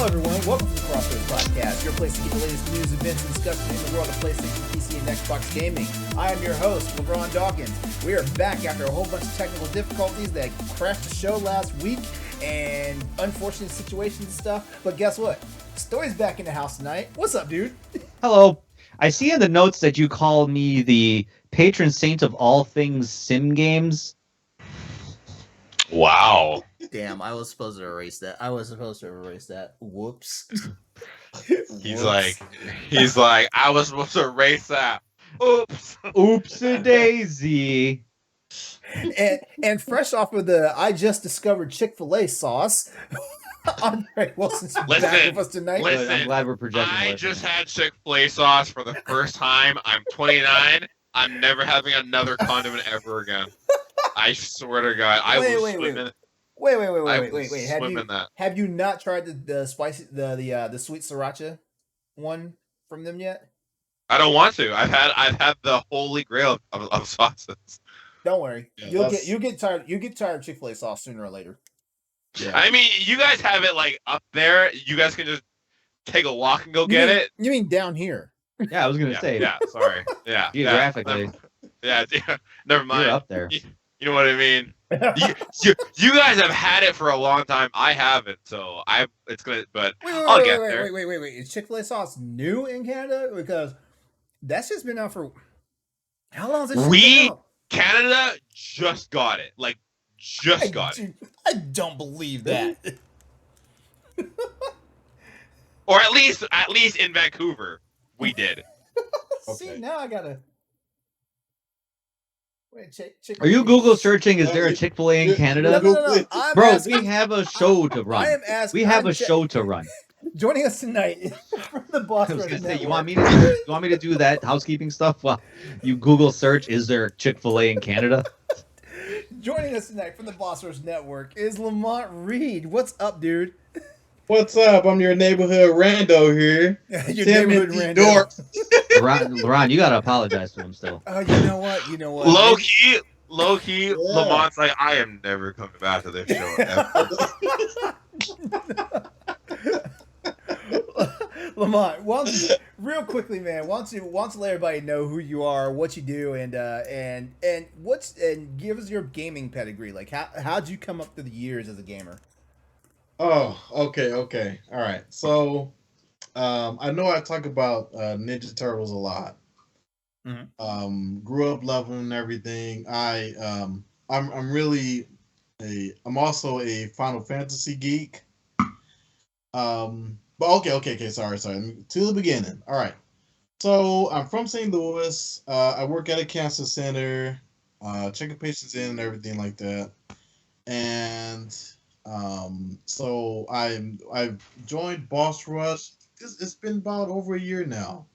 Hello, everyone. Welcome to the Crossroads Podcast, your place to get the latest news, events, and discussions in the world of PlayStation, PC, and Xbox gaming. I am your host, LeRon Dawkins. We are back after a whole bunch of technical difficulties that crashed the show last week and unfortunate situations and stuff. But guess what? Stoy's back in the house tonight. What's up, dude? Hello. I see in the notes that you call me the patron saint of all things sim games. Wow. Damn, I was supposed to erase that. Whoops. He's like, I was supposed to erase that. Oops. Oopsie-daisy. And fresh off of the I just discovered Chick-fil-A sauce, Andre Wilson's back with us tonight. Listen, I'm glad we're projecting. I just had Chick-fil-A sauce for the first time. I'm 29. I'm never having another condiment ever again. I swear to God, I will swim in. Wait. Swim in that. Have you not tried the spicy the sweet sriracha one from them yet? I don't want to. I've had the holy grail of sauces. Don't worry. Yeah, you'll get tired of Chick-fil-A sauce sooner or later. Yeah. I mean, you guys have it like up there. You guys can just take a walk and go get it. You mean down here? Yeah, I was gonna say. Yeah, sorry. Yeah. Geographically. Yeah. Never mind. You're up there. You know what I mean? you guys have had it for a long time. I haven't, so it's gonna. But I'll get there. Wait. Is Chick-fil-A sauce new in Canada? Because that's just been out for how long has it been out? Canada just got it. Like got it. I don't believe that. Or at least in Vancouver, we did. See, Okay. now I gotta. Wait, Are you Google searching? Is there a Chick-fil-A in Canada? No. Bro, we have a show to run. I am asking. We have a show to run. Joining us tonight from the Boss I was Rush gonna say, Network. you want me to do that housekeeping stuff? Well, you Google search, is there Chick-fil-A in Canada? Joining us tonight from the Boss Rush Network is Lamont Reed. What's up, dude? What's up? I'm your neighborhood rando here. Your neighborhood rando. Dork. LeRon, you gotta apologize to him still. Oh, you know what? Low key, yeah. Lamont's like, I am never coming back to this show ever. Lamont, real quickly, man. Want to let everybody know who you are, what you do, and give us your gaming pedigree. Like, how'd you come up through the years as a gamer? Oh, okay. All right. So, I know I talk about Ninja Turtles a lot. Mm-hmm. Grew up loving everything. I'm also a Final Fantasy geek. But okay. Sorry. To the beginning. All right. So I'm from St. Louis. I work at a cancer center, checking patients in and everything like that. And so I've joined Boss Rush. It's been about over a year now,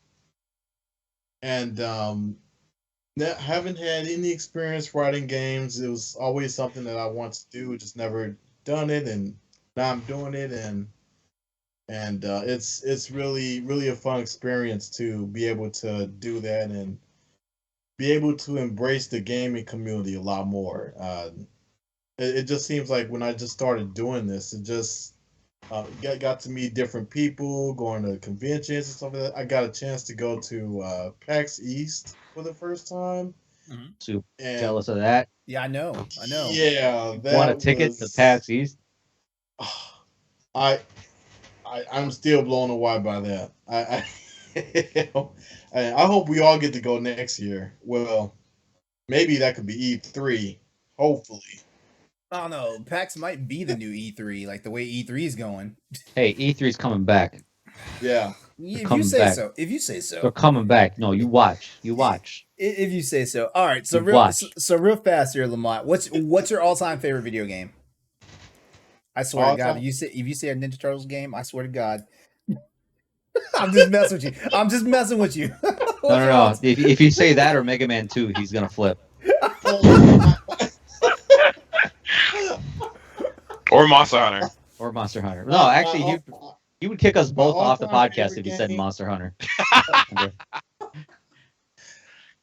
and haven't had any experience writing games. It was always something that I wanted to do, just never done it, and now I'm doing it, and it's really a fun experience to be able to do that and be able to embrace the gaming community a lot more. It just seems like when I just started doing this, it just got to meet different people, going to conventions and stuff like that. I got a chance to go to PAX East for the first time. Super jealous of that. Yeah, I know. Yeah, Want a ticket to PAX East? I'm still blown away by that. I hope we all get to go next year. Well, maybe that could be E3. Hopefully. I don't know. PAX might be the new E3, like the way E3 is going. Hey, E3's coming back. Yeah. If you say so. They're coming back. No, you watch. If you say so. All right. So real fast here, Lamont. What's your all-time favorite video game? I swear to God, if you say a Ninja Turtles game, I swear to God, I'm just messing with you. No. If you say that or Mega Man 2, he's gonna flip. Or Monster Hunter. No, actually, he would kick us both off the podcast if he said Monster Hunter.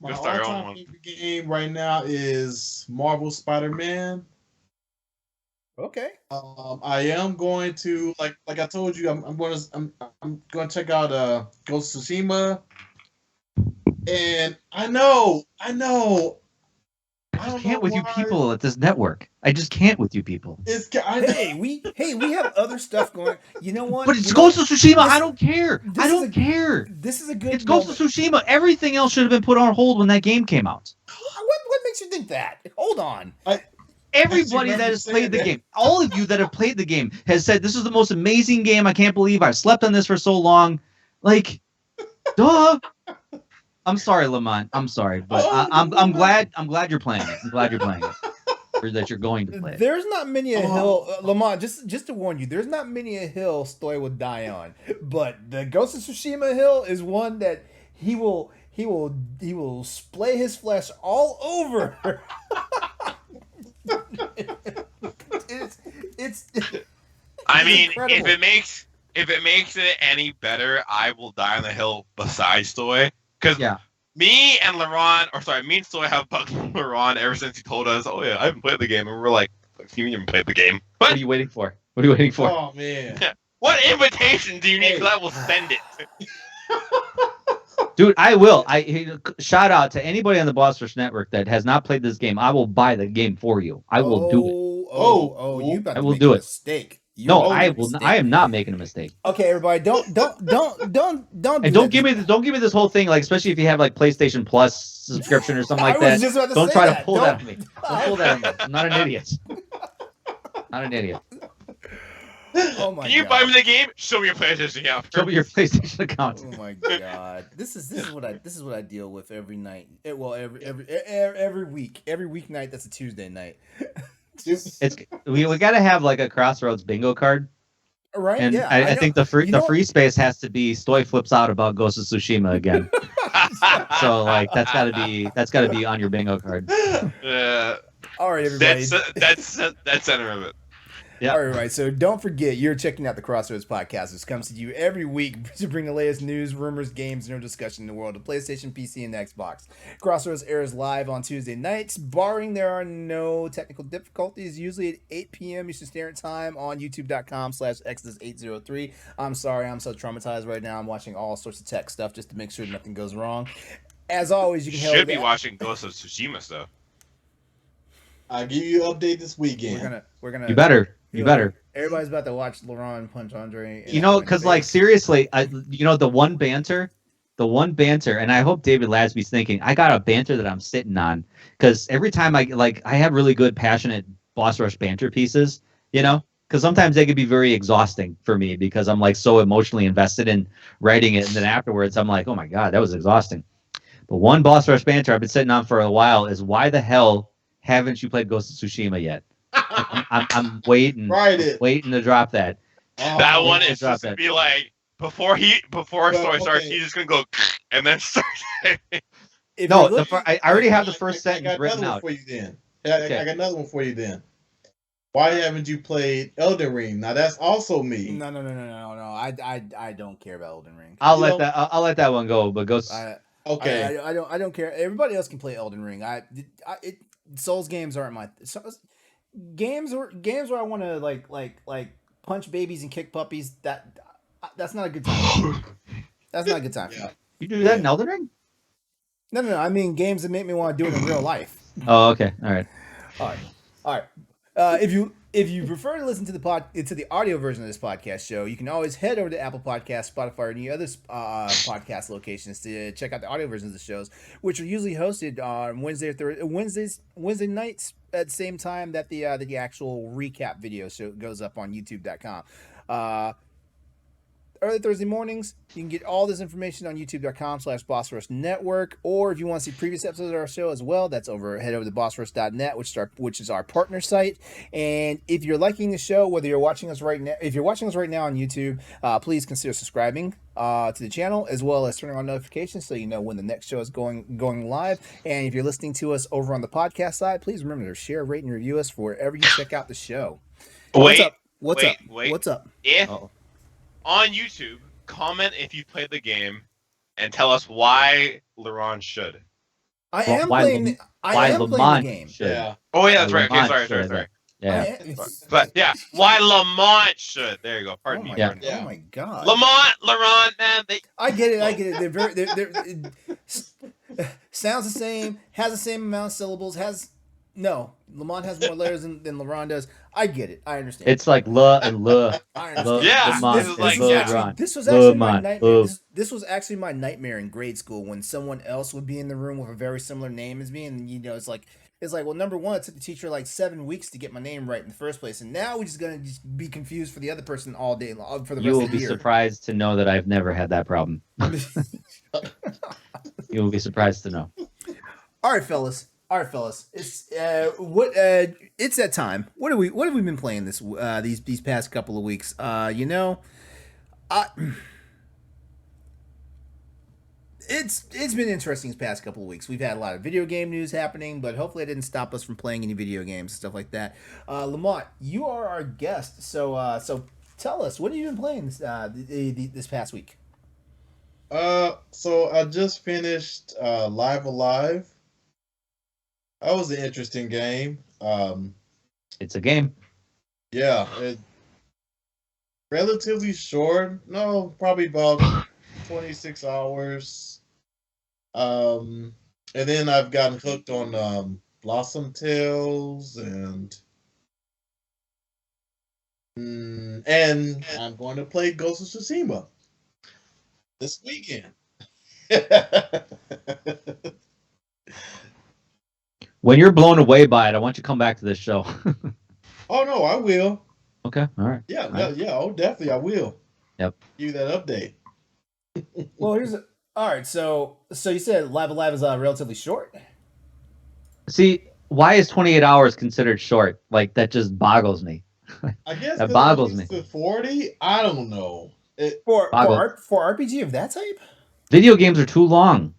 My all-time favorite game right now is Marvel Spider-Man. Okay. I am going to like I told you, I'm going to check out Ghost of Tsushima, and I I don't just know can't with you why people at this network. I just can't with you people. We have other stuff going. You know what? But it's Ghost of Tsushima. I don't care. I This is don't care. This is a good It's Ghost moment. of Tsushima. Everything else should have been put on hold when that game came out. What makes you think that? Hold on. Everybody that has played the game, all of you that have played the game, has said this is the most amazing game. I can't believe I've slept on this for so long. Like, duh. I'm sorry, Lamont. I'm sorry, but I'm glad you're playing it. I'm glad you're playing it. Or that you're going to play it. There's not many a hill, Lamont. Just to warn you, there's not many a hill Stoy would die on. But the Ghost of Tsushima hill is one that he will splay his flesh all over. it's I mean, incredible. if it makes it any better, I will die on the hill beside Stoy. Because me and Stoy have bugged LeRon ever since he told us, "Oh yeah, I haven't played the game," and we're like, "You haven't played the game? What are you waiting for? What are you waiting for?" Oh man! What invitation do you need? Because I will send it. Dude, I will. Shout out to anybody on the Boss Rush Network that has not played this game. I will buy the game for you. I will do it. You about I to will make do a it. mistake. No, I will. I am not making a mistake. Okay, everybody, don't. And don't give me this whole thing, like, especially if you have like PlayStation Plus subscription or something like that. Don't try to pull that on me. Don't pull that on me. I'm not an idiot. Not an idiot. Oh my! Can you buy me the game? Show me your PlayStation account. Show me your PlayStation account. Oh my god! This is what I deal with every night. Every week. Every weeknight. That's a Tuesday night. We gotta have like a Crossroads bingo card. Right? And yeah, I think the free space has to be Stoy flips out about Ghost of Tsushima again. So like that's gotta be on your bingo card. All right, everybody. That's center of it. Yeah. All right, so don't forget, you're checking out the Crossroads Podcast, which comes to you every week to bring the latest news, rumors, games, and discussion in the world of PlayStation, PC, and Xbox. Crossroads airs live on Tuesday nights, barring there are no technical difficulties, usually at 8 p.m. Eastern Standard Time on youtube.com/Exodus803. I'm sorry, I'm so traumatized right now. I'm watching all sorts of tech stuff just to make sure nothing goes wrong. As always, you can should be watching Ghost of Tsushima stuff. I'll give you an update this weekend. We're gonna. You better. Everybody's about to watch LeRon punch Andre. Because like seriously, the one banter, and I hope David Lasby's thinking I got a banter that I'm sitting on, because every time I have really good passionate Boss Rush banter pieces, because sometimes they could be very exhausting for me because I'm like so emotionally invested in writing it, and then afterwards I'm like, oh my god, that was exhausting. The one Boss Rush banter I've been sitting on for a while is, why the hell haven't you played Ghost of Tsushima yet? I'm waiting to drop that. That one is just to be like, before Story starts, he's just gonna go and then start. I already have the first sentence written out. For you then. I got another one for you then. Why haven't you played Elden Ring? Now that's also me. No. I don't care about Elden Ring. I'll let that one go. But Ghost. Okay. I don't care. Everybody else can play Elden Ring. Souls games aren't my games where I want to like punch babies and kick puppies. That's not a good time. That's not a good time. Yeah. You do that in Elden Ring? No. I mean games that make me want to do it in real life. Oh, okay. All right. If you prefer to listen to the audio version of this podcast show, you can always head over to Apple Podcasts, Spotify, or any other podcast locations to check out the audio versions of the shows, which are usually hosted on Wednesday nights at the same time that the actual recap video show goes up on YouTube.com. Early Thursday mornings, you can get all this information on youtube.com/BossRush Network, or if you want to see previous episodes of our show as well, head over to bossrush.net, which is our partner site. And if you're liking the show, whether you're watching us right now, on YouTube, please consider subscribing to the channel, as well as turning on notifications so you know when the next show is going live. And if you're listening to us over on the podcast side, please remember to share, rate, and review us wherever you check out the show. What's up? On YouTube, comment if you played the game, and tell us why LeRon should. I am playing the game. Should. Yeah. Oh yeah, that's right. Okay, sorry. Yeah. But yeah, why Lamont should. There you go. Pardon me. Oh Yeah. my god. Lamont, LeRon, man, I get it. They're very. They're sounds the same. Has the same amount of syllables. Lamont has more letters than LeRon does. I get it. I understand. It's like la and la. I understand. Yeah, Lamont this is like, and yeah. This was LeRon. actually my Lamont, nightmare. This was actually my nightmare in grade school when someone else would be in the room with a very similar name as me, and it's like, well, number one, it took the teacher like 7 weeks to get my name right in the first place, and now we're just gonna be confused for the other person all day long for the rest You will of the be year. surprised to know that I've never had that problem. You will be surprised to know. All right, fellas. It's it's that time. What have we been playing these past couple of weeks? It's been interesting these past couple of weeks. We've had a lot of video game news happening, but hopefully it didn't stop us from playing any video games and stuff like that. Lamont, you are our guest, so tell us, what have you been playing this past week? So I just finished Live Alive. That was an interesting game. It's a game. Yeah, it relatively short. No, probably about 26 hours. And then I've gotten hooked on Blossom Tales and I'm going to play Ghost of Tsushima this weekend. When you're blown away by it, I want you to come back to this show. Oh no, I will. Okay, all right. Yeah, All right. yeah. Oh, definitely, I will. Yep. Give you that update. Well, all right. So you said Live Alive is relatively short. See, why is 28 hours considered short? Like, that just boggles me. I guess that boggles me. To 40. I don't know. For RPG of that type. Video games are too long.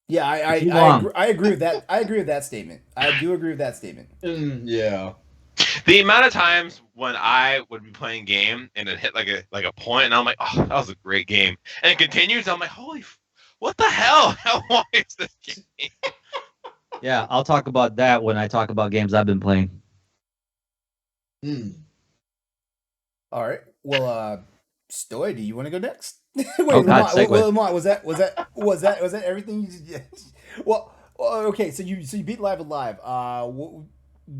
Yeah, I agree with that. I agree with that statement. I do agree with that statement. Yeah. The amount of times when I would be playing game and it hit like a point, and I'm like, oh, that was a great game, and it continues. I'm like, what the hell? How long is this game? Yeah, I'll talk about that when I talk about games I've been playing. All right. Well, Stoy, do you want to go next? Wait, oh God, Lamont, was that everything you did? Well, okay. So you beat Live Alive.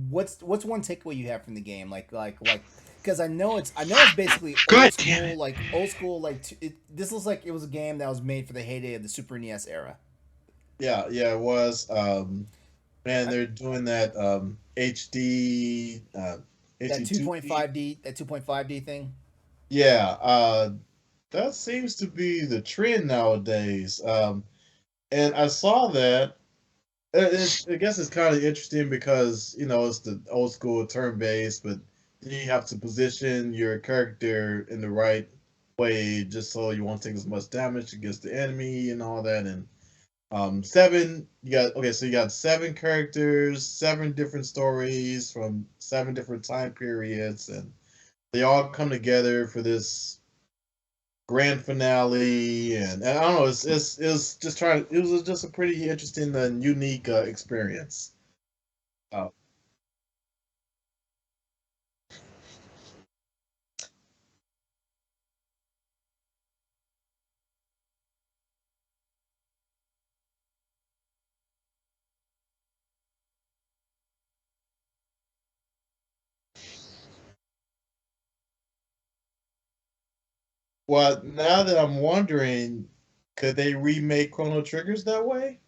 What's one takeaway you have from the game? Like, because I know it's basically old school. This looks like it was a game that was made for the heyday of the Super NES era. Yeah, it was. Man, they're doing that HD. That 2.5D thing. Yeah, that seems to be the trend nowadays. And I saw that. I guess it's kind of interesting because it's the old school turn based, but you have to position your character in the right way just so you won't take as much damage against the enemy and all that. And you got 7 characters, 7 different stories from 7 different time periods, and they all come together for this grand finale, and I don't know. It was just a pretty interesting and unique experience. Well, now that I'm wondering, could they remake Chrono Triggers that way?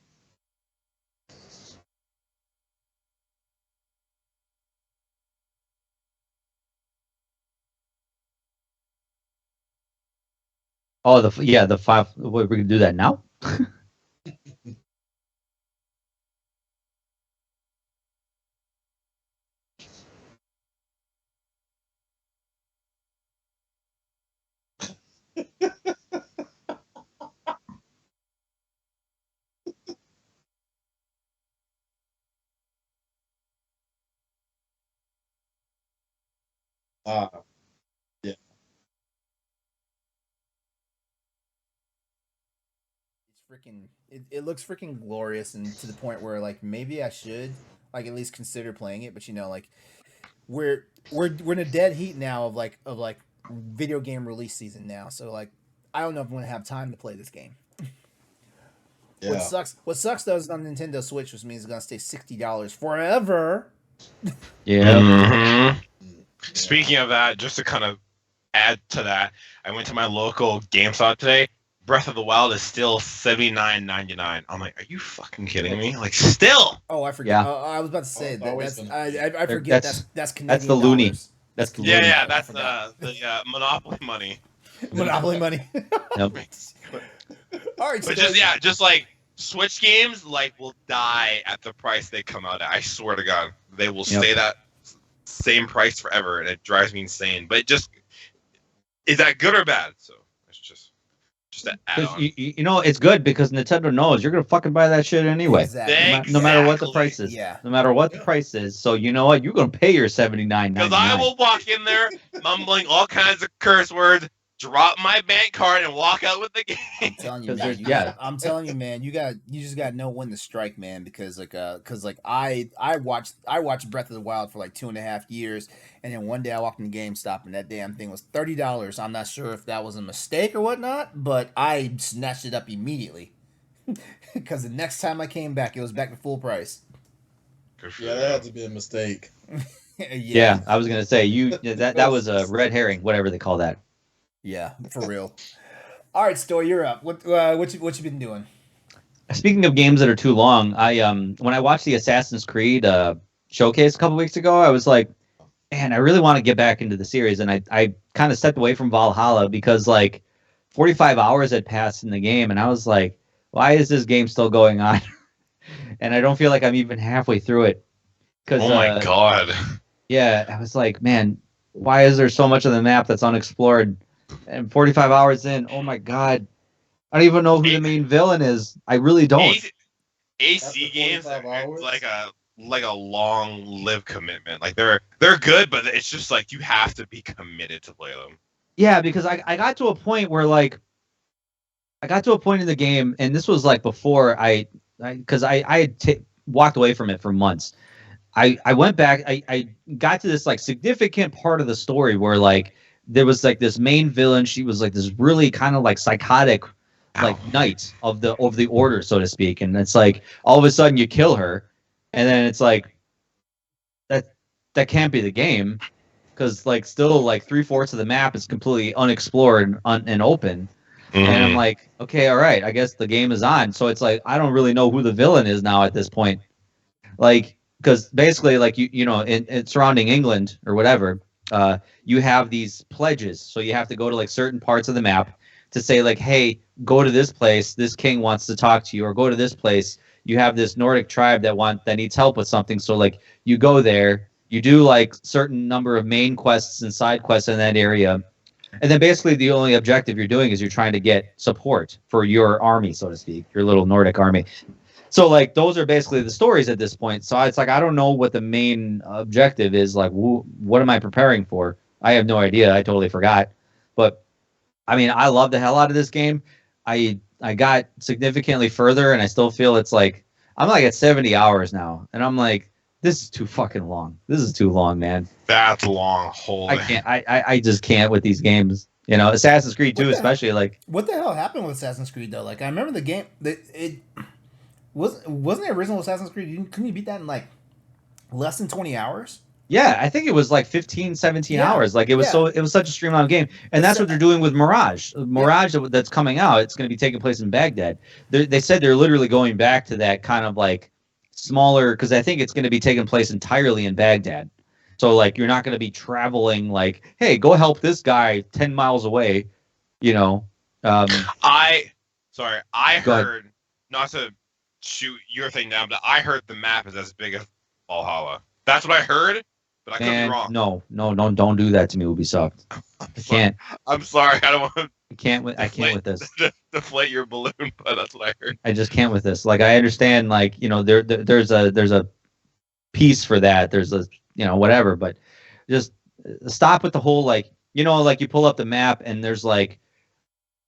Oh, the 5. What, we can do that now? Yeah. It looks freaking glorious, and to the point where like maybe I should like at least consider playing it, but we're in a dead heat now of like video game release season now. So like I don't know if I'm gonna have time to play this game. Yeah. What sucks though is on Nintendo Switch, which means it's gonna stay $60 forever. Yeah. Mm-hmm. Speaking of that, just to kind of add to that, I went to my local GameStop today. Breath of the Wild is still $79.99. I'm like, are you fucking kidding me? Like, still? Oh, I forget. Yeah. I was about to say always that's been- I forget that's Canadian That's the loony. dollars. That's the Yeah, loony. yeah, that's forgot. the Monopoly money. Monopoly money. Yep. All right, But so just like Switch games, like will die at the price they come out at. I swear to God, they will stay that same price forever, and it drives me insane. But is that good or bad? So it's just an add-on. You know, it's good because Nintendo knows you're gonna fucking buy that shit anyway. Exactly. No matter what the price is. Yeah. No matter what the price is. So you know what? You're gonna pay your $79.99. Because I will walk in there mumbling all kinds of curse words, drop my bank card, and walk out with the game. I'm telling you, 'Cause man, there's- I'm telling you, man, you just got to know when to strike, man, because I watched Breath of the Wild for like 2.5 years, and then one day I walked in GameStop and that damn thing was $30. I'm not sure if that was a mistake or whatnot, but I snatched it up immediately because the next time I came back, it was back to full price. Yeah, that had to be a mistake. Yeah, I was gonna say that was a red herring, whatever they call that. Yeah, for real. All right, Stoy, you're up. What you been doing? Speaking of games that are too long, when I watched the Assassin's Creed showcase a couple weeks ago, I was like, man, I really want to get back into the series, and I kind of stepped away from Valhalla because like 45 hours had passed in the game, and I was like, why is this game still going on? And I don't feel like I'm even halfway through it. Oh my God. Yeah, I was like, man, why is there so much of the map that's unexplored? And 45 hours in, oh my God, I don't even know who the main villain is. I really don't. AC After games 45 are hours? like a long live commitment. Like they're good, but it's just like you have to be committed to play them. Yeah, because I got to a point where like I got to a point in the game, and this was like before I had walked away from it for months. I went back. I got to this like significant part of the story where like there was like this main villain. She was like this really kind of like psychotic like knight of the order, so to speak. And it's like all of a sudden you kill her, and then it's like that can't be the game because like still like 3/4 of the map is completely unexplored and open. Mm-hmm. And I'm like, okay, all right, I guess the game is on. So it's like I don't really know who the villain is now at this point, like because basically like you know in surrounding England or whatever. You have these pledges, so you have to go to like certain parts of the map to say like, hey, go to this place, this king wants to talk to you, or go to this place, you have this Nordic tribe that needs help with something. So like you go there, you do like certain number of main quests and side quests in that area, and then basically the only objective you're doing is you're trying to get support for your army, so to speak, your little Nordic army. So like those are basically the stories at this point. So it's like I don't know what the main objective is. Like, what am I preparing for? I have no idea. I totally forgot. But I mean, I love the hell out of this game. I got significantly further, and I still feel it's like I'm like at 70 hours now, and I'm like, this is too fucking long. This is too long, man. That's long. Holy. I can't. I just can't with these games. You know, Assassin's Creed 2 especially. Like, what the hell happened with Assassin's Creed though? Like, I remember the game. Wasn't the original Assassin's Creed? Couldn't you beat that in like less than 20 hours? Yeah, I think it was like 15, 17 hours. Like it was it was such a streamlined game. And that's what they're doing with Mirage. Mirage that's coming out, it's going to be taking place in Baghdad. They said they're literally going back to that kind of like smaller, because I think it's going to be taking place entirely in Baghdad. So like you're not going to be traveling like, hey, go help this guy 10 miles away, you know. I heard, not to shoot your thing down, but I heard the map is as big as Valhalla. That's what I heard, but I could be wrong. No, don't do that to me, Ubisoft. I can't. I'm sorry. I don't want to. I can't with this. Deflate your balloon, but that's what I heard. I just can't with this. Like I understand, like you know, there's a piece for that. There's a whatever, but just stop with the whole like like you pull up the map and there's like.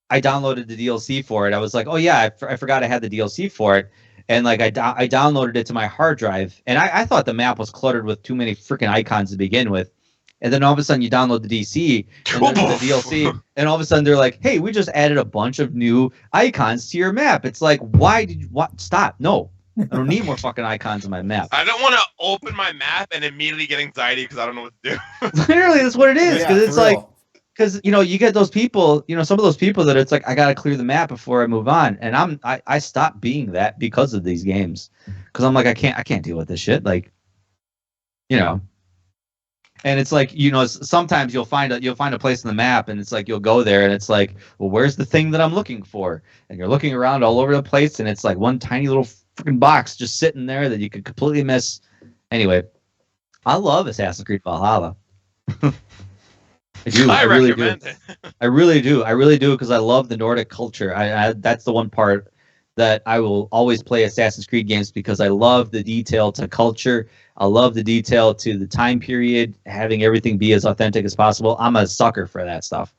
I downloaded the DLC for it. I was like, oh yeah, I forgot I had the DLC for it. and like I downloaded it to my hard drive, and I thought the map was cluttered with too many freaking icons to begin with. And then all of a sudden you download the DC and the DLC, and all of a sudden they're like, "Hey, we just added a bunch of new icons to your map." It's like, why did you stop? No, I don't need more fucking icons on my map. I don't want to open my map and immediately get anxiety because I don't know what to do. Literally, that's what it is. Because Yeah, it's like, because you get those people, some of those people that it's like, I gotta clear the map before I move on, and I stopped being that because of these games, because I'm like, I can't deal with this shit, like, And it's like, sometimes you'll find a place in the map, and it's like you'll go there, and it's like, well, where's the thing that I'm looking for? And you're looking around all over the place, and it's like one tiny little freaking box just sitting there that you could completely miss. Anyway, I love Assassin's Creed Valhalla. I do. I really do. I really do. I really do, because I love the Nordic culture. That's the one part that I will always play Assassin's Creed games, because I love the detail to culture. I love the detail to the time period, having everything be as authentic as possible. I'm a sucker for that stuff.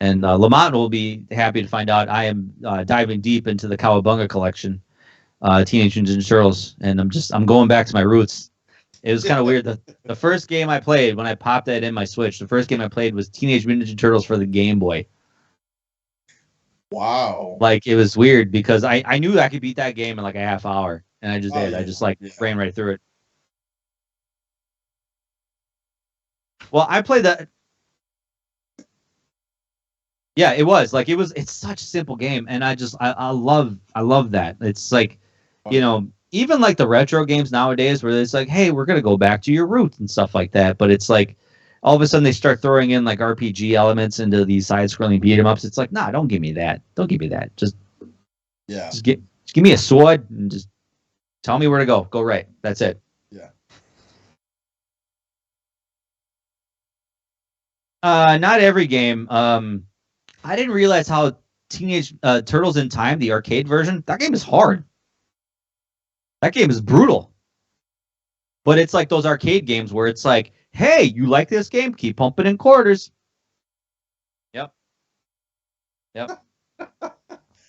And Lamont will be happy to find out I am diving deep into the Cowabunga collection, Teenage Mutant Ninja Turtles, and I'm going back to my roots. It was kind of weird. The first game I played when I popped that in my Switch, the first game I played was Teenage Mutant Ninja Turtles for the Game Boy. Wow. Like, it was weird because I knew I could beat that game in like a half hour, and I just did. Yeah. I just ran right through it. Well, I played that. Yeah, it was like it's such a simple game, and I love that. It's like, even like the retro games nowadays where it's like, hey, we're gonna go back to your roots and stuff like that, but it's like all of a sudden they start throwing in like RPG elements into these side-scrolling beat 'em ups. It's like, nah, don't give me that. Don't give me that. Just give me a sword and just tell me where to go. Go right. That's it. Yeah. Not every game. I didn't realize how Teenage Turtles in Time, the arcade version, that game is hard. That game is brutal. But it's like those arcade games where it's like, hey, you like this game? Keep pumping in quarters. Yep.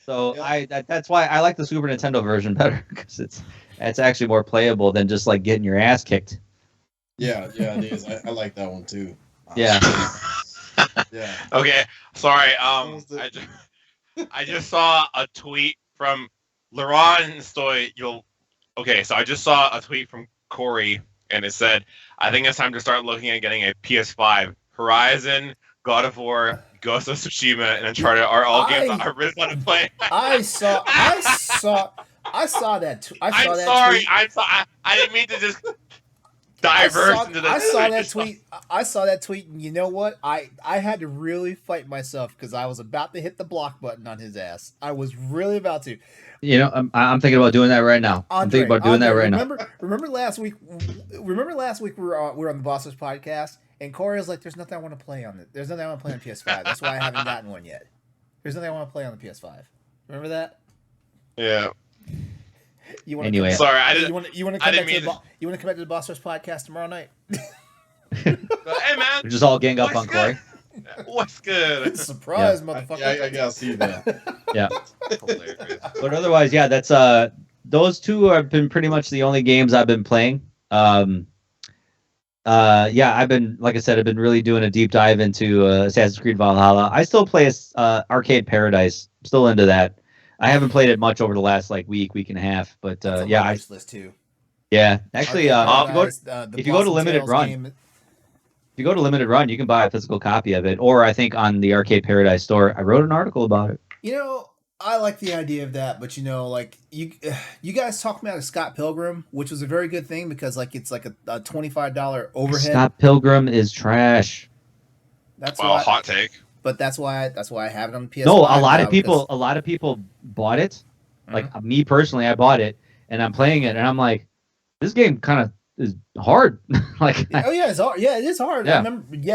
So that's why I like the Super Nintendo version better, because it's actually more playable than just like getting your ass kicked. Yeah, it is. I like that one too. Yeah. Yeah. Okay, sorry. I just saw a tweet from LeRon and Stoy. So I just saw a tweet from Corey, and it said, I think it's time to start looking at getting a PS5. Horizon, God of War, Ghost of Tsushima, and Uncharted are all games I really want to play. I saw that. I'm sorry. I didn't mean to just diverse into the. I saw that tweet. I saw that tweet, and you know what? I had to really fight myself because I was about to hit the block button on his ass. I was really about to. I'm thinking about doing that right now. I'm thinking about doing that right now. Remember last week? Remember last week we were on the Bosses podcast, and Corey was like, "There's nothing I want to play on it. There's nothing I want to play on PS5. That's why I haven't gotten one yet. There's nothing I want to play on the PS5. Remember that? Yeah. Anyway, sorry, you want to come back to the Bosses podcast tomorrow night? Hey man, we just all gang up on Corey. What's good? Surprise, motherfucker! I gotta see that. Yeah. But otherwise, yeah, that's those two have been pretty much the only games I've been playing. I've been, like I said, I've been really doing a deep dive into Assassin's Creed Valhalla. I still play Arcade Paradise. I'm still into that. I haven't played it much over the last week and a half, but I list too. Yeah, actually, if you go to Limited Run. If you go to Limited Run, you can buy a physical copy of it, or I think on the Arcade Paradise store. I wrote an article about it. I like the idea of that, but like you guys talked about Scott Pilgrim, which was a very good thing because like it's like a $25 overhead. Scott Pilgrim is trash. That's hot take. But that's why I have it on the PS5. No, a lot of people bought it. Like me personally, I bought it and I'm playing it and I'm like, this game kind of is hard. It's hard. Yeah, it is hard. Yeah.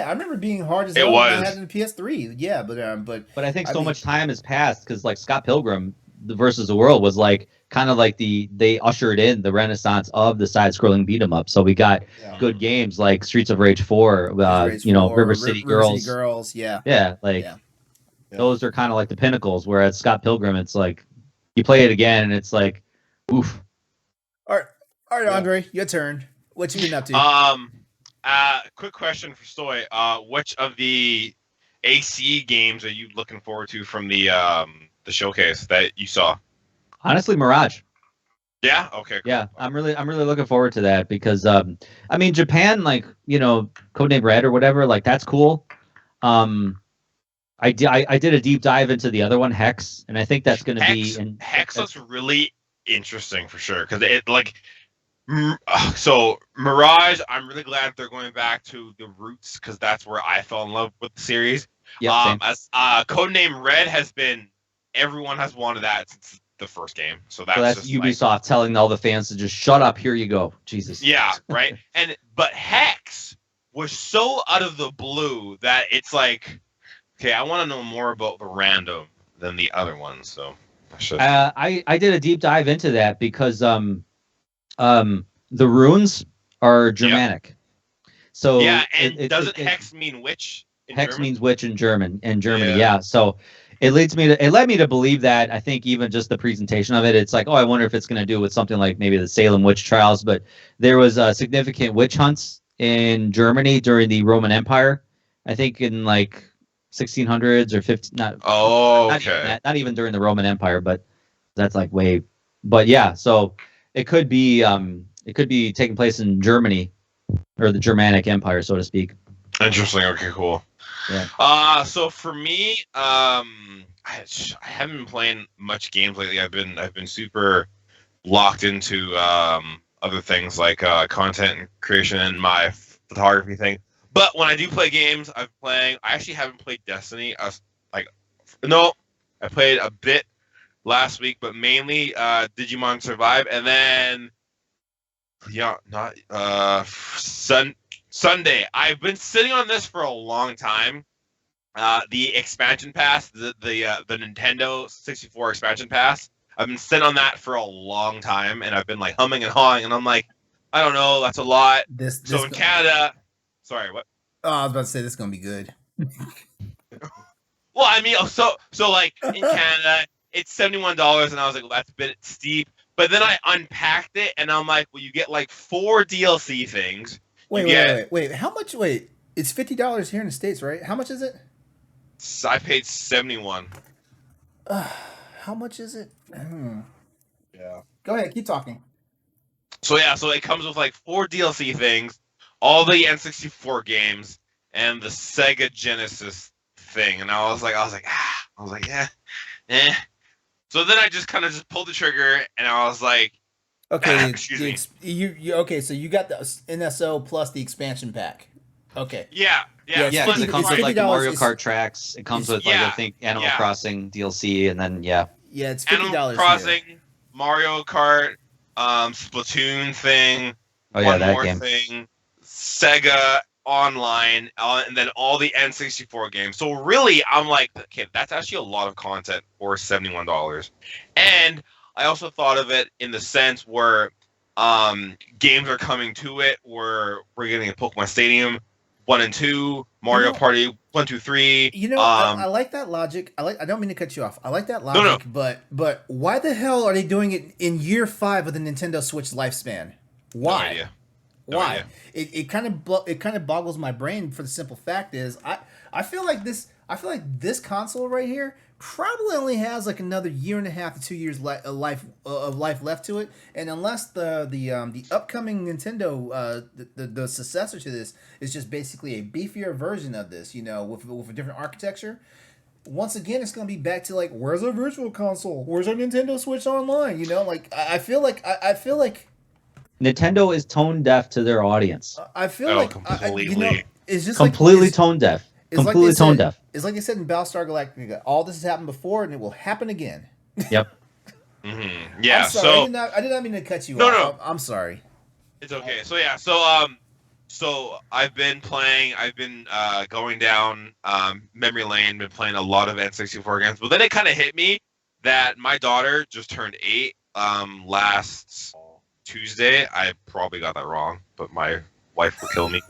I remember being hard as it was. I had it in the PS3. Yeah, but I think much time has passed because like Scott Pilgrim versus the World was like kind of like they ushered in the renaissance of the side-scrolling beat 'em up. So we got good games like Streets of Rage 4, River City Girls. Yeah. Yeah, those are kind of like the pinnacles. Whereas Scott Pilgrim, it's like you play it again, and it's like, oof. All right, Andre, your turn. What you been up to? Quick question for Stoy. Which of the AC games are you looking forward to from the showcase that you saw? Honestly, Mirage. Yeah. Okay. Cool. Yeah, I'm really looking forward to that because I mean Japan, like Codename Red or whatever, like that's cool. I did a deep dive into the other one, Hex, and I think that's going to be Hex looks really interesting for sure because it like. So Mirage, I'm really glad they're going back to the roots because that's where I fell in love with the series. Yeah. As Codename Red has been, everyone has wanted that since the first game. So that's just Ubisoft telling all the fans to just shut up. Here you go, Jesus. Yeah, right. But Hex was so out of the blue that it's like, okay, I want to know more about the random than the other ones. So I did a deep dive into that because the runes are Germanic. Yep. So yeah, and doesn't Hex mean witch? Hex German? means witch in Germany. Yeah. So it led me to believe that. I think even just the presentation of it, it's like, oh, I wonder if it's going to do with something like maybe the Salem witch trials. But there was significant witch hunts in Germany during the Roman Empire. I think in like 1600s or 15. Not even during the Roman Empire, but that's like way. But yeah, so. It could be taking place in Germany, or the Germanic Empire, so to speak. Interesting. Okay, cool. Yeah. So for me, I haven't been playing much games lately. I've been super locked into other things like content creation and my photography thing. But when I do play games, I actually haven't played Destiny. I played a bit last week, but mainly Digimon Survive, and then Sunday. I've been sitting on this for a long time. The expansion pass, the Nintendo 64 expansion pass. I've been sitting on that for a long time, and I've been like humming and hawing, and I'm like, I don't know, that's a lot. So in Canada, sorry, what? Oh, I was about to say this is gonna be good. Well, I mean, so like in Canada. It's $71, and I was like, well, that's a bit steep. But then I unpacked it, and I'm like, well, you get like 4 DLC things. Wait. How much? Wait, it's $50 here in the States, right? How much is it? I paid $71. How much is it? Yeah. Go ahead, keep talking. So it comes with like 4 DLC things, all the N64 games, and the Sega Genesis thing. And I was like, yeah. So then I just kind of pulled the trigger, and I was like, "Okay, excuse me." Okay? So you got the NSO plus the expansion pack. Okay. Yeah. Because it comes with like the Mario Kart tracks. It comes with like I think Animal Crossing DLC, and then yeah, it's $50. Animal Crossing, here. Mario Kart, Splatoon thing. Oh yeah, that game. Thing, Sega Online, and then all the N64 games. So really, I'm like, okay, that's actually a lot of content for $71. And I also thought of it in the sense where games are coming to it, where we're getting a Pokemon Stadium 1 and 2, Mario Party 1, 2, 3. I like that logic. I don't mean to cut you off. I like that logic, no. But why the hell are they doing it in year 5 of the Nintendo Switch lifespan? Why? No idea. Why? It kind of boggles my brain. For the simple fact is, I feel like this console right here probably only has like another 1.5 to 2 years of life left to it, and unless the upcoming Nintendo the successor to this is just basically a beefier version of this, with a different architecture. Once again, it's gonna be back to like, where's our virtual console? Where's our Nintendo Switch Online? Like I feel like Nintendo is tone deaf to their audience. I feel like completely. It's just completely tone deaf. Completely tone deaf. It's like they said in Battlestar Galactica. All this has happened before, and it will happen again. Yep. Mm-hmm. Yeah. I'm sorry, I did not mean to cut you off. No. I'm sorry. It's okay. So I've been playing. I've been going down memory lane. Been playing a lot of N64 games, but then it kind of hit me that my daughter just turned 8 last Tuesday. I probably got that wrong, but my wife will kill me.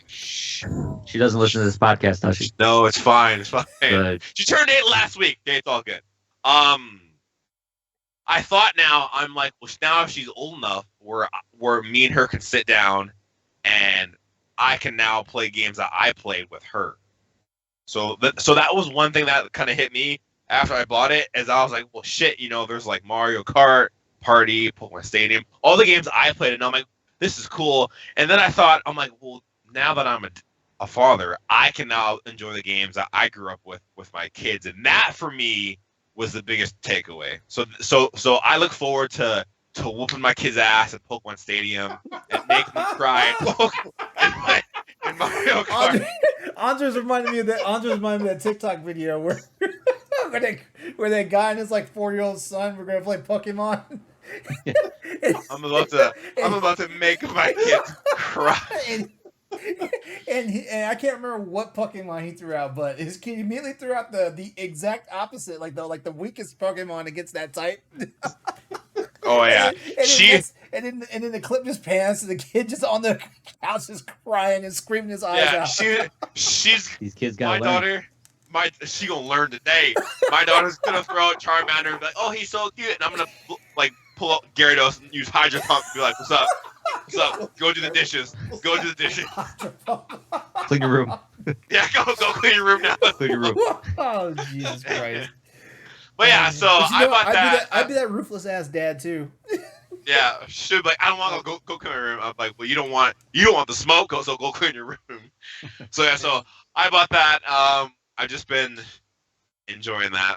She doesn't listen to this podcast, does she? No, it's fine. It's fine. Good. She turned 8 last week. Okay, it's all good. I thought now I'm like, well, now she's old enough where me and her can sit down, and I can now play games that I played with her. So that was one thing that kind of hit me after I bought it, as I was like, well, shit, there's like Mario Kart, Party, Pokemon Stadium, all the games I played, and I'm like, this is cool. And then I'm like, well, now that I'm a father, I can now enjoy the games that I grew up with my kids, and that for me was the biggest takeaway. So I look forward to whooping my kids' ass at Pokemon Stadium and making them cry in Mario Kart. Andres reminded me of that TikTok video where that guy and his like 4-year-old son were gonna play Pokemon. I'm about to make my kids cry. And I can't remember what Pokemon he threw out, but his kid immediately threw out the exact opposite, like the weakest Pokemon against that type. Oh yeah, and then the clip just pans to the kid just on the couch just crying and screaming his eyes out. She's these kids got my daughter. She gonna learn today. My daughter's gonna throw out Charmander and be like, oh, he's so cute, and I'm gonna like pull up Gyarados and use Hydro Pump and be like, what's up? What's up? Go do the dishes. Go do the dishes. Clean your room. Yeah, go clean your room now. Clean your room. Oh, Jesus Christ. But yeah, so I bought that. I'd be that ruthless ass dad too. Yeah, should like I don't want to go clean my room. I'm like, well, you don't want the smoke, so go clean your room. So yeah, so I bought that. I've just been enjoying that.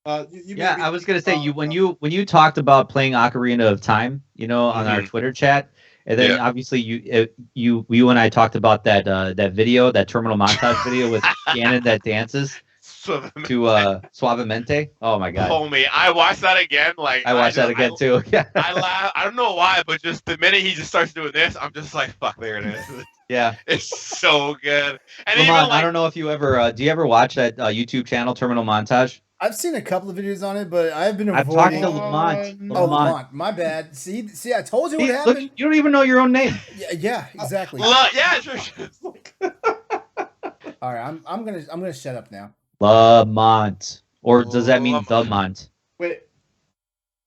I was gonna say when you talked about playing Ocarina of Time, on our Twitter chat, and then obviously you and I talked about that video, that terminal montage video with Ganon that dances to Suavemente. Oh my god! Homie, I watched that again. Like I watched that again too. Yeah. I laugh. I don't know why, but just the minute he just starts doing this, I'm just like, fuck, there it is. Yeah, it's so good. And Lamont, I don't know if you ever do you ever watch that YouTube channel Terminal Montage? I've seen a couple of videos on it, but I've been avoiding. I've talked to Lamont. Oh, Lamont, my bad. See, I told you what happened. Look, you don't even know your own name. Yeah, exactly. Yeah, sure. All right, I'm gonna shut up now. Lamont, or does that mean the Mont? Wait,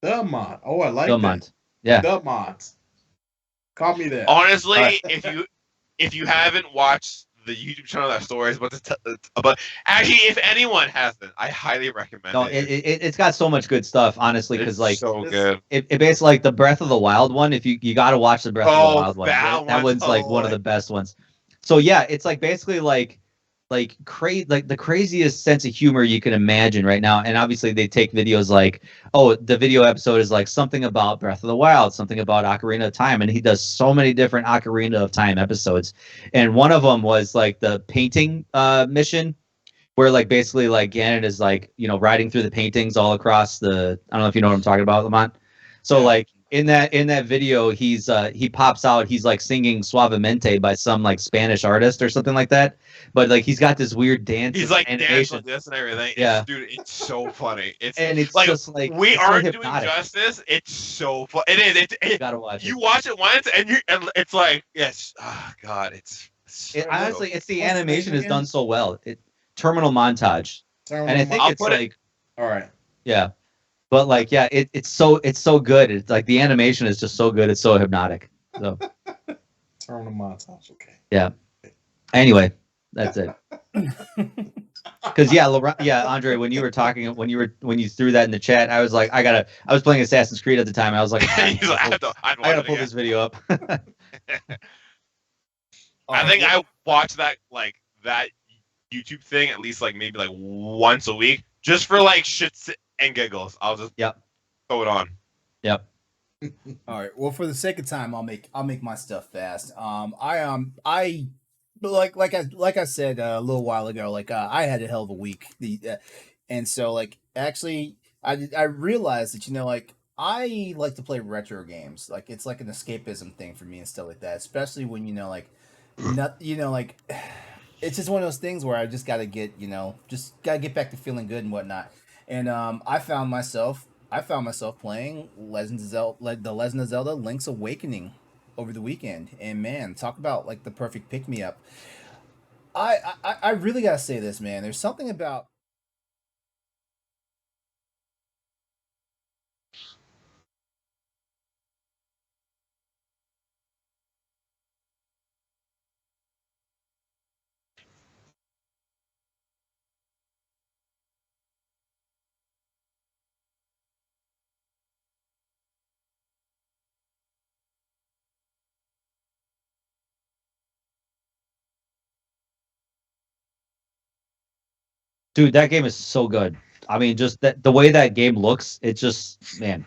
the Mont. Oh, I like the that. Mont. Yeah, the Mont. Call me that. Honestly, if you haven't watched the YouTube channel that Story is but actually, if anyone hasn't, I highly recommend it. It's got so much good stuff, honestly, because like so good. It basically like the Breath of the Wild one. If you got to watch the Breath of the Wild one, that one's like one of the best ones. So yeah, it's like basically like the craziest sense of humor you can imagine right now. And obviously they take videos like, oh, the video episode is like something about Breath of the Wild, something about Ocarina of Time, and he does so many different Ocarina of Time episodes. And one of them was like the painting mission, where like basically like Ganon is like, riding through the paintings all across the, I don't know if you know what I'm talking about, Lamont. So like in that video, he pops out, he's like singing Suavemente by some like Spanish artist or something like that. But like he's got this weird dance. He's like dancing like this and everything. Yeah, dude, it's so funny. It's like, just like we aren't doing justice. It's so fun. It is. You gotta watch it. You watch it once and it's like, yes, oh god, honestly, it's the animation is done so well. Terminal montage, and I think it's like, all right, yeah. But like, yeah, it's so good. It's like the animation is just so good. It's so hypnotic. So terminal montage, okay. Yeah. Anyway, that's it. Because Andre, when you were talking, when you threw that in the chat, I was like, I was playing Assassin's Creed at the time. I was like, I gotta pull this video up. I think I watch that YouTube thing at least like maybe like once a week, just for like shits and giggles. I'll just throw it on. Yep. All right. Well, for the sake of time, I'll make my stuff fast. I like I said a little while ago, like I had a hell of a week. And so like actually I realized that like I like to play retro games. Like it's like an escapism thing for me and stuff like that. Especially when like it's just one of those things where I just gotta get back to feeling good and whatnot. And I found myself playing The Legend of Zelda: Link's Awakening over the weekend, and man, talk about like the perfect pick me up. I really gotta say this, man. There's something about Dude, that game is so good. I mean, just the way that game looks, it's just, man.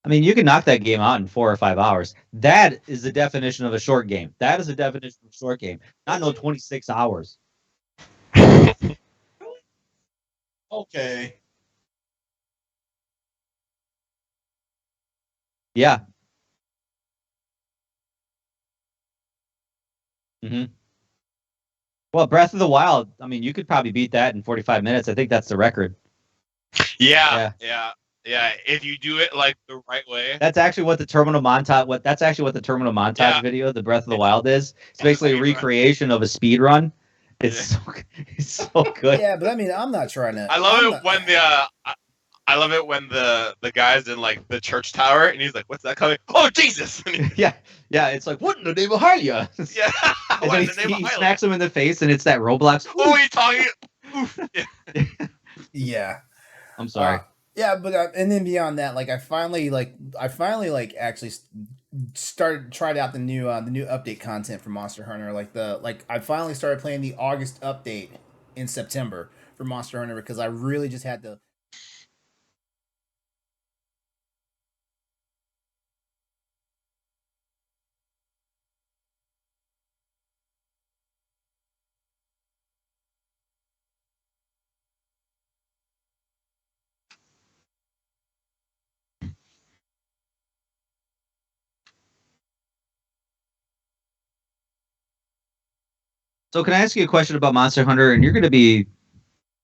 I mean, you can knock that game out in 4 or 5 hours. That is the definition of a short game. That is the definition of a short game. Not no 26 hours. Okay. Yeah. hmm Well, Breath of the Wild, I mean, you could probably beat that in 45 minutes. I think that's the record. Yeah. If you do it like the right way. That's actually what the terminal montage. That's actually what the terminal montage video, the Breath of the Wild, is. It's basically a recreation of a speed run. It's so good. Yeah, but I mean, I'm not trying to. I love it when the guy's in like the church tower and he's like, "What's that coming? Oh Jesus!" yeah. It's like, what in the name of Hylia? Yeah. And then he smacks him in the face, and it's that Roblox. Oh, he's talking. Oof. Yeah. I'm sorry. Yeah, but and then beyond that, like I finally actually tried out the new update content for Monster Hunter. I finally started playing the August update in September for Monster Hunter because I really just had to. So can I ask you a question about Monster Hunter? And you're going to be,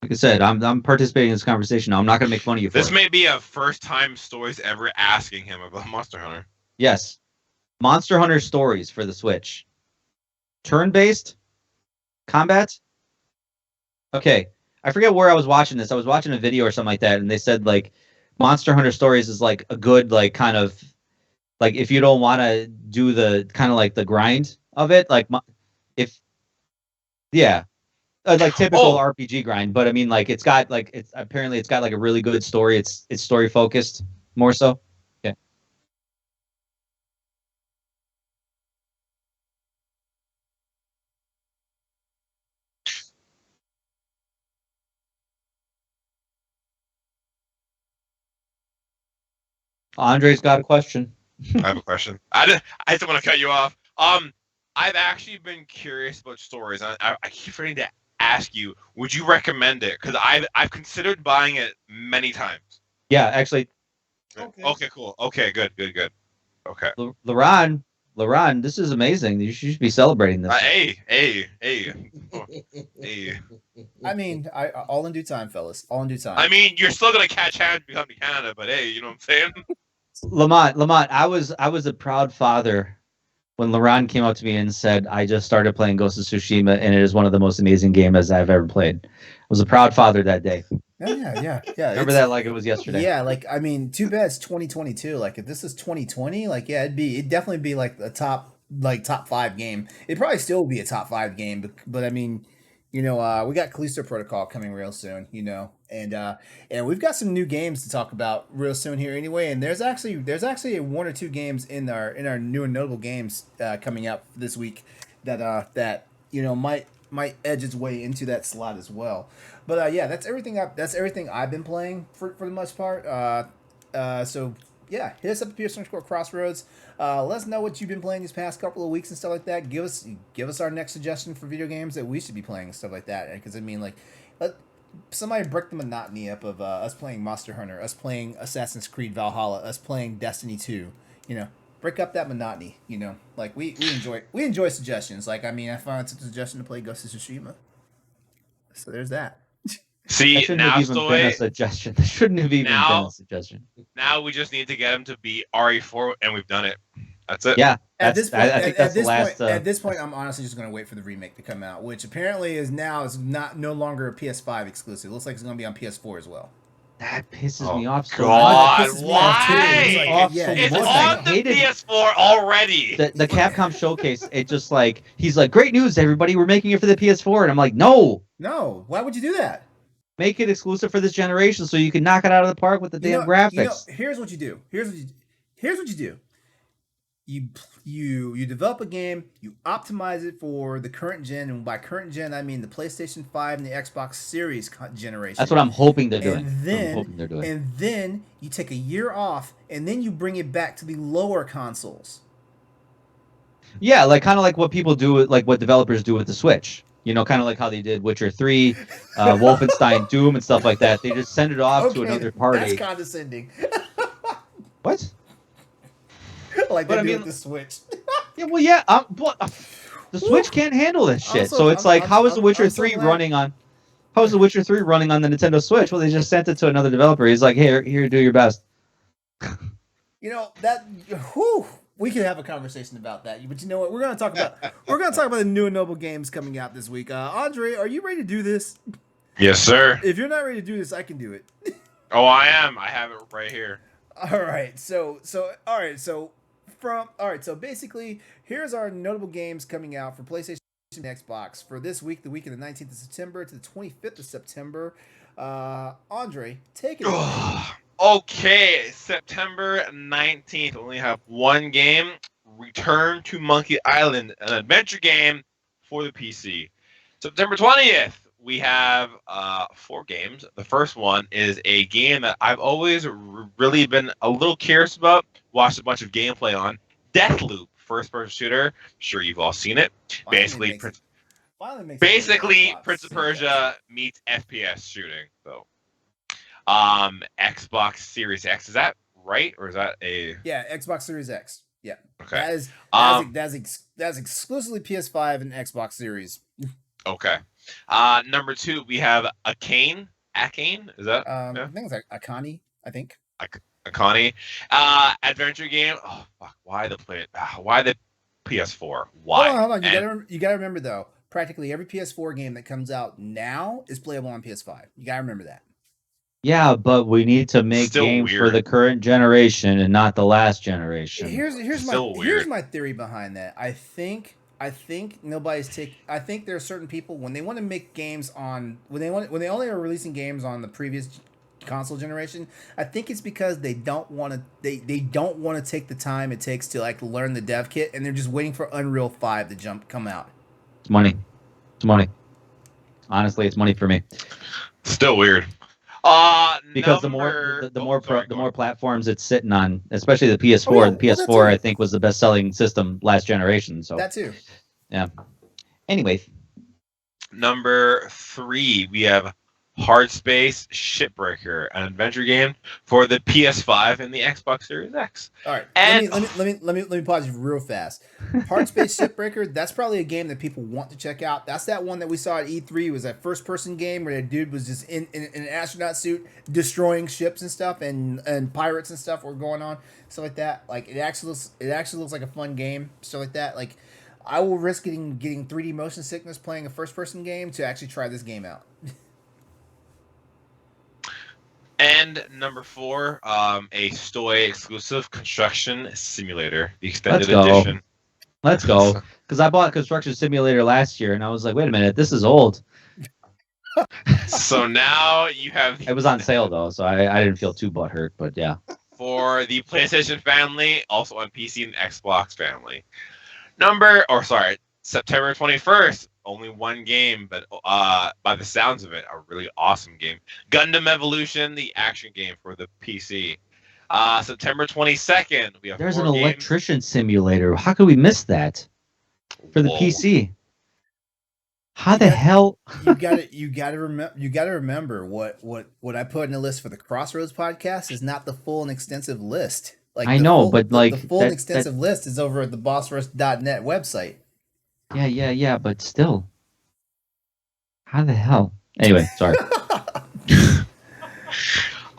like I said, I'm participating in this conversation now. I'm not going to make fun of you for This it. may be a first time Stoy's ever asking him about Monster Hunter. Yes. Monster Hunter Stories for the Switch. Turn-based combat? Okay. I forget where I was watching this. I was watching a video or something like that, and they said, like, Monster Hunter Stories is, like, a good, like, kind of, like, if you don't want to do the, kind of, like, the grind of it, like, if, yeah. Like typical RPG grind, but I mean, like it's got like it's got like a really good story. It's story focused more so. Yeah. Andre's got a question. I have a question. I just want to cut you off. I've actually been curious about stories. I keep forgetting to ask you, would you recommend it? Because I've considered buying it many times. Yeah, actually. Okay, cool. Okay, good. Okay. LeRon, this is amazing. You should be celebrating this. Hey. I mean, all in due time, fellas. All in due time. I mean, you're still gonna catch hands and come to Canada, but hey, you know what I'm saying? Lamont, I was a proud father when LeRon came up to me and said, I just started playing Ghost of Tsushima, and it is one of the most amazing games I've ever played. I was a proud father that day. Yeah. Remember that like it was yesterday. Yeah, like I mean, too bad it's 2022. Like if this is 2020, like yeah, it'd definitely be like a top 5 game. It'd probably still be a top 5 game, but I mean, we got Callisto Protocol coming real soon, and we've got some new games to talk about real soon here anyway. And there's actually 1 or 2 games in our new and notable games coming out this week that might edge its way into that slot as well. But yeah, that's everything. I've been playing for the most part. So yeah, hit us up at PS_Crossroads. Let us know what you've been playing these past couple of weeks and stuff like that. Give us our next suggestion for video games that we should be playing and stuff like that. Because I mean, like, somebody break the monotony up of us playing Monster Hunter, us playing Assassin's Creed Valhalla, us playing Destiny 2. You know, break up that monotony. You know, like we enjoy suggestions. Like I mean, I found it's a suggestion to play Ghost of Tsushima. So there's that. That See, shouldn't now have even been a Stoy, suggestion. That shouldn't have even been a suggestion. now we just need to get him to beat RE4, and we've done it. That's it. Yeah, At this point, I think that's the last. at this point, I'm honestly just gonna wait for the remake to come out, which apparently is no longer a PS5 exclusive. It looks like it's gonna be on PS4 as well. That pisses me off so God, much. why? It's on the PS4 already. The Capcom showcase, it just like he's like, great news, everybody, we're making it for the PS4, and I'm like, no, why would you do that? Make it exclusive for this generation so you can knock it out of the park with the damn graphics. Here's what you do. Here's what you do. You develop a game, you optimize it for the current gen, and by current gen I mean the PlayStation 5 and the Xbox Series generation. That's what I'm hoping they're doing. And then you take a year off, and then you bring it back to the lower consoles. Yeah, like kind of like what people do, like what developers do with the Switch. You know, kind of like how they did Witcher 3, Wolfenstein, Doom, and stuff like that. They just send it off to another party. That's condescending. What? Like they do with the Switch. Yeah, well, yeah. The Switch can't handle this shit. So it's like, how is The Witcher 3 running on? How is The Witcher 3 running on the Nintendo Switch? Well, they just sent it to another developer. He's like, here, do your best. You know that. Whew, we could have a conversation about that. But you know what? We're gonna talk about the new and noble games coming out this week. Andre, are you ready to do this? Yes, sir. If you're not ready to do this, I can do it. Oh, I am. I have it right here. All right. So basically, here's our notable games coming out for PlayStation and Xbox for this week, the week of the 19th of September to the 25th of September. Andre, take it away. Okay, September 19th, we only have one game, Return to Monkey Island, an adventure game for the PC. September 20th, we have 4 games. The first one is a game that I've always really been a little curious about, watched a bunch of gameplay on, Deathloop, first-person shooter. I'm sure you've all seen it. Basically, Prince of Persia meets FPS shooting. So, Xbox Series X, is that right, or is that a? Yeah, Xbox Series X. Yeah. Okay. That's exclusively PS5 and Xbox Series. Okay. Number 2, we have Arcane. Is that? I think it's like Akani. I think. Akani. Adventure game. Oh fuck! Why the PS4? Why? Hold on. You gotta remember though. Practically every PS4 game that comes out now is playable on PS5. You gotta remember that. Yeah, but we need to make games for the current generation and not the last generation. Here's my theory behind that. I think I think there are certain people when they want to make games on when they only are releasing games on the previous console generation. I think it's because they don't want to take the time it takes to like learn the dev kit, and they're just waiting for Unreal 5 to come out. It's money. Honestly, it's money for me. Still weird. Because the more platforms it's sitting on, especially the PS4. The PS4 I think was the best selling system last generation. So that too. Yeah. Anyway, number 3, we have Hard Space Shipbreaker, an adventure game for the PS5 and the Xbox Series X. All right, and let me pause you real fast. Hard Space Shipbreaker, that's probably a game that people want to check out. That's that one that we saw at E3. It was that first-person game where that dude was just in an astronaut suit destroying ships and stuff, and pirates and stuff were going on, stuff like that. Like it actually looks like a fun game, stuff like that. Like I will risk getting 3D motion sickness playing a first-person game to actually try this game out. And number 4, a Stoy exclusive construction simulator, the extended edition. Let's go. Because I bought Construction Simulator last year, and I was like, wait a minute, this is old. So now you have... It was on sale, though, so I didn't feel too butthurt, but yeah. For the PlayStation family, also on PC and Xbox family. September 21st. Only one game, but by the sounds of it, a really awesome game. Gundam Evolution, the action game for the PC. September 22nd, we have There's an electrician simulator. How could we miss that? For the PC. How the hell? you gotta remember what I put in the list for the Crossroads podcast is not the full and extensive list. Like I know, but the like full and extensive list is over at the bossrush.net website. Yeah, but still. How the hell? Anyway, sorry.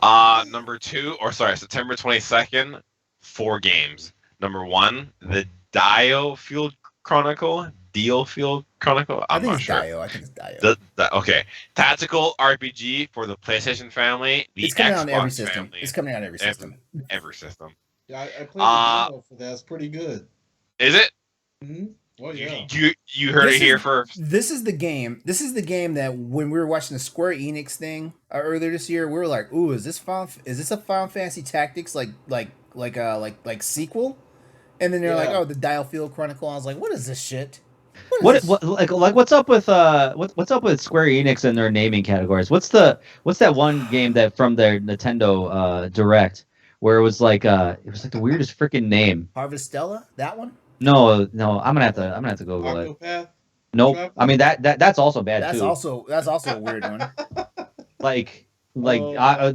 September 22nd, 4 games. Number 1, the Diofield Chronicle. Diofield Chronicle. I'm not sure. I think it's Dio. Okay. Tactical RPG for the PlayStation family. It's coming Xbox out on every system. family. It's coming out on every system. Every system. Yeah, I played the demo for that. It's pretty good. Is it? Mm-hmm. Oh yeah. You heard it here first. This is the game. This is the game that when we were watching the Square Enix thing earlier this year, we were like, "Ooh, is this a Final Fantasy Tactics like sequel?" And then they're like, "Oh, the Diofield Chronicle." I was like, "What is this shit?" What's up with what's up with Square Enix and their naming categories? What's that one game that from their Nintendo Direct where it was like the weirdest freaking name? Harvestella, that one? No, I'm gonna have to Google it. Octopath? Nope. I mean that's also bad that's too. That's also a weird one.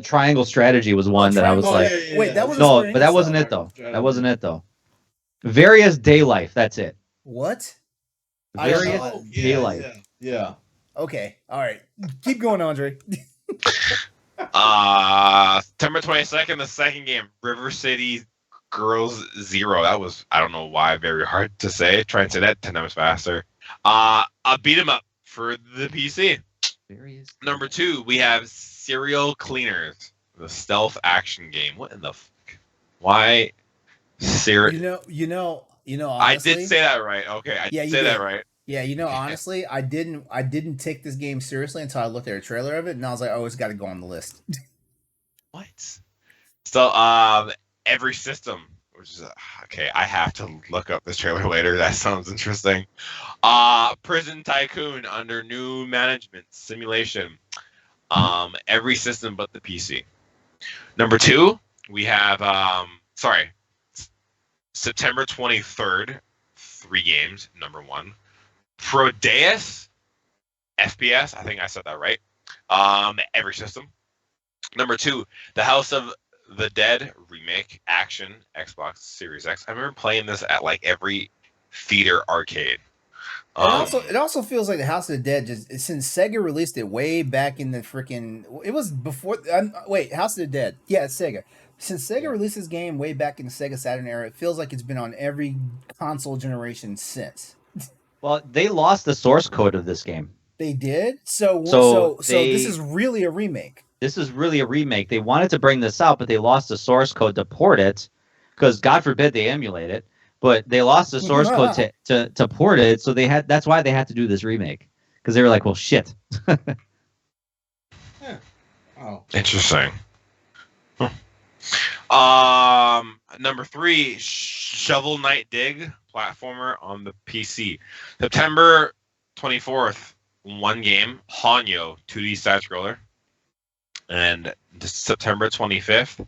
Triangle Strategy was one that I was like, wait, that was no, but that wasn't it though. That wasn't it though. Various Day Life. That's it. What? Various Day Life. Yeah. Okay. All right. Keep going, Andre. September 22nd, the second game, River City Girls Zero. That was, I don't know why, very hard to say. Try and say that 10 times faster. A beat 'em up for the PC. Number 2, we have Serial Cleaners, the stealth action game. What in the fuck? Why serial? You know. Honestly, I did say that right. Okay, I did say that right. Yeah, honestly, I didn't take this game seriously until I looked at a trailer of it, and I was like, oh, it's got to go on the list. What? So, every system, which is okay. I have to look up this trailer later. That sounds interesting. Prison Tycoon under new management simulation. Every system but the PC. Number 2, we have September 23rd, 3 games. Number 1, Prodeus FPS. I think I said that right. Every system. Number 2, The House of the Dead remake action Xbox Series X. I remember playing this at like every theater arcade. It also feels like the House of the Dead since Sega released it way back in the freaking. It was before. House of the Dead. Yeah, it's Sega. Since Sega released this game way back in the Sega Saturn era, it feels like it's been on every console generation since. Well, they lost the source code of this game. They did? So this is really a remake. This is really a remake. They wanted to bring this out, but they lost the source code to port it, because God forbid they emulate it. But they lost the source code to port it, so that's why they had to do this remake, because they were like, well, shit. Oh, interesting. Number 3, Shovel Knight Dig platformer on the PC. September 24th, 1 game, Hanyo 2D side scroller. And September 25th,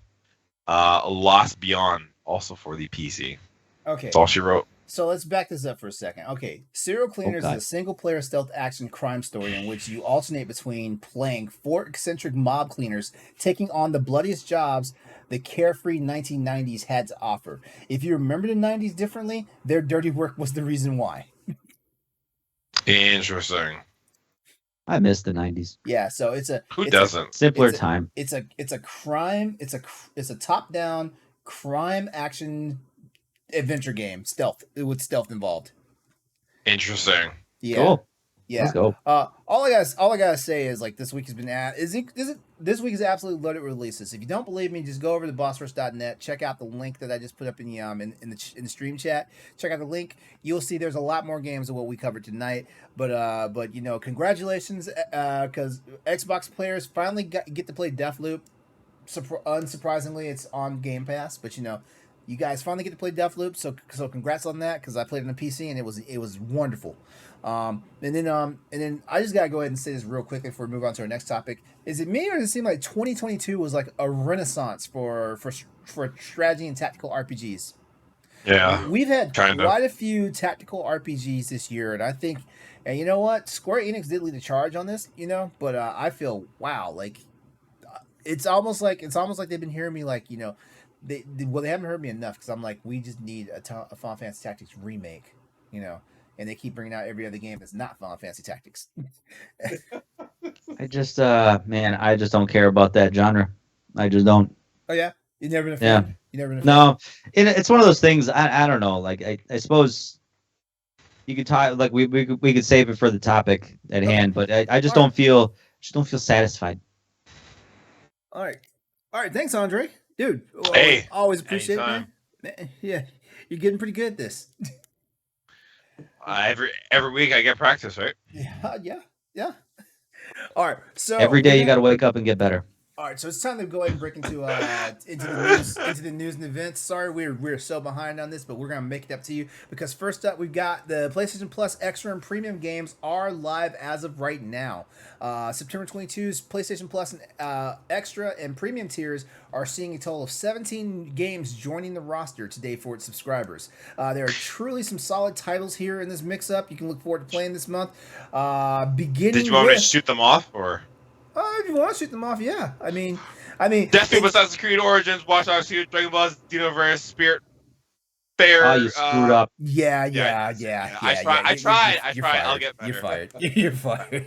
Lost Beyond, also for the PC. Okay. That's all she wrote. So let's back this up for a second. Okay, Serial Cleaners is a single-player stealth action crime story in which you alternate between playing 4 eccentric mob cleaners taking on the bloodiest jobs the carefree 1990s had to offer. If you remember the 90s differently, their dirty work was the reason why. Interesting. I miss the 90s. Yeah, so it's a simpler time. It's a crime. It's a top-down crime action adventure game, stealth with stealth involved. Interesting. Yeah. Cool. Yeah. Let's go. All I gotta say is like this week has been this week is absolutely loaded with releases. If you don't believe me, just go over to bossrush.net. Check out the link that I just put up in the stream chat. Check out the link. You'll see there's a lot more games than what we covered tonight. But congratulations, because Xbox players finally get to play Deathloop. Unsurprisingly, it's on Game Pass, but you guys finally get to play Deathloop, so congrats on that, because I played it on the PC and it was wonderful. And then I just gotta go ahead and say this real quickly before we move on to our next topic. Is it me, or does it seem like 2022 was like a renaissance for strategy and tactical RPGs? Yeah. We've had Kinda. quite a few tactical RPGs this year, and I think, and you know what, Square Enix did lead the charge on this, but I feel wow, like it's almost like they've been hearing me, like they haven't heard me enough because I'm like, we just need a Final Fantasy Tactics remake, and they keep bringing out every other game that's not Final Fantasy Tactics. I just man, I just don't care about that genre. I just don't. Oh yeah, you never been a Yeah. fan. You never been a fan. No, it's one of those things. I don't know. Like I suppose you could talk. Like we could save it for the topic at hand. But I just don't feel satisfied. All right. Thanks, Andre. Dude, Hey, always appreciate anytime. it, man. Yeah, you're getting pretty good at this. Every week I get practice, right? Yeah. All right, so Every day you got to wake up and get better. All right, so it's time to go ahead and break into the news and events. Sorry, we're so behind on this, but we're gonna make it up to you because first up we've got the PlayStation Plus Extra and Premium games are live as of right now. September 22's PlayStation Plus and Extra and Premium tiers are seeing a total of 17 games joining the roster today for its subscribers. There are truly some solid titles here in this mix-up. You can look forward to playing this month. Beginning. Did you want me to shoot them off, or? If you want to shoot them off, yeah. I mean, definitely Assassin's Creed Origins, Watch Dogs 2, Dragon Ball, Xenoverse, Spirit Fair. Oh, you screwed up. Yeah. I tried. I'll get better. You're fired. You're fired.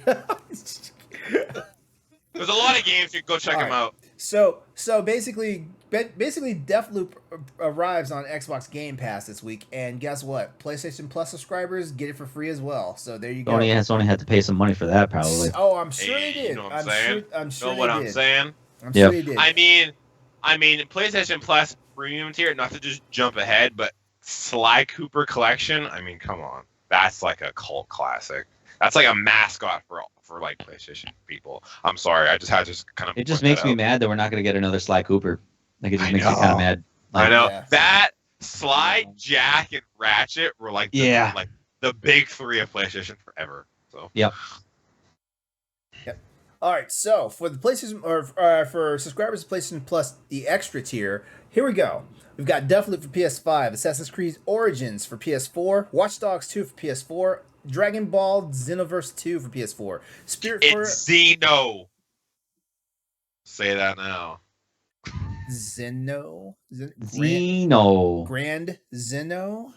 There's a lot of games. You can go check them out. So basically, Deathloop arrives on Xbox Game Pass this week, and guess what? PlayStation Plus subscribers get it for free as well. So there you go. Sony had to pay some money for that, probably. Oh, I'm sure they did. You know what I'm saying? I'm sure know what they I'm did. saying? I'm sure they did. I mean, PlayStation Plus Premium tier. Not to just jump ahead, but Sly Cooper Collection. I mean, come on, that's like a cult classic. That's like a mascot for like PlayStation people. I'm sorry, I just had to kind of. It just makes me mad that we're not going to get another Sly Cooper. Like it just makes me kind of mad. Like, I know that Sly, Jack, and Ratchet were like the big three of PlayStation forever. So Yep. All right, so for the PlayStation or for subscribers to PlayStation Plus, the extra tier, here we go. We've got Deathloop for PS5, Assassin's Creed Origins for PS4, Watch Dogs 2 for PS4, Dragon Ball Xenoverse 2 for PS4, It's Xeno. Say that now. Zeno. Grand Zeno.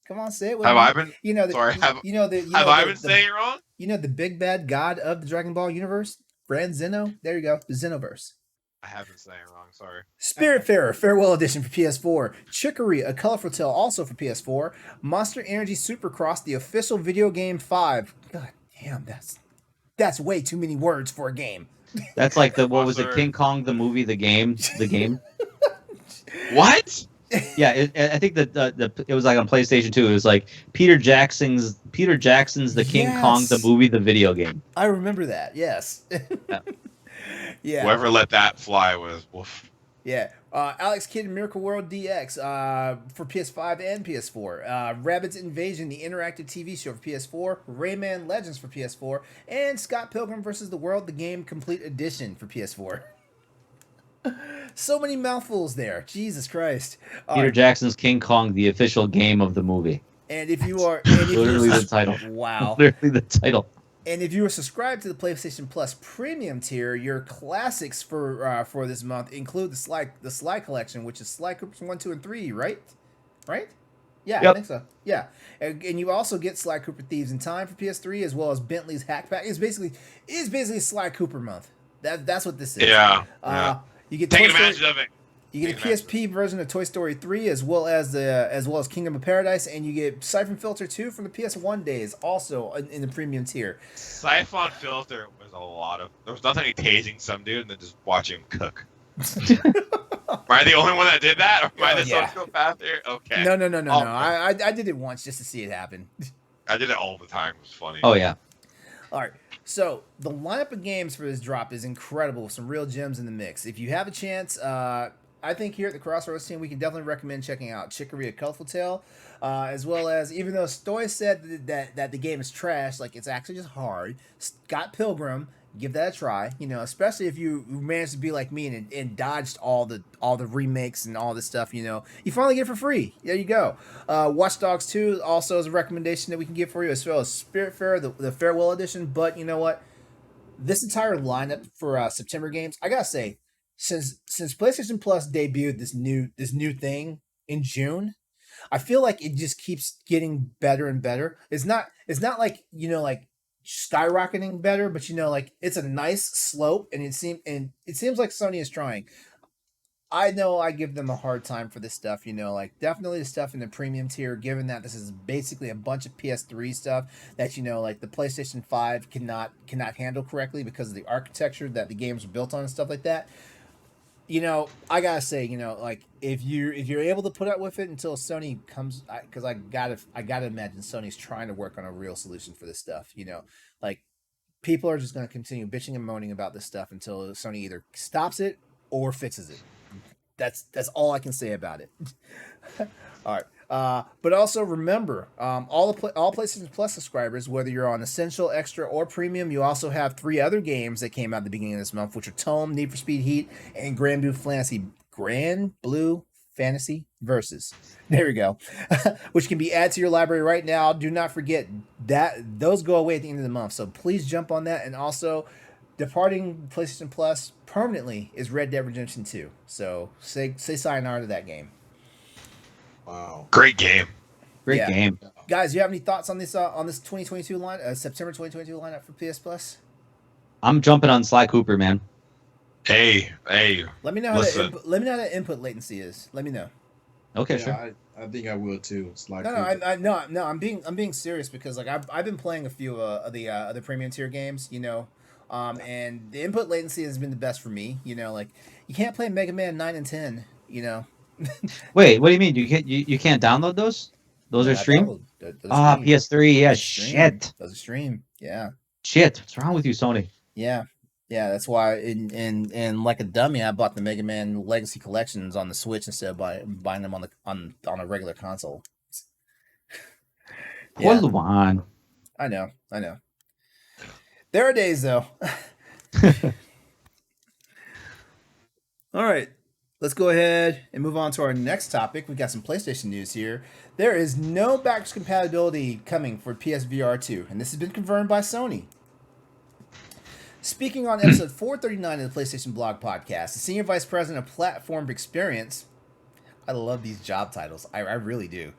Come on, say it with me. I been? Sorry, have I been saying it wrong? You know the big bad god of the Dragon Ball universe, Grand Zeno. There you go, the Xenoverse. I have been saying it wrong. Sorry. Spiritfarer Farewell Edition for PS4, Chicory: A Colorful Tale also for PS4, Monster Energy Supercross, the official video game 5. God damn, that's way too many words for a game. That's like what was it? King Kong the movie, the game. What? Yeah, I think that it was like on PlayStation 2. It was like Peter Jackson's the King Kong the movie, the video game. I remember that. Yes. Yeah. Whoever let that fly was woof. Yeah. Alex Kidd in Miracle World DX for PS5 and PS4. Rabbids Invasion, the interactive TV show for PS4. Rayman Legends for PS4. And Scott Pilgrim vs. the World, the game complete edition for PS4. So many mouthfuls there. Jesus Christ. Peter Jackson's King Kong, the official game of the movie. And if you are... literally the title. Wow. Literally the title. And if you are subscribed to the PlayStation Plus Premium tier, your classics for this month include the Sly Collection, which is Sly Coopers 1, 2, and 3, right? Right? Yeah, yep. I think so. Yeah. And you also get Sly Cooper Thieves in Time for PS3, as well as Bentley's Hack Pack. It's basically Sly Cooper month. That's what this is. Yeah. You get taking advantage of it. You get a PSP version of Toy Story 3 as well as Kingdom of Paradise, and you get Siphon Filter 2 from the PS1 days, also in the premium tier. Siphon Filter was there was nothing like tasing some dude and then just watching him cook. Am I the only one that did that? Or am I the sociopath here? Okay. No. I did it once just to see it happen. I did it all the time. It was funny. Oh, yeah. All right. So the lineup of games for this drop is incredible. Some real gems in the mix. If you have a chance, I think here at the Crossroads team, we can definitely recommend checking out Chicory: A Colorful Tale, as well as, even though Stoy said that the game is trash, like it's actually just hard, Scott Pilgrim give that a try. You know, especially if you managed to be like me and dodged all the remakes and all this stuff. You know, you finally get it for free. There you go. Watch Dogs 2 also is a recommendation that we can give for you, as well as Spiritfarer, the farewell edition. But you know what? This entire lineup for September games, I gotta say, since PlayStation Plus debuted this new thing in June, I feel like it just keeps getting better and better. It's not like, you know, like skyrocketing better, but you know, like it's a nice slope, and it seems like Sony is trying. I know I give them a hard time for this stuff, you know, like definitely the stuff in the premium tier, given that this is basically a bunch of PS3 stuff that, you know, like the PlayStation 5 cannot handle correctly because of the architecture that the games are built on and stuff like that. You know, I gotta say, you know, like if you're able to put up with it until Sony comes, because I gotta imagine Sony's trying to work on a real solution for this stuff. You know, like people are just gonna continue bitching and moaning about this stuff until Sony either stops it or fixes it. That's all I can say about it. All right. But also remember, all PlayStation Plus subscribers, whether you're on Essential, Extra, or Premium, you also have 3 other games that came out at the beginning of this month, which are Tome, Need for Speed Heat, and Grand Blue Fantasy Versus. There we go. Which can be added to your library right now. Do not forget that those go away at the end of the month, so please jump on that. And also, departing PlayStation Plus permanently is Red Dead Redemption 2. So say sayonara to that game. Wow. Great game. Great game. Guys, you have any thoughts on this 2022 line, September 2022 lineup for PS Plus? I'm jumping on Sly Cooper, man. Hey. Let me know how the input latency is. Let me know. Okay, Yeah, sure. I think I will too. It's like No, I'm being serious because like I've been playing a few of the premium tier games, you know, and the input latency has been the best for me. You know, like you can't play Mega Man 9 and 10, you know. Wait, what do you mean? You can't download those? Those are streamed? PS3, yeah, shit. Those are streamed, yeah. Shit, what's wrong with you, Sony? Yeah. That's why in like a dummy, I bought the Mega Man Legacy Collections on the Switch instead of buying them on a regular console. Hold on. I know. There are days though. All right. Let's go ahead and move on to our next topic. We got some PlayStation news here. There is no backwards compatibility coming for PSVR 2, and this has been confirmed by Sony. Speaking on episode 439 of the PlayStation Blog Podcast, the Senior Vice President of Platform Experience, I love these job titles. I really do.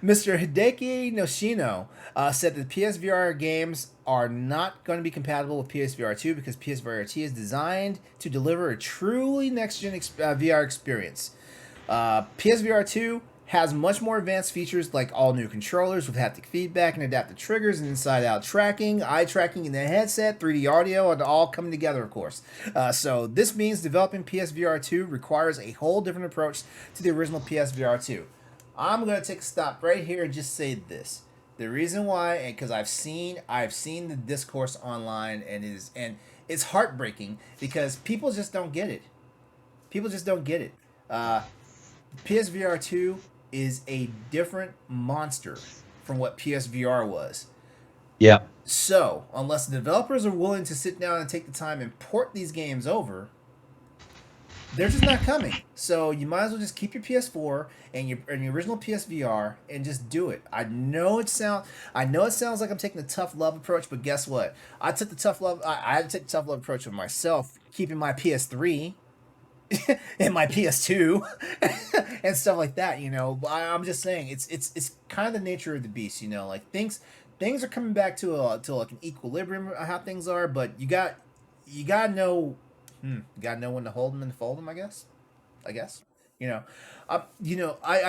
Mr. Hideki Noshino said that PSVR games are not going to be compatible with PSVR 2 because PSVR 2 is designed to deliver a truly next-gen VR experience. PSVR 2 has much more advanced features like all new controllers with haptic feedback and adaptive triggers and inside-out tracking, eye tracking in the headset, 3D audio, and all coming together, of course. So this means developing PSVR 2 requires a whole different approach to the original PSVR 2. I'm going to take a stop right here and just say this. The reason why, and because I've seen the discourse online, and it's heartbreaking because people just don't get it. PSVR 2 is a different monster from what PSVR was. Yeah. So, unless the developers are willing to sit down and take the time and port these games over, they're just not coming. So you might as well just keep your PS4 and your original PSVR and just do it. I know it sounds like I'm taking the tough love approach, but guess what? I had to take the tough love approach with myself, keeping my PS3 and my PS2 and stuff like that. You know, I'm just saying it's kind of the nature of the beast. You know, like things are coming back to like an equilibrium of how things are, but you gotta know. You gotta know when to hold them and fold them, I guess. I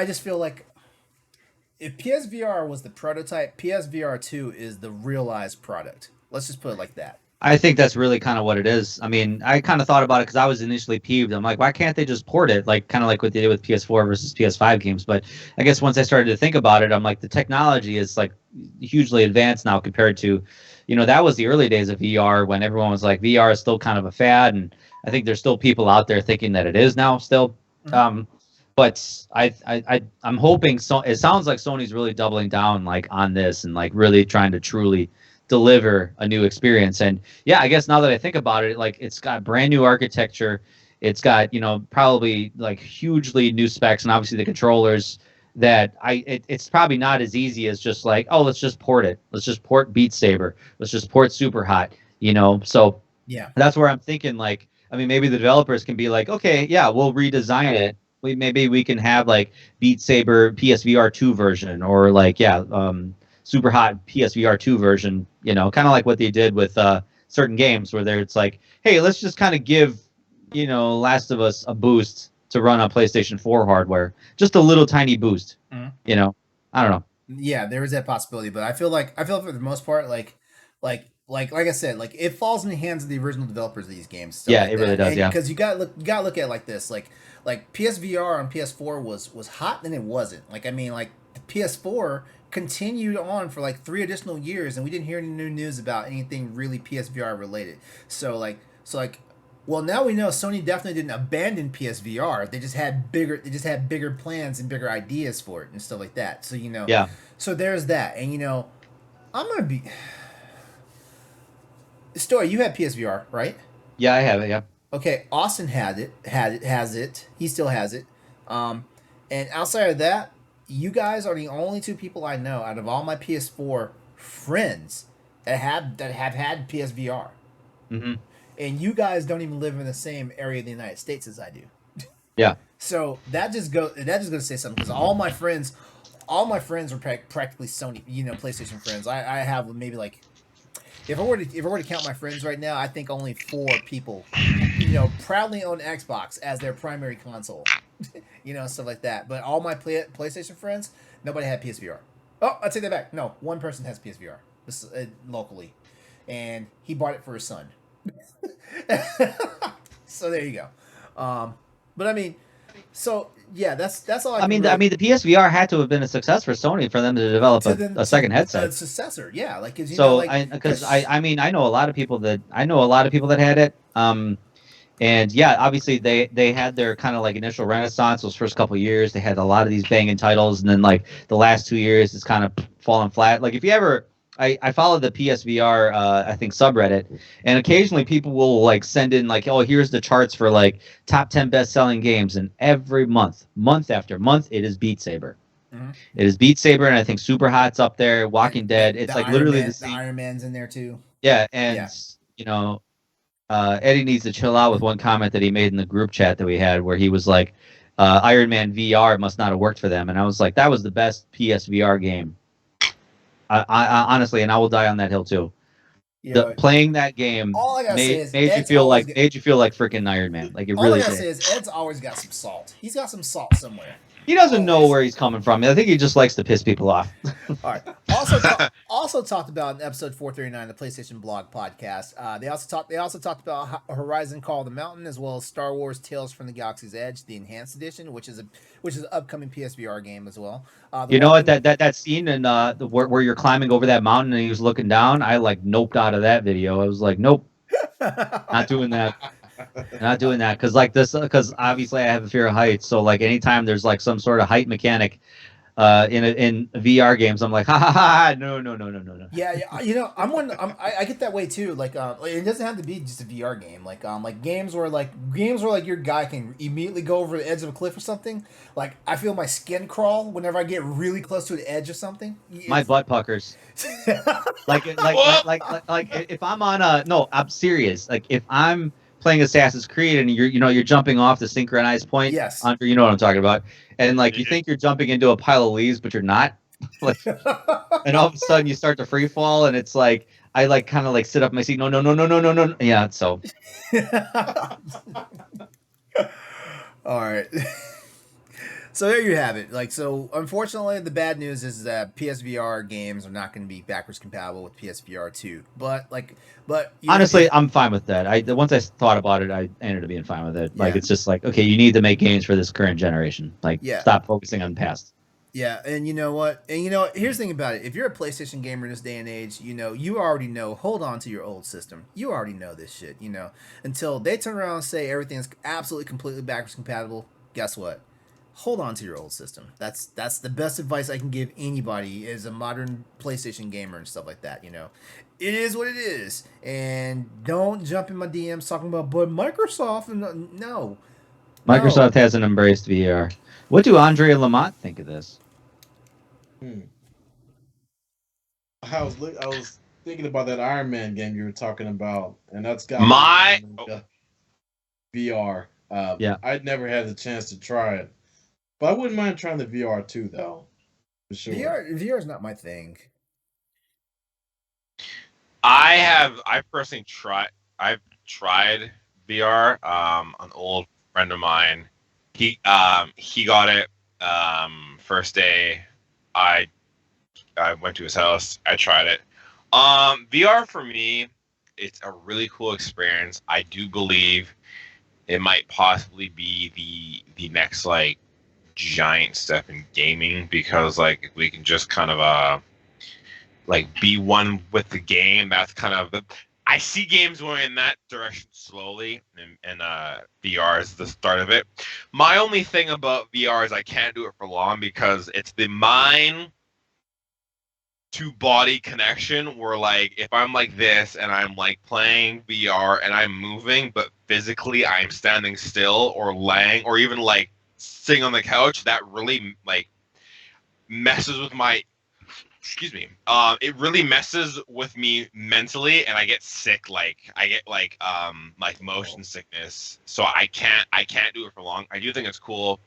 just feel like if PSVR was the prototype, PSVR 2 is the realized product. Let's just put it like that. I think that's really kind of what it is. I mean, I kind of thought about it because I was initially peeved. I'm like, why can't they just port it? Like, kind of like what they did with PS4 versus PS5 games. But I guess once I started to think about it, I'm like, the technology is like hugely advanced now compared to, you know, that was the early days of VR when everyone was like, VR is still kind of a fad. And I think there's still people out there thinking that it is now still. Mm-hmm. But I'm hoping, so it sounds like Sony's really doubling down like on this and like really trying to truly deliver a new experience. And yeah, I guess now that I think about it, like it's got brand new architecture. It's got, probably like hugely new specs, and obviously the controllers that it's probably not as easy as just like, oh, let's just port it. Let's just port Beat Saber. Let's just port Super Hot, So Yeah. that's where I'm thinking, like, I mean, maybe the developers can be like, okay, yeah, we'll redesign it. Maybe we can have like Beat Saber PSVR 2 version, or like, Super Hot PSVR 2 version, kind of like what they did with certain games where it's like, hey, let's just kind of give, Last of Us a boost to run on PlayStation 4 hardware. Just a little tiny boost, I don't know. Yeah, there is that possibility, but I feel for the most part, like I said, like it falls in the hands of the original developers of these games. Yeah, like it really does. Yeah, because you got to look at it like this, like PSVR on PS4 was hot, then it wasn't. Like I mean, like the PS4 continued on for like 3 additional years, and we didn't hear any new news about anything really PSVR related. So well, now we know Sony definitely didn't abandon PSVR. They just had bigger plans and bigger ideas for it and stuff like that. So yeah. So there's that, and I'm gonna be. Stoy, you had PSVR, right? Yeah, I have it. Yeah. Okay, Austin has it. He still has it. And outside of that, you guys are the only 2 people I know out of all my PS4 friends that have had PSVR. Mm-hmm. And you guys don't even live in the same area of the United States as I do. Yeah. So that just goes to say something, because all my friends are practically Sony, PlayStation friends. I have maybe like, if I were to count my friends right now, I think only 4 people, proudly own Xbox as their primary console, stuff like that. But all my PlayStation friends, nobody had PSVR. Oh, I take that back. No, one person has PSVR locally, and he bought it for his son. So there you go. But I mean, so yeah, that's all. I mean, the PSVR had to have been a success for Sony for them to develop a second headset. A successor, yeah. Like, I know a lot of people that had it. And yeah, obviously they had their kind of like initial renaissance those first couple of years. They had a lot of these banging titles, and then like the last 2 years, it's kind of fallen flat. Like if you ever. I follow the PSVR, I think, subreddit, and occasionally people will like send in like, oh, here's the charts for like top 10 best-selling games, and every month after month, it is Beat Saber. Mm-hmm. It is Beat Saber, and I think Super Hot's up there, Walking Dead. It's like literally the same. The Iron Man's in there too. Yeah, and Eddie needs to chill out with one comment that he made in the group chat that we had, where he was like, Iron Man VR must not have worked for them, and I was like, that was the best PSVR game. I honestly, and I will die on that hill too. Playing that game made you feel like freaking Iron Man. Like it really. All I gotta say is Ed's always got some salt. He's got some salt somewhere. He doesn't know where he's coming from. I think he just likes to piss people off. All right. Also talked about in episode 439 of the PlayStation Blog podcast. They also talked about Horizon Call of the Mountain, as well as Star Wars Tales from the Galaxy's Edge, the Enhanced Edition, which is an upcoming PSVR game as well. You know what? That scene in where you're climbing over that mountain and he was looking down, I like noped out of that video. I was like, nope, not doing that. Not doing that because obviously I have a fear of heights. So like anytime there's like some sort of height mechanic in VR games, I'm like, ha, no. Yeah. I get that way too. Like, it doesn't have to be just a VR game. Like games where your guy can immediately go over the edge of a cliff or something. Like, I feel my skin crawl whenever I get really close to the edge of something. My butt puckers. like if I'm on no, I'm serious. Like if I'm playing Assassin's Creed and you're jumping off the synchronized point. Yes. You know what I'm talking about. And like you think you're jumping into a pile of leaves, but you're not. Like, and all of a sudden you start to free fall, and it's like I like kind of like sit up in my seat. No. Yeah. So. All right. So there you have it. Like, so unfortunately, the bad news is that PSVR games are not going to be backwards compatible with PSVR 2. But honestly, I'm fine with that. Once I thought about it, I ended up being fine with it. Like, it's just like, okay, you need to make games for this current generation. Like, stop focusing on the past. Yeah, and you know what? Here's the thing about it. If you're a PlayStation gamer in this day and age, you already know, hold on to your old system. You already know this shit, until they turn around and say everything's absolutely, completely backwards compatible. Guess what? hold on to your old system. That's the best advice I can give anybody as a modern PlayStation gamer and stuff like that. It is what it is, and don't jump in my DMs talking about but Microsoft and no. Microsoft hasn't embraced VR. What do Andre and Lamont think of this? I was thinking about that Iron Man game you were talking about, and that's got VR. Yeah, I'd never had the chance to try it, but I wouldn't mind trying the VR too, though. For sure. VR is not my thing. I personally I've tried VR. An old friend of mine, he got it first day. I went to his house. I tried it. VR for me, it's a really cool experience. I do believe it might possibly be the next like giant step in gaming, because like we can just kind of like be one with the game. That's kind of I see games going in that direction slowly, and VR is the start of it. My only thing about VR is I can't do it for long, because it's the mind to body connection where like if I'm like this and I'm like playing VR and I'm moving, but physically I'm standing still or laying or even like sitting on the couch, that really like messes with my it really messes with me mentally, and I get sick. Like I get like motion sickness, so I can't do it for long. I do think it's cool.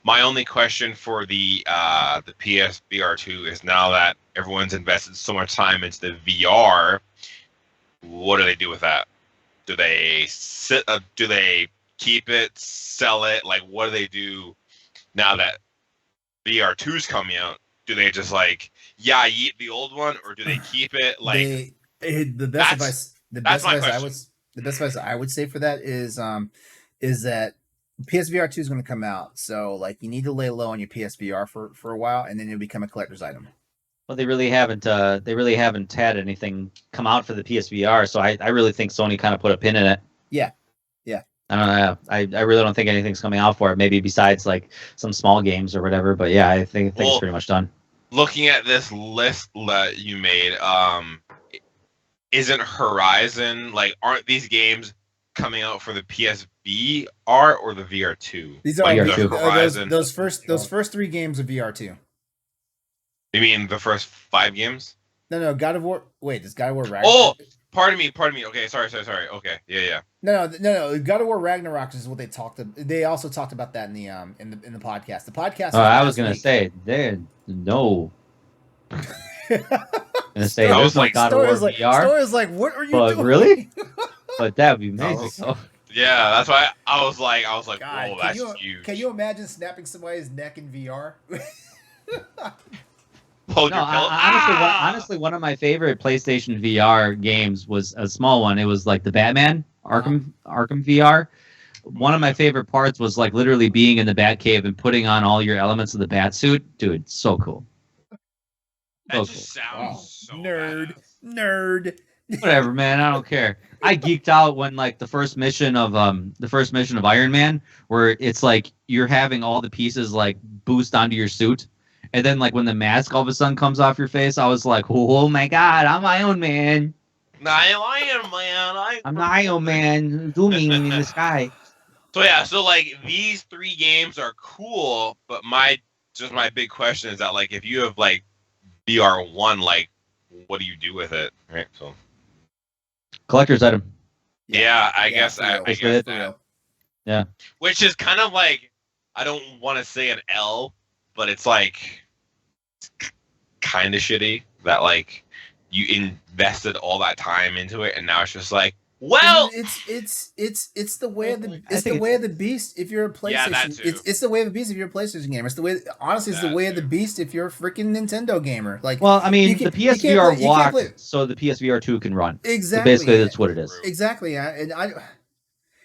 My only question for the PSVR 2 is, now that everyone's invested so much time into the VR, what do they do with that? Do they do they keep it, sell it? Like, what do they do now that VR 2's coming out? Do they just like eat the old one, or do they keep it? Like, the best advice I would say for that is that PSVR 2 is going to come out, so like you need to lay low on your PSVR for a while, and then it'll become a collector's item. Well, they really haven't had anything come out for the PSVR, so I really think Sony kind of put a pin in it. Yeah. I don't know. I really don't think anything's coming out for it. Maybe besides like some small games or whatever. But yeah, I think it's pretty much done. Looking at this list that you made, isn't Horizon, like, aren't these games coming out for the PSVR or the VR2? These are VR2. Horizon. Those first 3 games of VR2. You mean the first 5 games? No, God of War. Wait, does God of War Ragnarok? Oh, pardon me. Okay, sorry. Okay, yeah. No. God of War Ragnarok is what they talked. They also talked about that in the podcast. The podcast. Oh, I was gonna say there no. Gonna say there's like God of War VR. Stoy is like, what are you doing? Really? But that would be amazing. Yeah, that's why I was like, God, whoa, that's huge. Can you imagine snapping somebody's neck in VR? Honestly, one of my favorite PlayStation VR games was a small one. It was like the Batman Arkham VR. One of my favorite parts was like literally being in the Batcave and putting on all your elements of the Batsuit. Dude, so cool. That just sounds so nerd. Whatever, man. I don't care. I geeked out when like the first mission of Iron Man, where it's like you're having all the pieces like boost onto your suit. And then, like, when the mask all of a sudden comes off your face, I was like, oh, my God, I'm Iron Man. I'm Iron Man. I'm the Iron Man zooming in the sky. So, like, these 3 games are cool, but my big question is that, like, if you have, like, VR1, like, what do you do with it? Right? So, collector's item. Yeah, I guess that. Yeah. Which is kind of like, I don't want to say an L, but it's like kind of shitty that like you invested all that time into it, and now it's just like, well, it's the way of the beast. If you're a PlayStation, it's the way of the beast. If you're a PlayStation gamer, it's the way. Honestly, it's the way of the beast. If you're a freaking Nintendo gamer, like, well, I mean, the PSVR walked so the PSVR 2 can run. Exactly. So basically, that's what it is. Exactly, and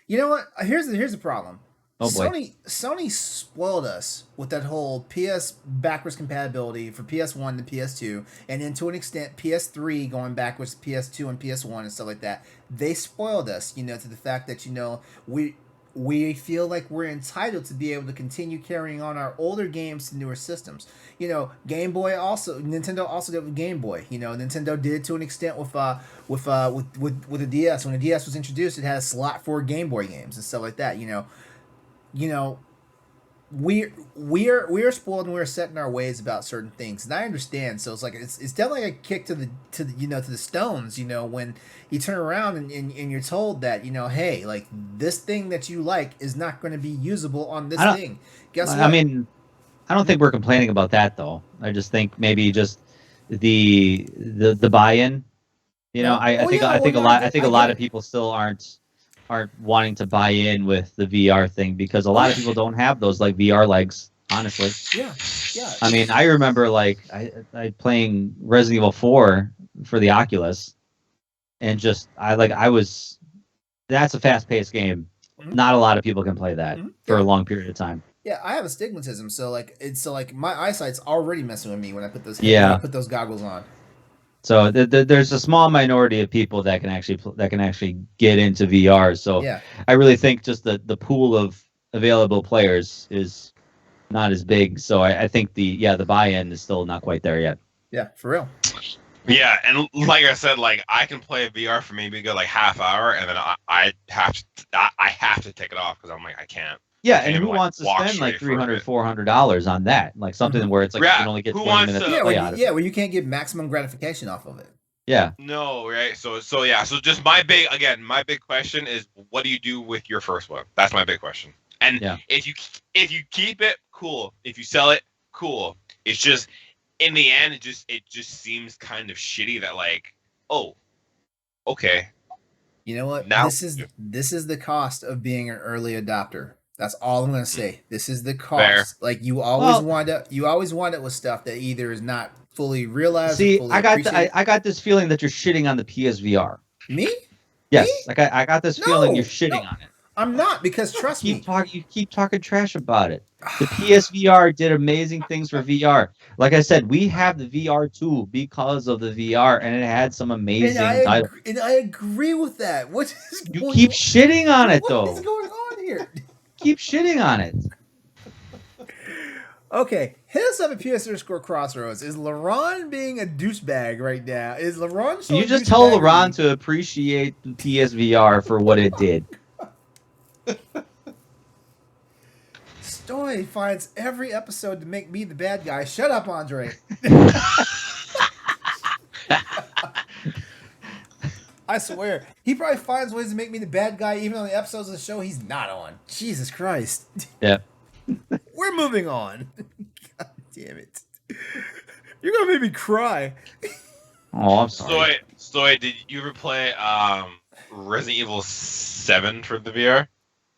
you know what? Here's the problem. Oh boy. Sony spoiled us with that whole PS backwards compatibility for PS1 to PS2, and then to an extent PS3 going backwards to PS2 and PS1 and stuff like that. They spoiled us, to the fact that we we feel like we're entitled to be able to continue carrying on our older games to newer systems. Nintendo also did with Game Boy. Nintendo did it to an extent with the DS. When the DS was introduced, it had a slot for Game Boy games and stuff like that. You know, we're spoiled and we're set in our ways about certain things, and I understand. So it's definitely a kick to the stones. When you turn around and you're told that hey, like this thing that you like is not going to be usable on this thing. Guess what? I mean, I don't think we're complaining about that though. I just think maybe just the buy-in. I think a lot of people still aren't wanting to buy in with the VR thing because a lot of people don't have those like VR legs, honestly. Yeah. I mean, I remember like I playing Resident Evil 4 for the Oculus, and that's a fast-paced game. Mm-hmm. Not a lot of people can play that for a long period of time. Yeah, I have astigmatism, so my eyesight's already messing with me when I put those goggles on. So there's a small minority of people that can actually get into VR. So yeah. I really think just the pool of available players is not as big. So I think the buy-in is still not quite there yet. Yeah, for real. Yeah, and like I said, like I can play VR for maybe a good like half hour, and then I have to take it off because I'm like I can't. Yeah, and who wants to spend like $300, $400 on that? Like something where it's like you can only get 20 minutes to play out of it. Yeah, where you can't get maximum gratification off of it. Yeah. No, right? So just my big question is, what do you do with your first one? That's my big question. And if you keep it, cool. If you sell it, cool. It's just in the end, it just seems kind of shitty that like, oh, okay. You know what? Now, this is the cost of being an early adopter. That's all I'm gonna say. This is the cost. Fair. Like you always wind up with stuff that either is not fully realized. See, fully I got this feeling that you're shitting on the PSVR. Me? Yes. Me? Like I got this feeling you're shitting on it. I'm not, because trust me. You keep talking trash about it. The PSVR did amazing things for VR. Like I said, we have the VR too because of the VR, and it had some amazing titles. And I agree with that. What is going on? You keep shitting on it though. What is going on here? Keep shitting on it. Okay, hit us up at PS_Crossroads. Is LeRon being a douchebag right now? Is LeRon? You just tell LeRon to appreciate the PSVR for what it did. Stoy finds every episode to make me the bad guy. Shut up, Andre. I swear, he probably finds ways to make me the bad guy even on the episodes of the show he's not on. Jesus Christ. Yeah. We're moving on. God damn it. You're going to make me cry. Oh, I'm sorry. Stoy, did you ever play Resident Evil 7 for the VR?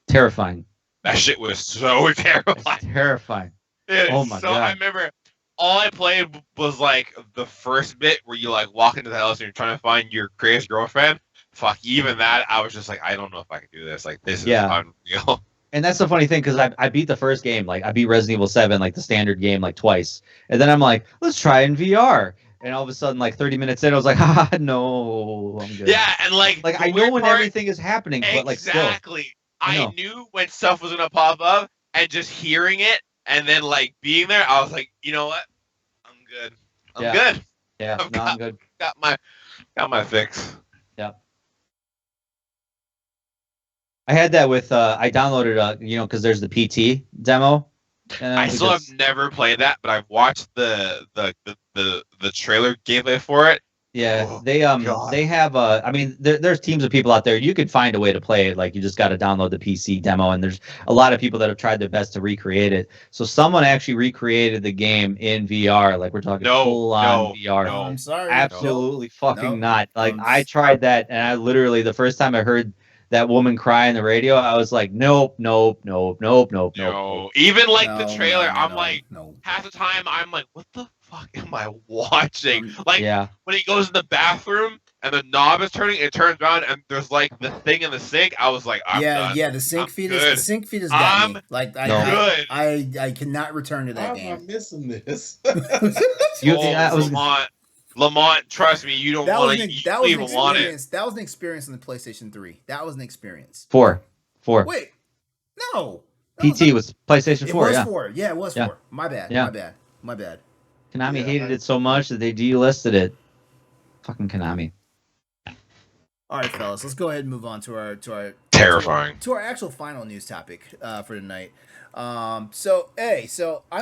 Terrifying. That shit was so terrifying. Terrifying. Oh my God. I remember all I played was like the first bit where you like walk into the house and you're trying to find your crazy girlfriend. Fuck, even that, I was just like, I don't know if I can do this. Like, this is unreal. And that's the funny thing, because I beat the first game. Like, I beat Resident Evil 7, like the standard game, like twice. And then I'm like, let's try in VR. And all of a sudden, like 30 minutes in, I was like, no, I'm good. Yeah, and like I know when everything is happening, but like still. Exactly. I knew when stuff was gonna pop up, and just hearing it, and then like being there, I was like, you know what? I'm good. I'm good. Yeah, I'm good. Got my fix. Yep. I had that with I downloaded because there's the PT demo. I still have never played that, but I've watched the trailer gameplay for it. Yeah, they have I mean there's teams of people out there. You could find a way to play it. Like, you just got to download the PC demo, and there's a lot of people that have tried their best to recreate it. So someone actually recreated the game in VR. Like, we're talking full on VR. No, I'm sorry. Absolutely fucking not. Like, I tried that, and I literally, the first time I heard that woman cry on the radio, I was like, nope. Even like the trailer, I'm like, half the time I'm like, what the fuck am I watching? Like, when he goes in the bathroom and the knob is turning, it turns around and there's like the thing in the sink. I was like, I'm done. Yeah, the sink feed is got me. Like, I cannot return to that game. How am I missing this? Lamont, trust me, you don't want to. That was an experience on the PlayStation 3. That was an experience. 4. Wait, No. PT was PlayStation 4. It was Yeah. 4. Yeah, it was 4. My bad. Yeah. My bad. Konami hated it so much that they delisted it. Fucking Konami. All right, fellas, let's go ahead and move on to our terrifying to our actual final news topic for tonight. So I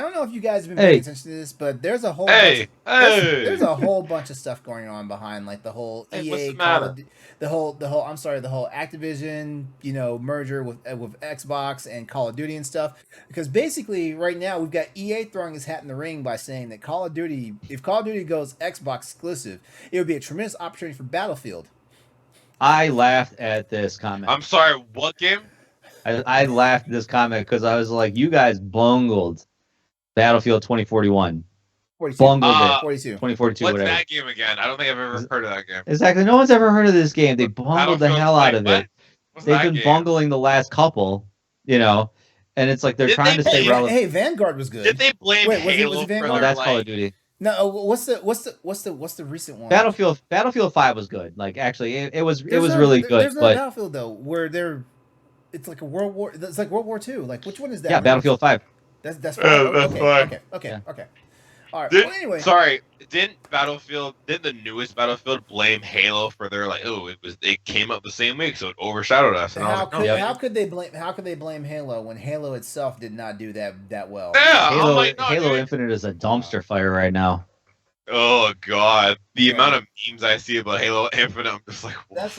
don't know if you guys have been paying attention to this, but there's a whole there's a whole bunch of stuff going on behind, like the whole EA the whole Activision merger with Xbox and Call of Duty and stuff. Because basically right now we've got EA throwing his hat in the ring by saying that if Call of Duty goes Xbox exclusive, it would be a tremendous opportunity for Battlefield. I laughed at this comment. I'm sorry, what game? I laughed at this comment because I was like, you guys bungled Battlefield 2041. 42. Bungled it. 42. 2042, What's whatever. that game again? I don't think I've ever heard of that game. Exactly. No one's ever heard of this game. They bungled the hell out of it. They've been bungling the last couple, and it's like they're trying to stay relevant. Hey, Vanguard was good. Did they blame Halo? Was it Vanguard? No, that's Call of Duty. No, what's the recent one? Battlefield 5 was good. Like actually, it was really good. There's no Battlefield though, where it's like a World War. It's like World War II. Like which one is that? Yeah, Battlefield 5. That's fine. Okay. All right. Well, anyway. Sorry, didn't the newest Battlefield blame Halo for their it came up the same week, so it overshadowed us? And how could they blame Halo when Halo itself did not do that well? Yeah, Halo Infinite is a dumpster fire right now. Oh God, the amount of memes I see about Halo Infinite, I'm just like, that's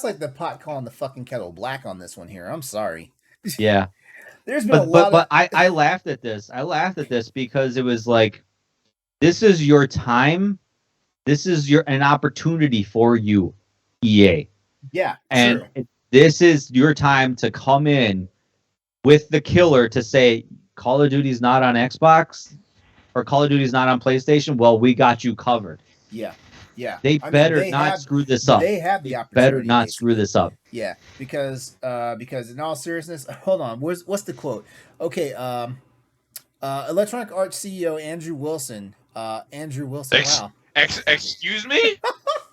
like the pot calling the fucking kettle black on this one here. I'm sorry. Yeah. There's been a lot but I laughed at this. I laughed at this because it was like, this is your time. This is an opportunity for you, EA. Yeah. And this is your time to come in with the killer to say Call of Duty's not on Xbox or Call of Duty's not on PlayStation. Well, we got you covered. Yeah. Yeah. They better not screw this up. They have the opportunity. Better not screw this up. Yeah, because in all seriousness, hold on. What's the quote? Okay, Electronic Arts CEO Andrew Wilson. Wow. Excuse me?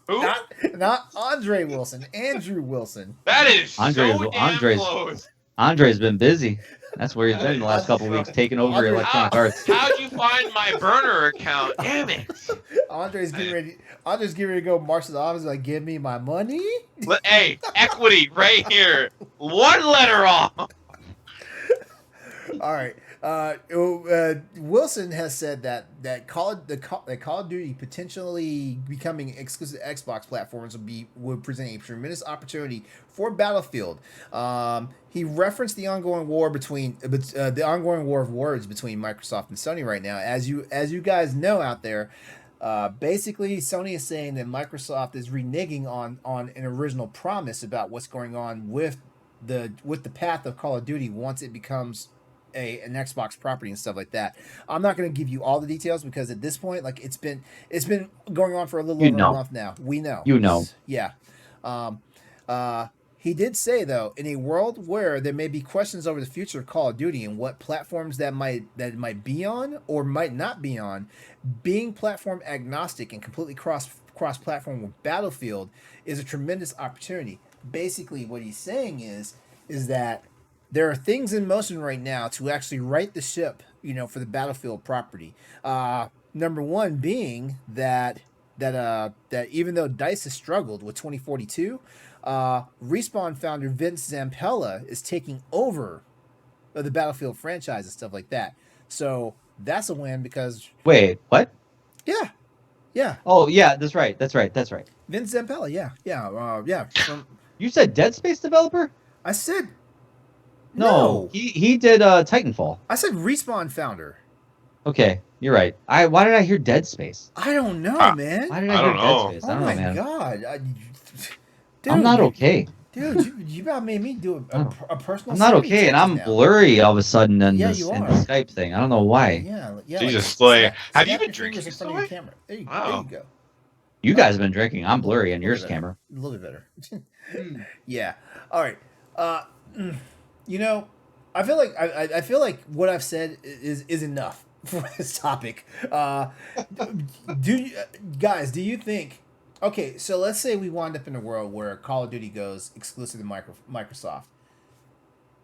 Who? Not Andre Wilson. Andrew Wilson. That is close. Andre's been busy. That's where he's been the last couple of weeks, taking over Electronic Arts. How'd you find my burner account? Damn it! Andre's getting ready to go march to the office like, give me my money. Hey, equity right here. One letter off. All right. Wilson has said that Call of Duty potentially becoming exclusive Xbox platforms would present a tremendous opportunity for Battlefield. He referenced the ongoing war of words between Microsoft and Sony right now. As you guys know out there, basically Sony is saying that Microsoft is reneging on an original promise about what's going on with the path of Call of Duty once it becomes an Xbox property and stuff like that. I'm not going to give you all the details because at this point, like it's been going on for a little over a month now. We know. Yeah. He did say though, in a world where there may be questions over the future of Call of Duty and what platforms that might be on or might not be on, being platform agnostic and completely cross-platform with Battlefield is a tremendous opportunity. Basically, what he's saying is that there are things in motion right now to actually right the ship, for the Battlefield property. Number one being that even though DICE has struggled with 2042, Respawn founder Vince Zampella is taking over the Battlefield franchise and stuff like that. So that's a win because... Wait, what? Yeah. Oh, yeah, that's right. Vince Zampella, yeah. You said Dead Space developer? I said... No, he did Titanfall. I said Respawn founder. Okay, you're right. Why did I hear Dead Space? I don't know, man. Why did I hear Dead Space? I don't know, man. Oh my god, dude, I'm not okay. Dude, you about made me do a personal. I'm not okay, and I'm blurry all of a sudden in the Skype thing. I don't know why. Yeah. Jesus, Stoy. Have you been drinking? In front of your camera. There you go. You guys have been drinking. I'm blurry in yours camera. A little bit better. Yeah. All right. I feel like what I've said is enough for this topic. Do you think? Okay, so let's say we wind up in a world where Call of Duty goes exclusive to Microsoft.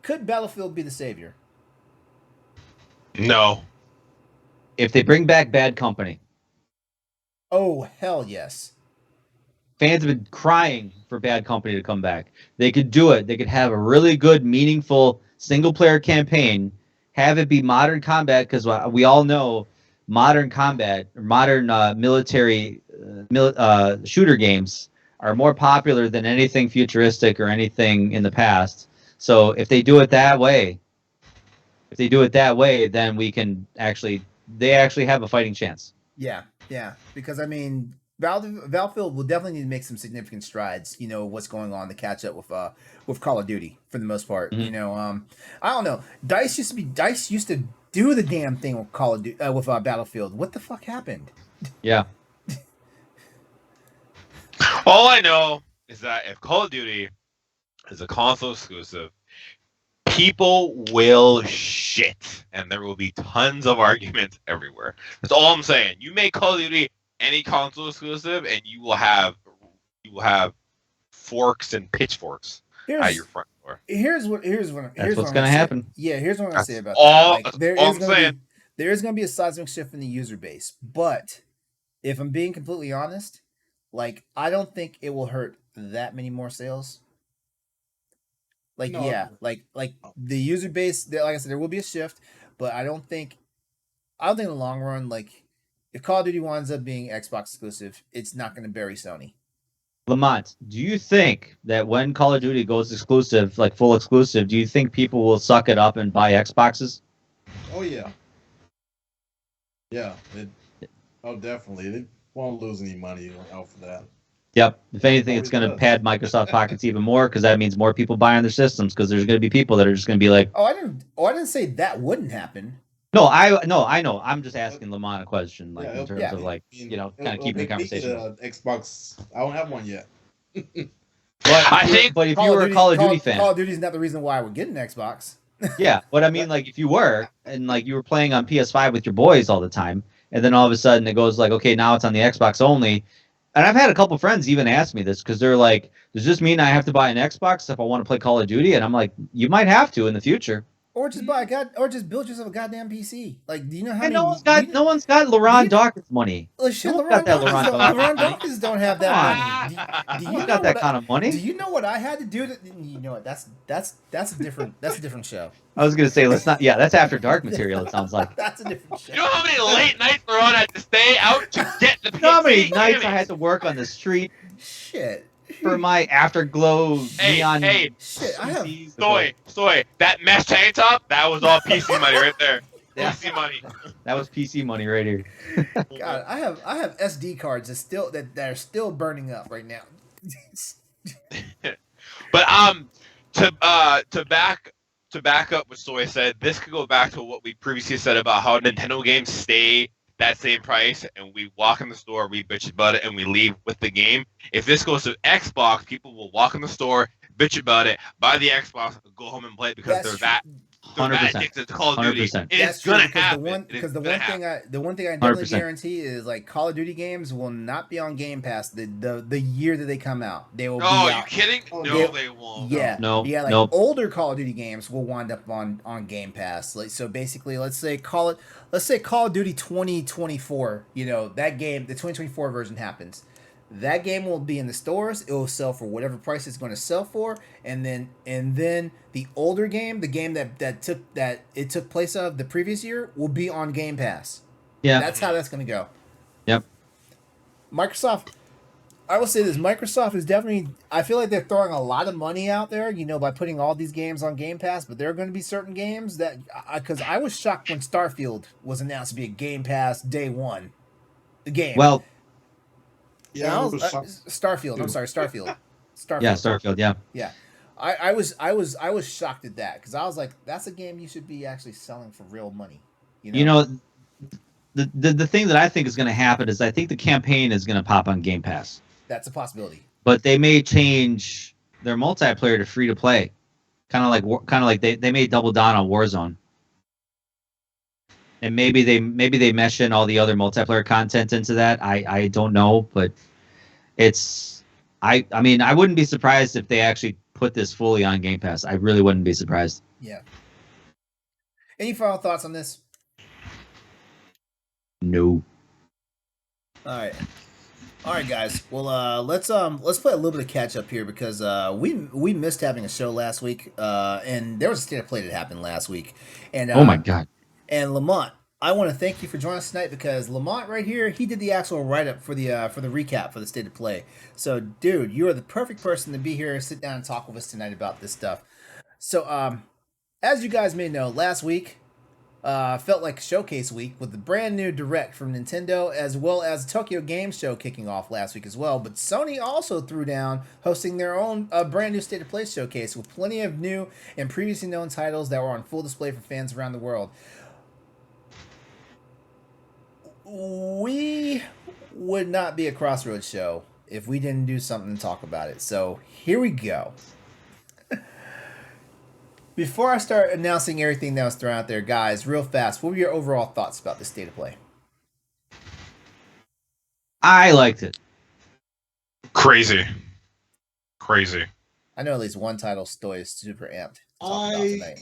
Could Battlefield be the savior? No. If they bring back Bad Company. Oh, hell yes. Fans have been crying for Bad Company to come back. They could do it. They could have a really good, meaningful single-player campaign, have it be modern combat, because we all know modern combat, or modern military shooter games are more popular than anything futuristic or anything in the past. So if they do it that way, then they actually have a fighting chance. Yeah, because I mean, Battlefield will definitely need to make some significant strides. What's going on to catch up with Call of Duty for the most part. Mm-hmm. I don't know. Dice used to do the damn thing with Call of Duty with Battlefield. What the fuck happened? Yeah. All I know is that if Call of Duty is a console exclusive, people will shit, and there will be tons of arguments everywhere. That's all I'm saying. You make Call of Duty any console exclusive, and you will have forks and pitchforks at your front door. Here's what's going to happen. Yeah, here's what I'm going to say about that. Like, there is going to be a seismic shift in the user base, but if I'm being completely honest, like, I don't think it will hurt that many more sales. Like, no. Yeah, like the user base, like I said, there will be a shift, but I don't think in the long run, like, if Call of Duty winds up being Xbox exclusive, it's not going to bury Sony. Lamont, do you think that when Call of Duty goes exclusive, like full exclusive, do you think people will suck it up and buy Xboxes? Oh, yeah. Yeah. Definitely. They won't lose any money out for that. Yep. If anything, it's going to pad Microsoft pockets even more, because that means more people buy on their systems, because there's going to be people that are just going to be like, I didn't say that wouldn't happen. No, I know. I'm just asking Lamont a question, like, in terms of, like, kind of keeping the conversation. Xbox, I don't have one yet. But if you were a Call of Duty fan, Call of Duty is not the reason why I would get an Xbox. Yeah, but I mean, like, if you were, and like you were playing on PS5 with your boys all the time, and then all of a sudden it goes like, okay, now it's on the Xbox only. And I've had a couple friends even ask me this, because they're like, does this mean I have to buy an Xbox if I want to play Call of Duty? And I'm like, you might have to in the future. Or just build yourself a goddamn PC. Like, do you know how many? No one's got LeRon Dawkins money. Well, shit, LeRon Dawkins don't have that money. Do you got that kind of money? Do you know what I had to do? You know what? That's a different show. I was gonna say, let's not. Yeah, that's After Dark material. It sounds like that's a different show. You know how many late nights LeRon had to stay out to get the PC? You know how many nights I had to work on the street? Shit. For my Afterglow neon. Hey, shit! I have Stoy. That mesh tank top, that was all PC money right there. Yeah. PC money. That was PC money right here. God, I have SD cards that are still burning up right now. But to back up what Stoy said, this could go back to what we previously said about how Nintendo games stay that same price, and we walk in the store, we bitch about it, and we leave with the game. If this goes to Xbox, people will walk in the store, bitch about it, buy the Xbox, go home and play it, because they're that addicted to Call of Duty. It's gonna happen. Because the one thing I definitely guarantee is, like, Call of Duty games will not be on Game Pass the year that they come out. They will be out. Are you kidding? No, they won't. Yeah. No. Yeah, like older Call of Duty games will wind up on Game Pass. Like, so basically, let's say Call of Duty 2024, that game, the 2024 version happens. That game will be in the stores. It will sell for whatever price it's going to sell for, and then the older game, the game that took place of the previous year, will be on Game Pass. Yeah, that's how that's going to go. Yep. Microsoft, I will say this: Microsoft is definitely. I feel like they're throwing a lot of money out there, by putting all these games on Game Pass. But there are going to be certain games that, because I was shocked when Starfield was announced to be a Game Pass day one. The game. Well. Yeah, Starfield. I'm sorry, Starfield. Yeah, Starfield. Yeah. Yeah, I was shocked at that, because I was like, that's a game you should be actually selling for real money. The thing that I think is going to happen is, I think the campaign is going to pop on Game Pass. That's a possibility. But they may change their multiplayer to free to play, kind of like they may double down on Warzone. And maybe they mesh in all the other multiplayer content into that. I don't know, but I mean, I wouldn't be surprised if they actually put this fully on Game Pass. I really wouldn't be surprised. Yeah. Any final thoughts on this? No. All right, guys. Well, let's play a little bit of catch up here because we missed having a show last week, and there was a state of play that happened last week, and Oh my god. And Lamont, I want to thank you for joining us tonight because Lamont right here, he did the actual write up for the recap for the state of play. So, dude, you are the perfect person to be here, sit down and talk with us tonight about this stuff. So, as you guys may know, last week felt like Showcase Week with the brand new Direct from Nintendo, as well as Tokyo Game Show kicking off last week as well. But Sony also threw down, hosting their own brand new State of Play showcase with plenty of new and previously known titles that were on full display for fans around the world. We would not be a Crossroads show if we didn't do something to talk about it. So here we go. Before I start announcing everything that was thrown out there, guys, real fast, what were your overall thoughts about the state of play? I liked it. Crazy. I know at least one title Stoy is super amped to talk about tonight.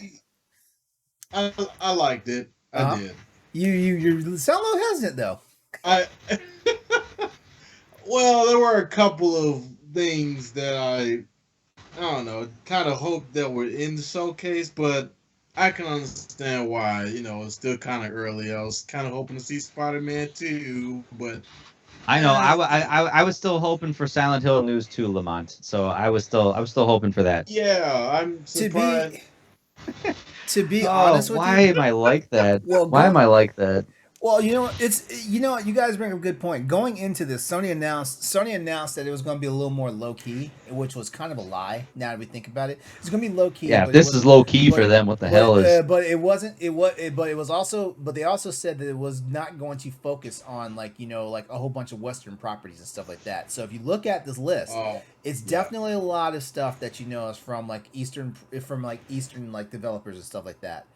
I liked it. I did. You sound a little hesitant though. Well, there were a couple of things that I don't know, kind of hoped that were in the showcase, but I can understand why. It's still kind of early. I was kind of hoping to see Spider-Man 2, but I know. I was still hoping for Silent Hill News 2, Lamont. So I was still hoping for that. Yeah, I'm surprised. To be honest with you, why am I like that? Why am I like that? Well, you guys bring up a good point. Going into this, Sony announced that it was going to be a little more low key, which was kind of a lie. Now that we think about it, it's going to be low key. Yeah, this is low key for them. What the hell is? But it wasn't. But it was also. But they also said that it was not going to focus on like a whole bunch of Western properties and stuff like that. So if you look at this list, it's definitely a lot of stuff that is from Eastern developers and stuff like that.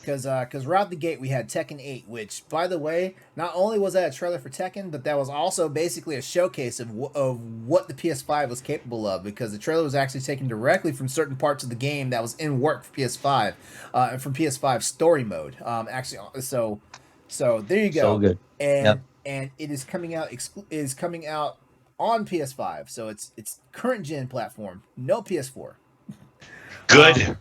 Because right out the gate we had Tekken 8, which, by the way, not only was that a trailer for Tekken, but that was also basically a showcase of what the PS5 was capable of, because the trailer was actually taken directly from certain parts of the game that was in work for PS5, and from PS5 story mode. So there you go. So good. And it is coming out on PS5, so it's current gen platform, no PS4. Good.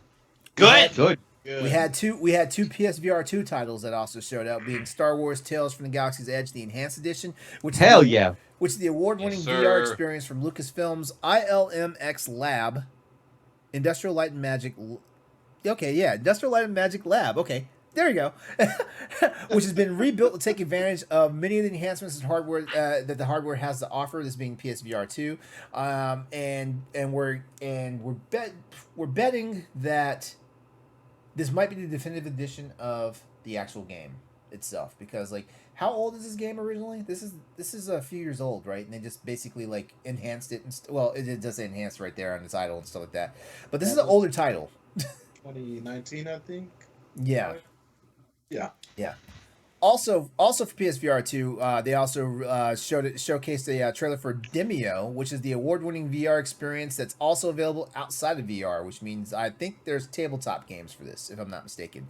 Good. We had two PSVR 2 titles that also showed up, being Star Wars Tales from the Galaxy's Edge, the Enhanced Edition, which is the award-winning VR experience from Lucasfilm's ILMX Lab, Industrial Light and Magic. Industrial Light and Magic Lab. Okay, there you go. Which has been rebuilt to take advantage of many of the enhancements and hardware that the hardware has to offer. This being PSVR 2, and we're betting that this might be the definitive edition of the actual game itself, because how old is this game originally? This is a few years old, right? And they just basically enhanced it. It does say enhanced right there on the title and stuff like that. But this is an older title. 2019, I think. Yeah. Yeah. Also for PSVR 2, they also showcased a trailer for Demio, which is the award-winning VR experience that's also available outside of VR, which means I think there's tabletop games for this, if I'm not mistaken,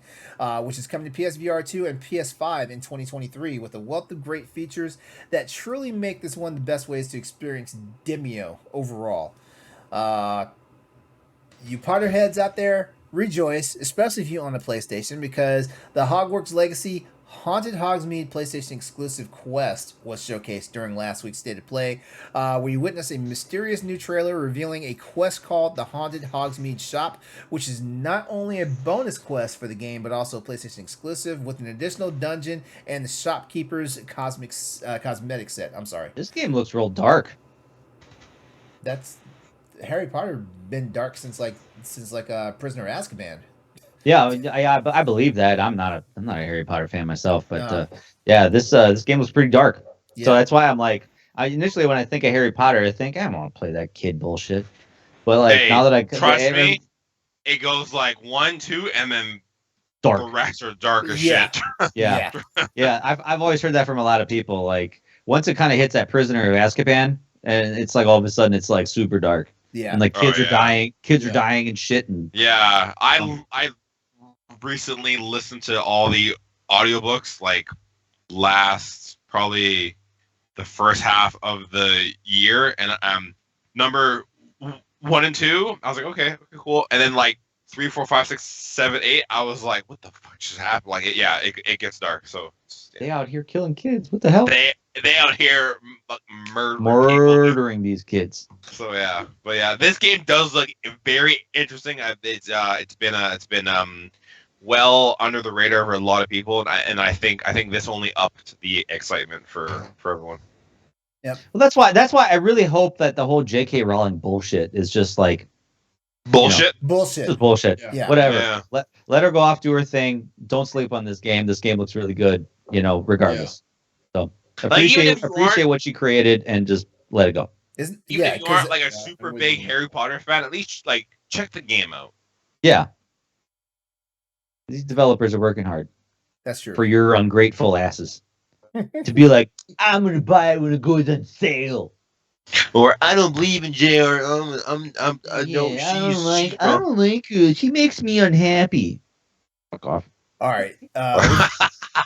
which is coming to PSVR 2 and PS5 in 2023 with a wealth of great features that truly make this one of the best ways to experience Demio overall. You Potterheads out there, rejoice, especially if you own a PlayStation, because the Hogwarts Legacy Haunted Hogsmeade PlayStation exclusive quest was showcased during last week's State of Play, where you witness a mysterious new trailer revealing a quest called the Haunted Hogsmeade Shop, which is not only a bonus quest for the game, but also a PlayStation exclusive with an additional dungeon and the shopkeeper's cosmetic set. I'm sorry. This game looks real dark. That's Harry Potter been dark since Prisoner of Azkaban. Yeah, I believe that. I'm not a Harry Potter fan myself, but this game was pretty dark. Yeah. So that's why I'm initially when I think of Harry Potter, I think I don't want to play that kid bullshit. But now that I trust me, it goes 1, 2, and then dark. The rest are dark as shit. Yeah. I've always heard that from a lot of people. Once it kind of hits that Prisoner of Azkaban, and it's all of a sudden it's super dark. Yeah. And like kids are dying, kids Yeah. are dying and shit. And Yeah, I recently listened to all the audiobooks like last probably the first half of the year, and number 1 and 2, I was like, okay, cool, and then like 3, 4, 5, 6, 7, 8, I was like, what the fuck just happened? Like, it gets dark. So they out here killing kids. What the hell? They out here murdering these kids. So yeah, but yeah, this game does look very interesting. It's been well under the radar for a lot of people, and I think this only upped the excitement for everyone. Yep. Well, that's why I really hope that the whole J.K. Rowling bullshit is just like bullshit. Bullshit. Just bullshit. Yeah. Whatever. Yeah. Let her go off, do her thing. Don't sleep on this game. This game looks really good. Regardless. So appreciate what she created and just let it go. Even if you aren't like a super big Harry Potter fan, at least like check the game out. Yeah. These developers are working hard. That's true. For your ungrateful asses. To be like, I'm gonna buy it when it goes on sale. Or I don't believe in JR. I don't like her. She makes me unhappy. Fuck off. All right.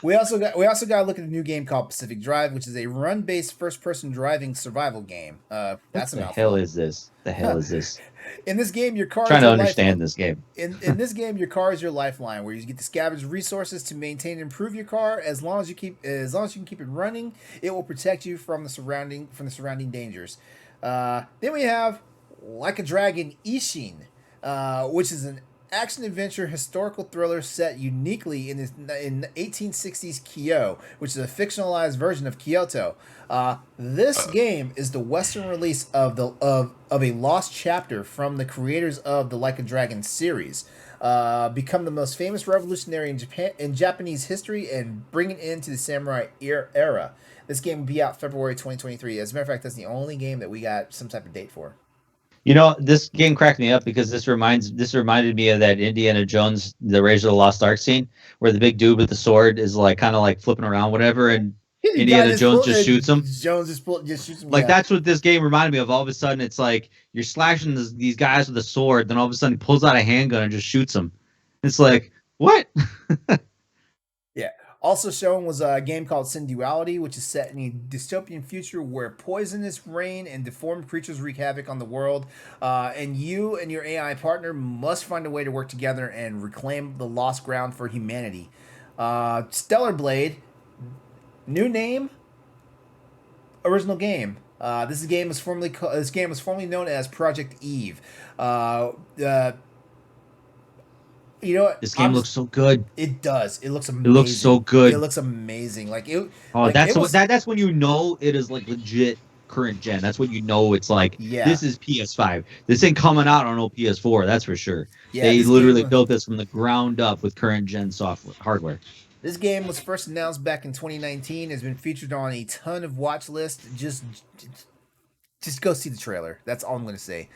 We also got to look at a new game called Pacific Drive, which is a run-based first-person driving survival game. That's what the hell is this? In this game, your car. I'm trying to understand this game. In this game, your car is your lifeline, where you get to scavenge resources to maintain and improve your car. As long as you can keep it running, it will protect you from the surrounding dangers. Then we have Like a Dragon Ishin, which is an action-adventure historical thriller set uniquely in 1860s Kyoto, which is a fictionalized version of Kyoto. This game is the Western release of a lost chapter from the creators of the Like a Dragon series. Become the most famous revolutionary in Japanese history and bring it into the samurai era. This game will be out February 2023. As a matter of fact, that's the only game that we got some type of date for. This game cracked me up because this reminded me of that Indiana Jones, the Raiders of the Lost Ark scene, where the big dude with the sword is like kind of like flipping around, whatever, and Indiana Jones just shoots him. Just shoots him. Like that's what this game reminded me of. All of a sudden, it's like you're slashing these guys with a sword, then all of a sudden he pulls out a handgun and just shoots them. It's like what? Yeah. Also shown was a game called Sin Duality, which is set in a dystopian future where poisonous rain and deformed creatures wreak havoc on the world. And you and your AI partner must find a way to work together and reclaim the lost ground for humanity. Stellar Blade, new name, original game. This game was formerly known as Project Eve. This game looks so good. It does. It looks amazing. It looks so good. It looks amazing. Like it. Oh, that's when you know it is like legit current gen. That's when you know it's like this is PS5. This ain't coming out on no PS4. That's for sure. Yeah, they literally built this from the ground up with current gen hardware. This game was first announced back in 2019. Has been featured on a ton of watch lists. Just go see the trailer. That's all I'm going to say.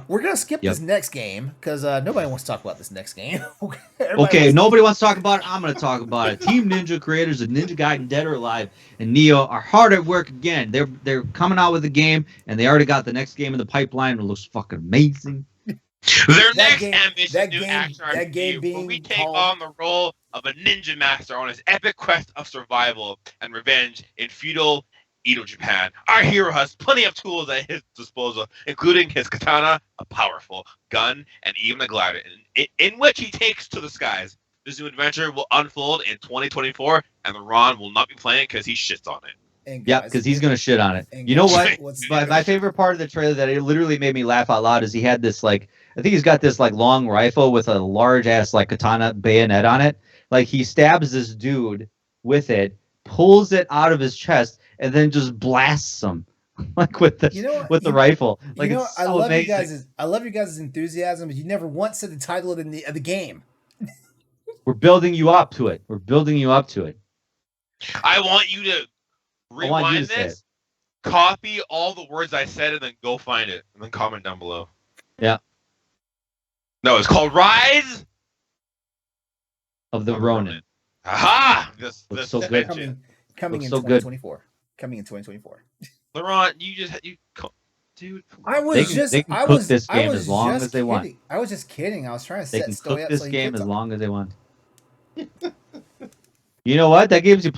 We're gonna skip this next game because nobody wants to talk about this next game. Nobody wants to talk about it. I'm gonna talk about it. Team Ninja, creators of Ninja Gaiden, Dead or Alive, and Neo are hard at work again. They're coming out with a game, and they already got the next game in the pipeline. It looks fucking amazing. Their next ambitious new action RPG, where we take on the role of a ninja master on his epic quest of survival and revenge in feudal Edo, Japan. Our hero has plenty of tools at his disposal, including his katana, a powerful gun, and even a glider, in which he takes to the skies. This new adventure will unfold in 2024, and LeRon will not be playing because he shits on it. Yeah, because he's gonna shit on it. You know what? My favorite part of the trailer that it literally made me laugh out loud is he had this I think he's got this long rifle with a large ass katana bayonet on it. Like he stabs this dude with it, pulls it out of his chest, and then just blasts him with the rifle. Like it's so amazing. I love you guys' enthusiasm, but you never once said the title of the game. We're building you up to it. I want you to rewind this, copy all the words I said, and then go find it, and then comment down below. Yeah. No, it's called Rise of the Ronin. Aha! This so good. Coming in 2024. Coming in 2024. LeRon, dude. I was They can, just, they can I cook was, this I game was as long just as they kidding. want. I was just kidding. I was trying to They set can Stoy cook up this so he game could as talk. long as they want. You know what? That gives you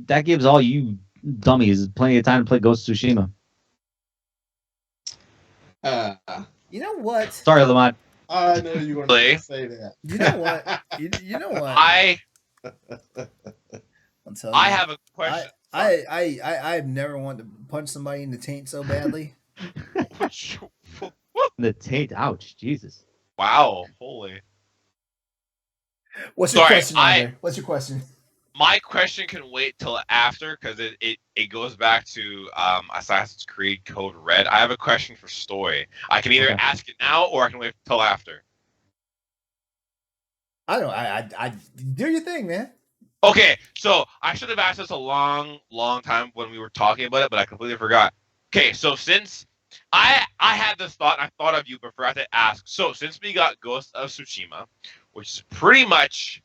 that gives all you dummies plenty of time to play Ghost of Tsushima. You know what? Sorry, Lamont. I know you were going to say that. You know what? You know what? I'll tell you. I have a question. I've never wanted to punch somebody in the taint so badly. The taint. Ouch. Jesus. Wow. Holy. What's your question, Andre? What's your question? My question can wait till after because it goes back to Assassin's Creed Code Red. I have a question for Stoy. I can either ask it now or I can wait till after. I don't. I do your thing, man. Okay, so I should have asked this a long time when we were talking about it, but I completely forgot. Okay, so since I had this thought, and I thought of you, but forgot to ask. So since we got Ghost of Tsushima, which is pretty much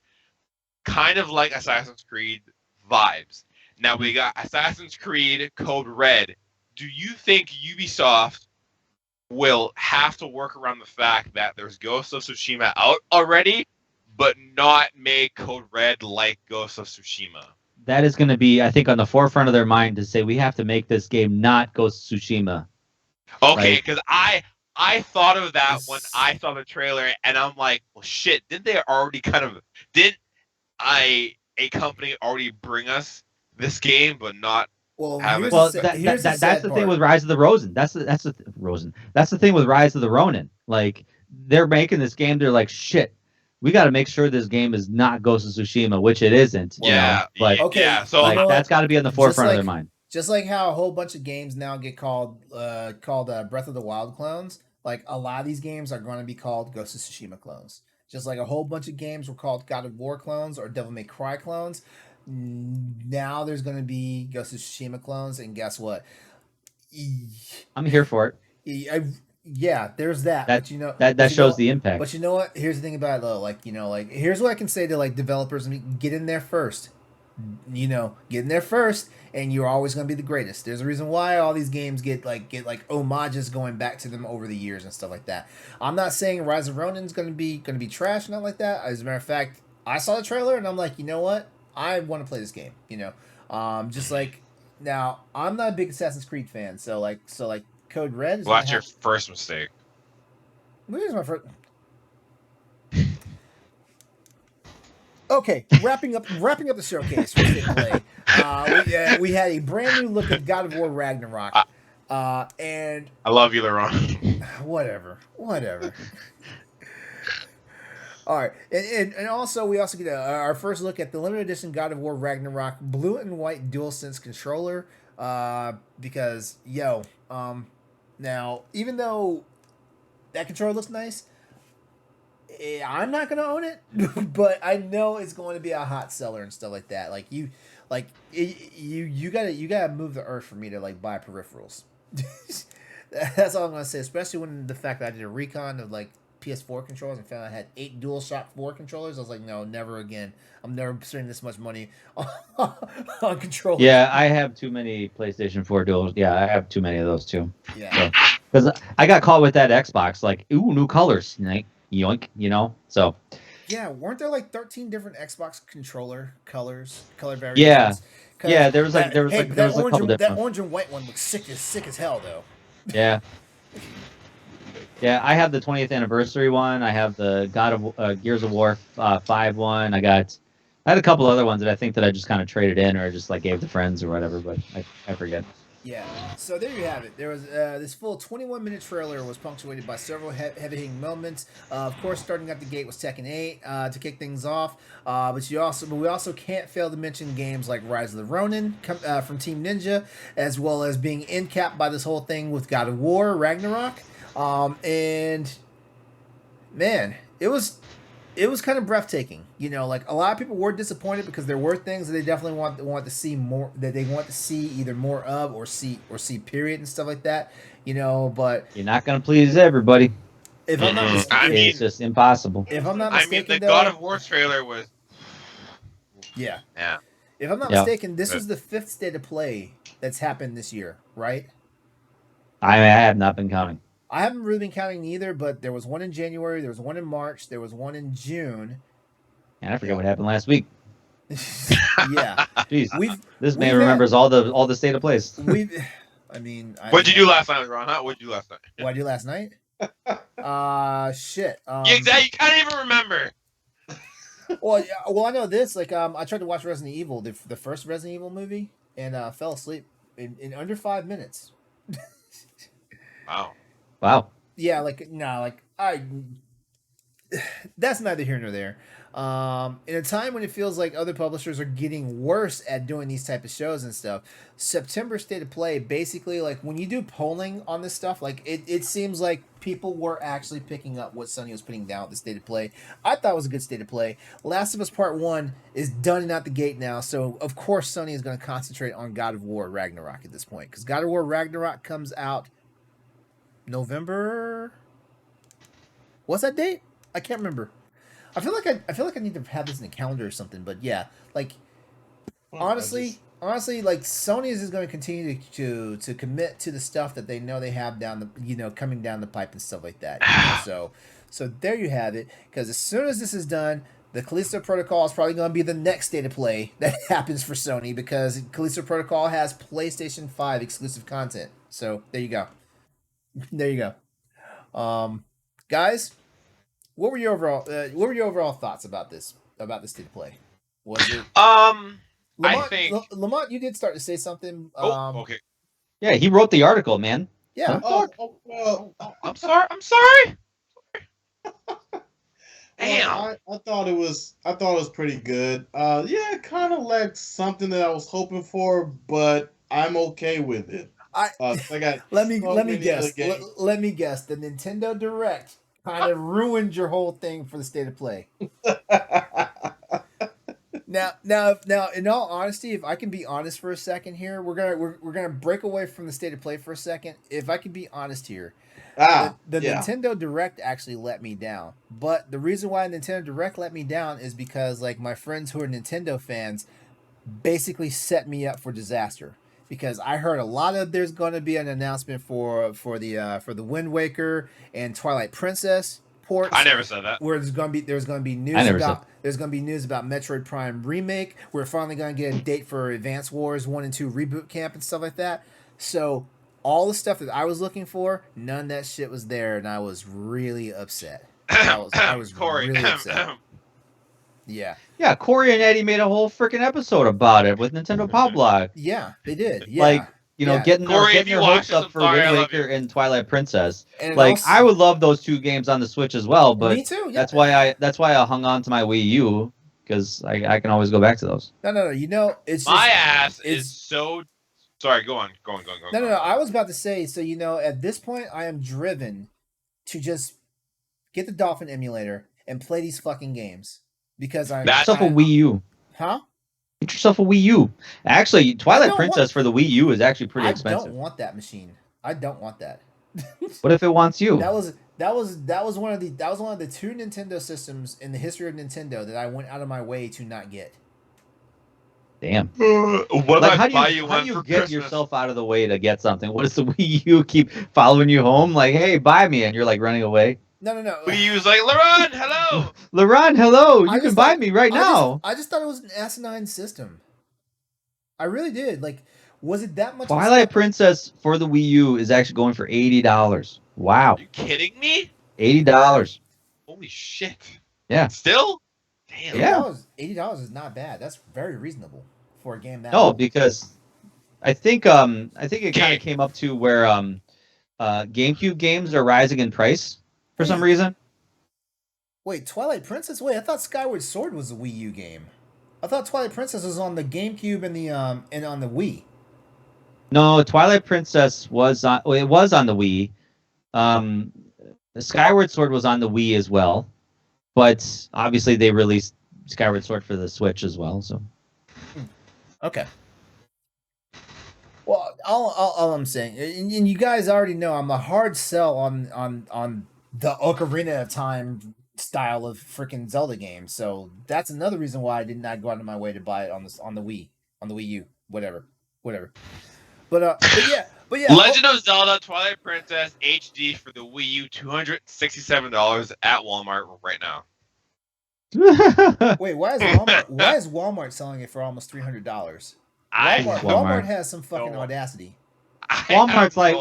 kind of like Assassin's Creed vibes. Now we got Assassin's Creed Code Red. Do you think Ubisoft will have to work around the fact that there's Ghost of Tsushima out already, but not make Code Red like Ghost of Tsushima? That is going to be, I think, on the forefront of their mind to say we have to make this game not Ghost of Tsushima. Okay, because I thought of that when I saw the trailer, and I'm like, well, shit, didn't they already didn't a company already bring us this game, but not have it? Well, that's the thing with Rise of the Ronin. That's the thing with Rise of the Ronin. Like, they're making this game, they're like, shit, we got to make sure this game is not Ghost of Tsushima, which it isn't. Yeah, but so like, that's got to be on the forefront of their mind. Just like how a whole bunch of games now get called Breath of the Wild clones. Like, a lot of these games are going to be called Ghost of Tsushima clones. Just like a whole bunch of games were called God of War clones or Devil May Cry clones. Now there's going to be Ghost of Tsushima clones, and guess what? I'm here for it. Yeah, there's that. But you know that shows the impact. But you know what? Here's the thing about it though. Like, you know, like, here's what I can say to like developers: get in there first. You know, get in there first, and you're always going to be the greatest. There's a reason why all these games get homages going back to them over the years and stuff like that. I'm not saying Rise of Ronin's going to be trash, not like that. As a matter of fact, I saw the trailer and I'm like, you know what? I want to play this game. You know, just like now, I'm not a big Assassin's Creed fan, so like Code Red. Well, that's your first mistake. Where's my first? Okay, wrapping up the showcase for State Play. We had a brand new look of God of War Ragnarok, and I love you, LeRon. whatever. All right, and also we also get our first look at the limited edition God of War Ragnarok blue and white DualSense controller. Because now even though that controller looks nice, I'm not gonna own it, but I know it's going to be a hot seller and stuff like that. Like you gotta move the earth for me to like buy peripherals. That's all I'm gonna say. Especially when the fact that I did a recon of like PS4 controllers and found I had 8 DualShock 4 controllers. I was like, no, never again. I'm never spending this much money on controllers. Yeah, I have too many PlayStation 4 duals. Yeah, I have too many of those too. Yeah, because I got caught with that Xbox. Like, ooh, new colors. Like, yoink, you know. So. Yeah, weren't there like 13 different Xbox controller color variations? Yeah, there was a couple different. That orange and white one looks sick as hell though. Yeah. Yeah, I have the 20th anniversary one. I have the Gears of War 5 one. I had a couple other ones that I think that I just kind of traded in or just like gave to friends or whatever, but I forget. Yeah, so there you have it. There was this full 21-minute trailer was punctuated by several heavy-hitting moments. Of course, starting at the gate was Tekken 8 to kick things off. But we also can't fail to mention games like Rise of the Ronin from Team Ninja, as well as being capped by this whole thing with God of War Ragnarok. And man, it was kind of breathtaking. You know, like a lot of people were disappointed because there were things that they definitely want to see more, that they want to see either more of or see period and stuff like that. You know, but you're not gonna please everybody. If I'm not it's just impossible. If I'm not mistaken, the God of War trailer was. Yeah. Yeah. If I'm not mistaken, this is the 5th state of play that's happened this year, right? I have not been counting. I haven't really been counting either, but there was one in January, there was one in March, there was one in June. And I forget what happened last week. Yeah. Jeez. We've This man we've remembers all the state of plays. I mean, What'd you do last night, Ron? What'd you do last night? What I do last night? Shit. You can't even remember. Well, I know this. Like, I tried to watch Resident Evil, the first Resident Evil movie, and fell asleep in under 5 minutes. Wow. Yeah, that's neither here nor there. In a time when it feels like other publishers are getting worse at doing these type of shows and stuff, September State of Play, basically, like, when you do polling on this stuff, like, it seems like people were actually picking up what Sony was putting down with the State of Play. I thought it was a good State of Play. Last of Us Part 1 is done and out the gate now, so of course Sony is going to concentrate on God of War Ragnarok at this point, because God of War Ragnarok comes out November... What's that date? I can't remember. I feel like I need to have this in a calendar or something. But yeah, like honestly, like Sony is going to continue to commit to the stuff that they know they have down the coming down the pipe and stuff like that. So there you have it. Because as soon as this is done, the Callisto Protocol is probably going to be the next State of Play that happens for Sony, because Callisto Protocol has PlayStation 5 exclusive content. So there you go. There you go. Guys, what were your overall thoughts about this State of Play? Was it Lamont, I think Lamont, you did start to say something. Okay. Yeah, he wrote the article, man. Yeah. Well, I'm sorry. Damn. I thought it was pretty good. Yeah, it kind of lacked something that I was hoping for, but I'm okay with it. Let me guess. Let me guess. The Nintendo Direct kind of ruined your whole thing for the State of Play. Now, in all honesty, if I can be honest for a second here, we're gonna break away from the State of Play for a second. If I can be honest here, the Nintendo Direct actually let me down. But the reason why Nintendo Direct let me down is because, like, my friends who are Nintendo fans basically set me up for disaster. Because I heard a lot of there's going to be an announcement for the Wind Waker and Twilight Princess ports. I never said that. Where there's going to be news about Metroid Prime Remake. We're finally going to get a date for Advance Wars 1 and 2 Reboot Camp and stuff like that. So all the stuff that I was looking for, none of that shit was there, and I was really upset. I was Corey. really upset. Yeah. Yeah, Corey and Eddie made a whole freaking episode about it with Nintendo Pop Blog. Yeah, they did. Yeah. Like, getting their hopes up for Wind Waker and Twilight Princess. And like, I would love those two games on the Switch as well, but me too, yeah. that's why I hung on to my Wii U, because I can always go back to those. No. It's just, my ass is so. Sorry, go on. No. I was about to say, so at this point, I am driven to just get the Dolphin emulator and play these fucking games. Because Get yourself a Wii U. Huh? Get yourself a Wii U. Actually, Twilight Princess for the Wii U is actually pretty expensive. I don't want that machine. I don't want that. What if it wants you? That was one of the two Nintendo systems in the history of Nintendo that I went out of my way to not get. Damn. What like, if how do you get Christmas? yourself out of the way to get something? What does the Wii U keep following you home? Like, hey, buy me, and you're like running away. No. We use like LeRon, hello. LeRon, hello. You can buy me right now. I just thought it was an asinine system. I really did. Like, was it that much? Twilight Princess for the Wii U is actually going for $80. Wow. Are you kidding me? $80. Holy shit. Yeah. Still? Damn. Yeah. $80 is not bad. That's very reasonable for a game that. No, because I think it kind of came up to where GameCube games are rising in price for some reason. Wait, Twilight Princess? Wait, I thought Skyward Sword was a Wii U game. I thought Twilight Princess was on the GameCube and on the Wii. No, Twilight Princess was on the Wii. The Skyward Sword was on the Wii as well, but obviously they released Skyward Sword for the Switch as well. So. Okay. Well, all I'm saying, and you guys already know, I'm a hard sell on the Ocarina of Time style of freaking Zelda game. So that's another reason why I did not go out of my way to buy it on the Wii U, whatever. But yeah, But yeah, Legend of Zelda Twilight Princess HD for the Wii U, $267 at Walmart right now. wait, why is Walmart selling it for almost $300? Walmart has some fucking audacity. Walmart's like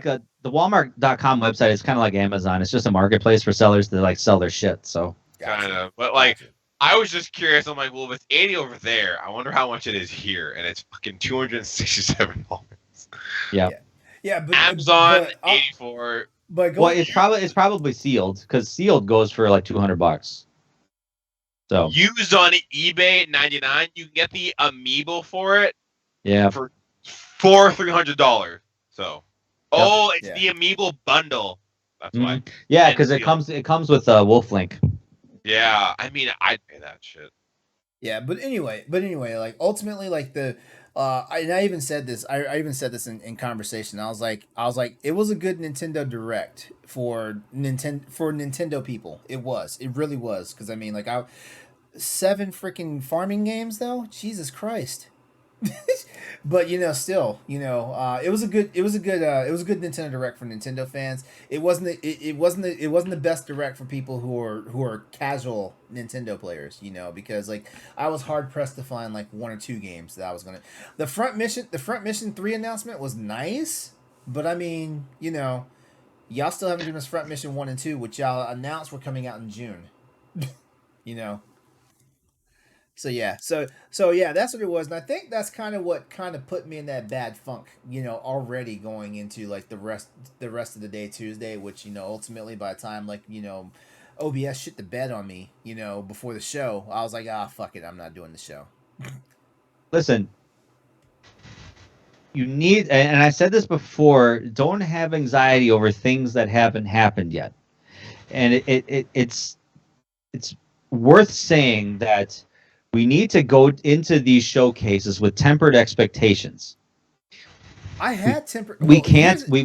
the Walmart.com website is kind of like Amazon. It's just a marketplace for sellers to like sell their shit. So kind of, but like I was just curious. I'm like, well, if it's 80 over there, I wonder how much it is here, and it's fucking $267. Yeah. Yeah, but Amazon 84. But it's probably sealed because sealed goes for like $200. So used on eBay at $99, you can get the amiibo for it. Yeah. For $300. So, it's the amiibo bundle. That's why. Yeah, because it comes with Wolf Link. Yeah, I mean, I'd pay that shit. Yeah, but anyway, like ultimately, like I even said this. I even said this in conversation. I was like, it was a good Nintendo Direct for Nintendo people. It really was. Because I mean, like 7 freaking farming games though. Jesus Christ. But still, it was a good Nintendo Direct for Nintendo fans. It wasn't the best Direct for people who are casual Nintendo players, because like I was hard pressed to find like 1 or 2 games that I was gonna. The Front Mission 3 announcement was nice, but I mean, y'all still haven't given us Front Mission 1 and 2, which y'all announced were coming out in June. So yeah, so yeah, that's what it was, and I think that's kind of what put me in that bad funk, already going into like the rest of the day Tuesday, which ultimately by the time like OBS shit the bed on me, before the show, I was like, fuck it, I'm not doing the show. Listen, you need, and I said this before, don't have anxiety over things that haven't happened yet, and it's worth saying that. We need to go into these showcases with tempered expectations. I had tempered. We can't. No.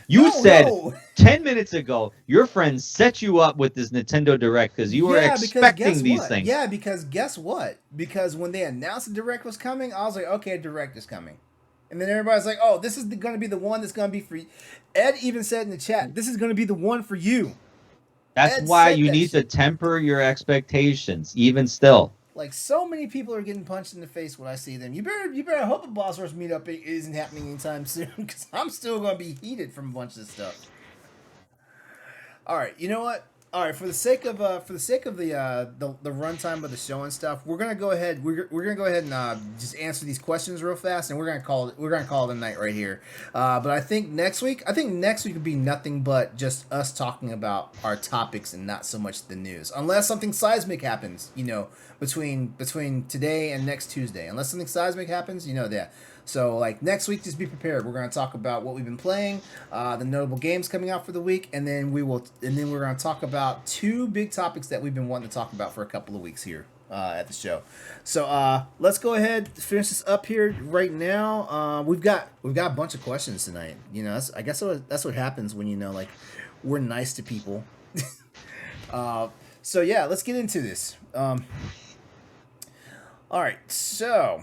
You said 10 minutes ago your friends set you up with this Nintendo Direct because you were expecting these things. Yeah, because guess what? Because when they announced the Direct was coming, I was like, okay, Direct is coming. And then everybody's like, oh, this is going to be the one that's going to be for you. Ed even said in the chat, this is going to be the one for you. That's why you need to temper your expectations, even still. Like so many people are getting punched in the face when I see them. You better hope a Boss Rush meetup isn't happening anytime soon, because I'm still gonna be heated from a bunch of stuff. All right, you know what? All right, for the sake of the runtime of the show and stuff, we're gonna go ahead and just answer these questions real fast, and we're gonna call it a night right here. But I think next week would be nothing but just us talking about our topics and not so much the news, unless something seismic happens, between today and next Tuesday. Unless something seismic happens, that. So, like, next week, just be prepared. We're going to talk about what we've been playing, the notable games coming out for the week, and then we're going to talk about 2 big topics that we've been wanting to talk about for a couple of weeks here at the show. So, let's go ahead, finish this up here right now. We've got a bunch of questions tonight. I guess that's what happens when like we're nice to people. So yeah, let's get into this. All right, so.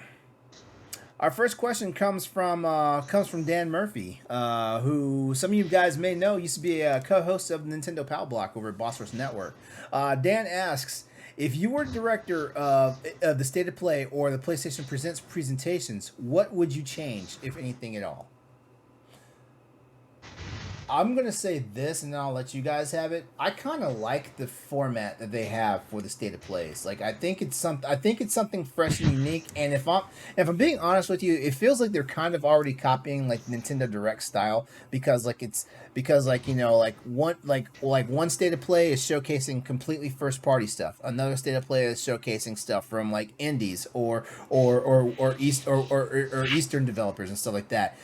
Our first question comes from Dan Murphy, who some of you guys may know used to be a co-host of Nintendo Power Block over at Boss Rush Network. Dan asks, if you were director of the State of Play or the PlayStation Presents presentations, what would you change, if anything at all? I'm going to say this, and then I'll let you guys have it. I kind of like the format that they have for the State of Plays. Like, I think it's something fresh and unique. And if I'm being honest with you, it feels like they're kind of already copying like Nintendo Direct style, because one State of Play is showcasing completely first party stuff. Another State of Play is showcasing stuff from like indies or Eastern developers and stuff like that.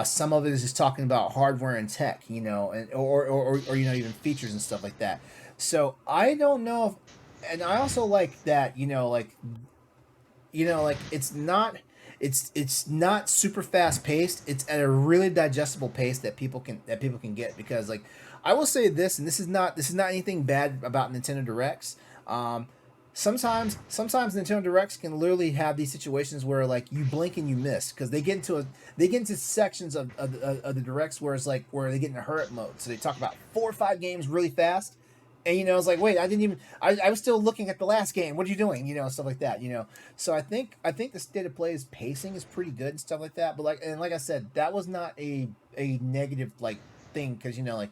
Some of it is just talking about hardware and tech, or even features and stuff like that. So I don't know and I also like that, it's not super fast paced. It's at a really digestible pace that people can get, because like I will say this, and this is not anything bad about Nintendo Directs. sometimes Nintendo Directs can literally have these situations where like you blink and you miss because they get into sections of the Directs where it's like where they get into hurry mode. So they talk about 4 or 5 games really fast. And it's like, wait, I was still looking at the last game. What are you doing? Stuff like that. So I think the state of play's pacing is pretty good and stuff like that. But like I said, that was not a negative like thing because like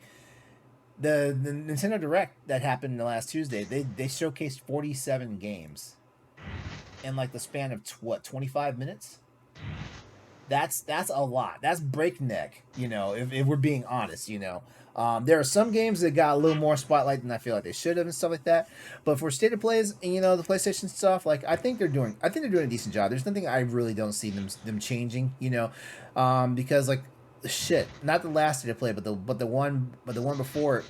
the Nintendo Direct that happened the last Tuesday, they showcased 47 games in like the span of 25 minutes. That's a lot. That's breakneck. If we're being honest. There are some games that got a little more spotlight than I feel like they should have and stuff like that. But for state of plays and the PlayStation stuff, like I think they're doing a decent job. There's nothing I really don't see them changing. Because like shit, not the last state of play, but the one before.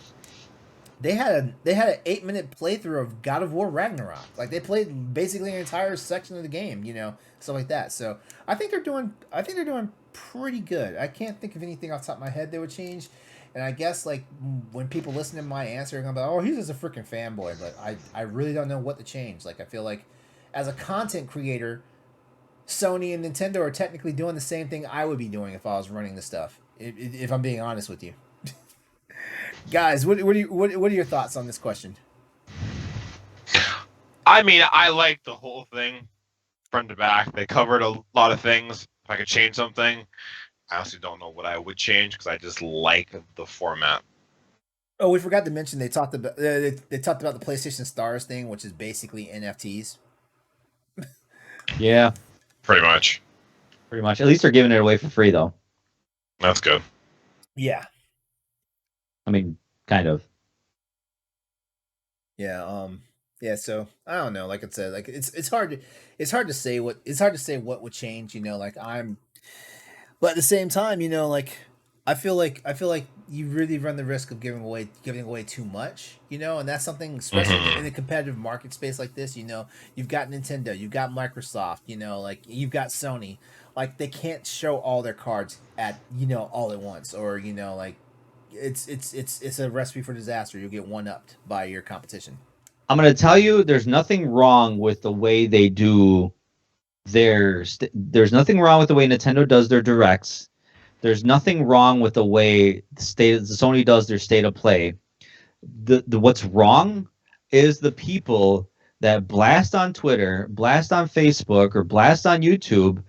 They had an 8-minute playthrough of God of War Ragnarok. Like they played basically an entire section of the game, stuff like that. So I think they're doing pretty good. I can't think of anything off the top of my head they would change. And I guess like when people listen to my answer, they're gonna be like, "Oh, he's just a freaking fanboy." But I really don't know what to change. Like I feel like as a content creator, Sony and Nintendo are technically doing the same thing I would be doing if I was running the stuff. If I'm being honest with you. Guys, what are your thoughts on this question? I mean, I like the whole thing front to back. They covered a lot of things. If I could change something, I honestly don't know what I would change because I just like the format. Oh, we forgot to mention they talked about the PlayStation Stars thing, which is basically NFTs. Yeah, pretty much. At least they're giving it away for free, though. That's good. Yeah. I mean, kind of. Yeah. Yeah. So I don't know. Like I said, like it's hard to say what would change. But at the same time, like I feel like you really run the risk of giving away too much. And that's something especially in a competitive market space like this. You've got Nintendo, you've got Microsoft. Like you've got Sony. Like they can't show all their cards at all at once, or like. It's a recipe for disaster. You'll get one-upped by your competition. I'm going to tell you, there's nothing wrong with the way they do there's nothing wrong with the way Nintendo does their directs. There's nothing wrong with the way Sony does their state of play. The what's wrong is the people that blast on Twitter, blast on Facebook, or blast on YouTube,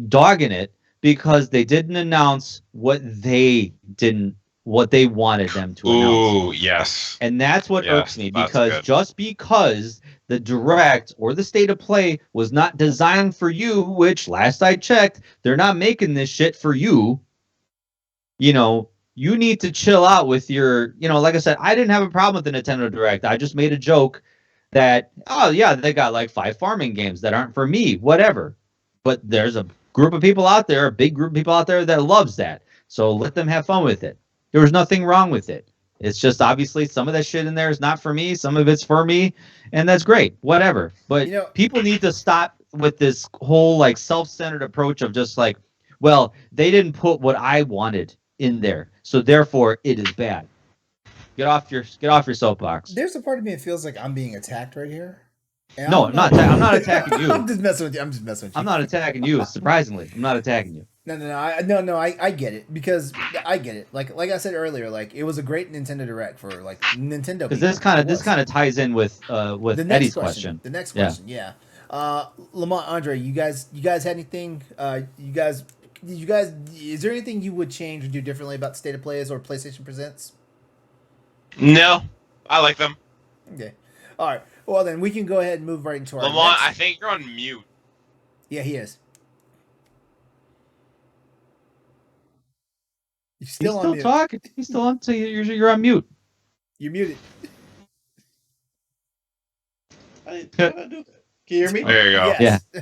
dogging it because they didn't announce what they wanted them to announce. Ooh, yes. And that's what irks me, because just because the direct or the state of play was not designed for you, which last I checked, they're not making this shit for you. You need to chill out with your, like I said, I didn't have a problem with the Nintendo Direct. I just made a joke that, oh yeah, they got like 5 farming games that aren't for me, whatever. But there's a group of people out there, a big group of people out there that loves that. So let them have fun with it. There was nothing wrong with it. It's just obviously some of that shit in there is not for me. Some of it's for me. And that's great. Whatever. But people need to stop with this whole like self-centered approach of just like, well, they didn't put what I wanted in there, so therefore it is bad. Get off your soapbox. There's a part of me that feels like I'm being attacked right here. No, I'm not attacking you. I'm just messing with you. I'm not attacking you. Surprisingly, I'm not attacking you. No. I get it, because I get it. Like I said earlier, like it was a great Nintendo Direct for like Nintendo. Because this kind of ties in with Eddie's question. The next question, yeah. Lamont, Andre, you guys had anything? Is there anything you would change or do differently about the State of Plays or PlayStation Presents? No, I like them. Okay. All right. Well, then we can go ahead and move right into our Lamont, I think you're on mute. Yeah, he is. He's still mute. Talking. He's still on. So you're on mute. You're muted. I do that. Can you hear me? There you go. Yes. Yeah.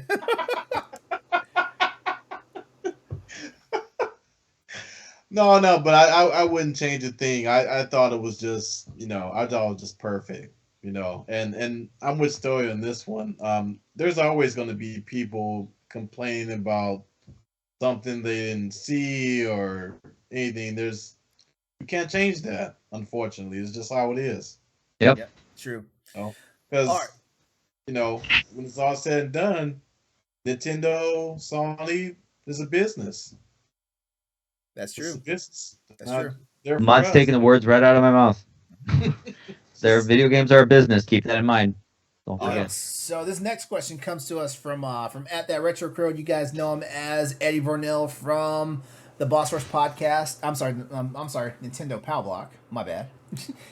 No, but I wouldn't change a thing. I thought it was just, I thought it was just perfect, and I'm with Stoy on this one. There's always going to be people complaining about something they didn't see or anything. You can't change that, unfortunately. It's just how it is. Yep. True. Because when it's all said and done, Nintendo, Sony is a business. That's It's true. a business. That's true. They're for Mont's us. taking the words right out of my mouth. Their video games are a business. Keep that in mind. Don't All right, forget. so this next question comes to us from at that retro crowd. You guys know him as Eddie Vornell from the Boss Rush podcast. I'm sorry, Nintendo Pow Block. My bad.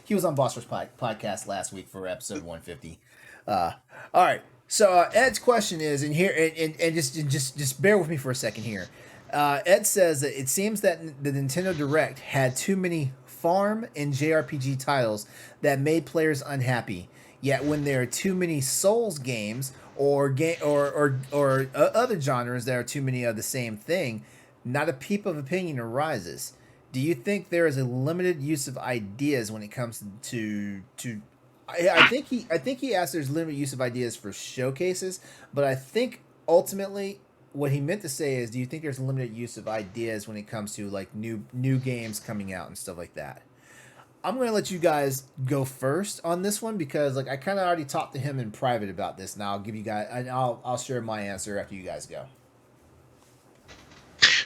He was on Boss Rush podcast last week for episode 150. All right, so Ed's question is, and here, and just bear with me for a second here. Ed says that it seems that the Nintendo Direct had too many farm and JRPG titles that made players unhappy. Yet when there are too many Souls games or other genres that are too many of the same thing, not a peep of opinion arises. Do you think there is a limited use of ideas when it comes to I think he asked there's limited use of ideas for showcases, but I think ultimately what he meant to say is, do you think there's limited use of ideas when it comes to like new games coming out and stuff like that? I'm going to let you guys go first on this one because like I kind of already talked to him in private about this, and I'll give you guys and I'll share my answer after you guys go.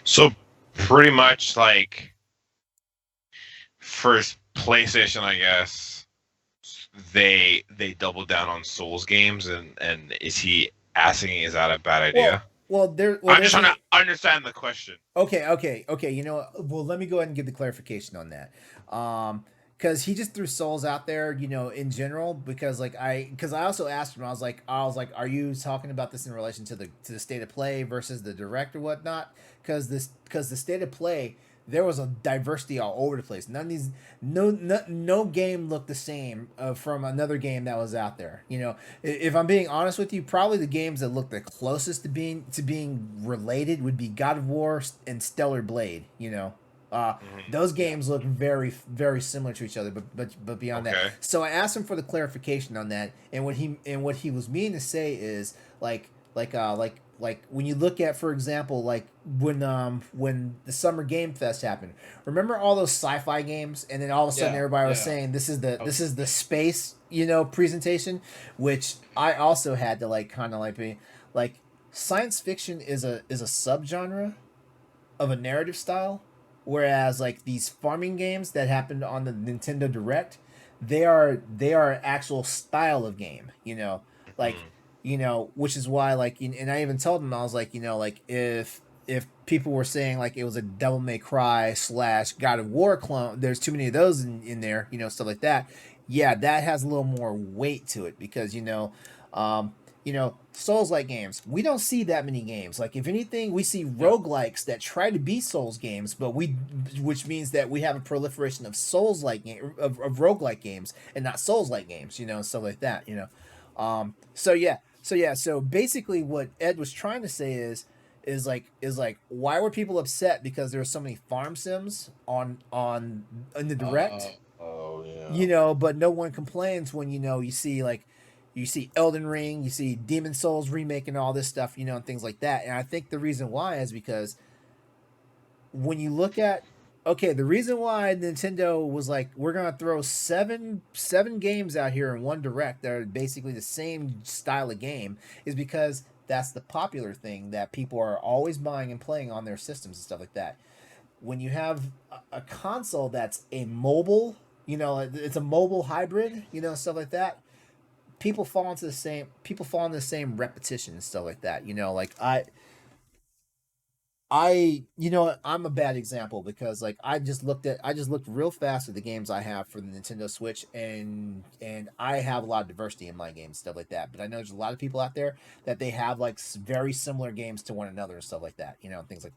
So pretty much like first PlayStation, I guess they doubled down on Souls games, and is he asking, is that a bad idea? Well, I'm just trying to understand the question. Okay. You know what? Well, let me go ahead and give the clarification on that. Because he just threw Souls out there, in general. Because I also asked him, I was like, are you talking about this in relation to the state of play versus the direct or whatnot? Because the state of play, there was a diversity all over the place. None of these, no game looked the same from another game that was out there. If I'm being honest with you, probably the games that look the closest to being related would be God of War and Stellar Blade. Those games look very, very similar to each other, but beyond that. So I asked him for the clarification on that, and what he was meaning to say is like when you look at, for example, like when the Summer Game Fest happened. Remember all those sci-fi games, and then all of a sudden everybody was saying this is the space presentation, which I also had to kind of be like science fiction is a subgenre of a narrative style. Whereas like these farming games that happened on the Nintendo Direct, they are actual style of game, which is why and I even told them, I was like, if people were saying like it was a Devil May Cry / God of War clone, there's too many of those in there, stuff like that. Yeah, that has a little more weight to it because Souls-like games, we don't see that many games. Like, if anything, we see roguelikes that try to be Souls games, which means that we have a proliferation of Souls-like of roguelike games and not Souls-like games, and stuff like that, So basically what Ed was trying to say is why were people upset because there were so many farm sims in the Direct? But no one complains when you see Elden Ring, you see Demon Souls remake and all this stuff, and things like that. And I think the reason why is because when you look at, the reason why Nintendo was like, we're going to throw seven games out here in one Direct that are basically the same style of game is because that's the popular thing that people are always buying and playing on their systems and stuff like that. When you have a console that's a mobile, it's a mobile hybrid, stuff like that, people fall into the same repetition and stuff like that. I'm a bad example because I just looked real fast at the games I have for the Nintendo Switch, and I have a lot of diversity in my games and stuff like that. But I know there's a lot of people out there that they have very similar games to one another and stuff like that. Things like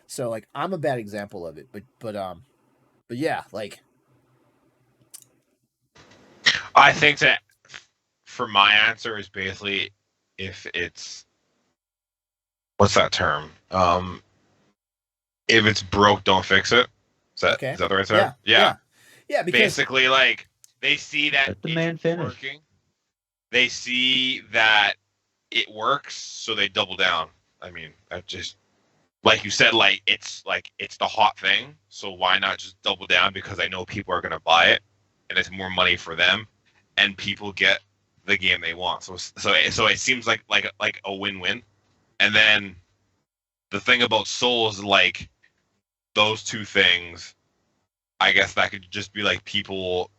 so I'm a bad example of it. But yeah, I think that for my answer is basically if it's what's that term? If it's broke, don't fix it. Is that the right term? Yeah. Because basically, they see that it's working. They see that it works, so they double down. I mean, that just like you said, it's the hot thing. So why not just double down? Because I know people are gonna buy it, and it's more money for them, and people get the game they want. So it seems like a win-win. And then the thing about Souls, like those two things, I guess that could just be like people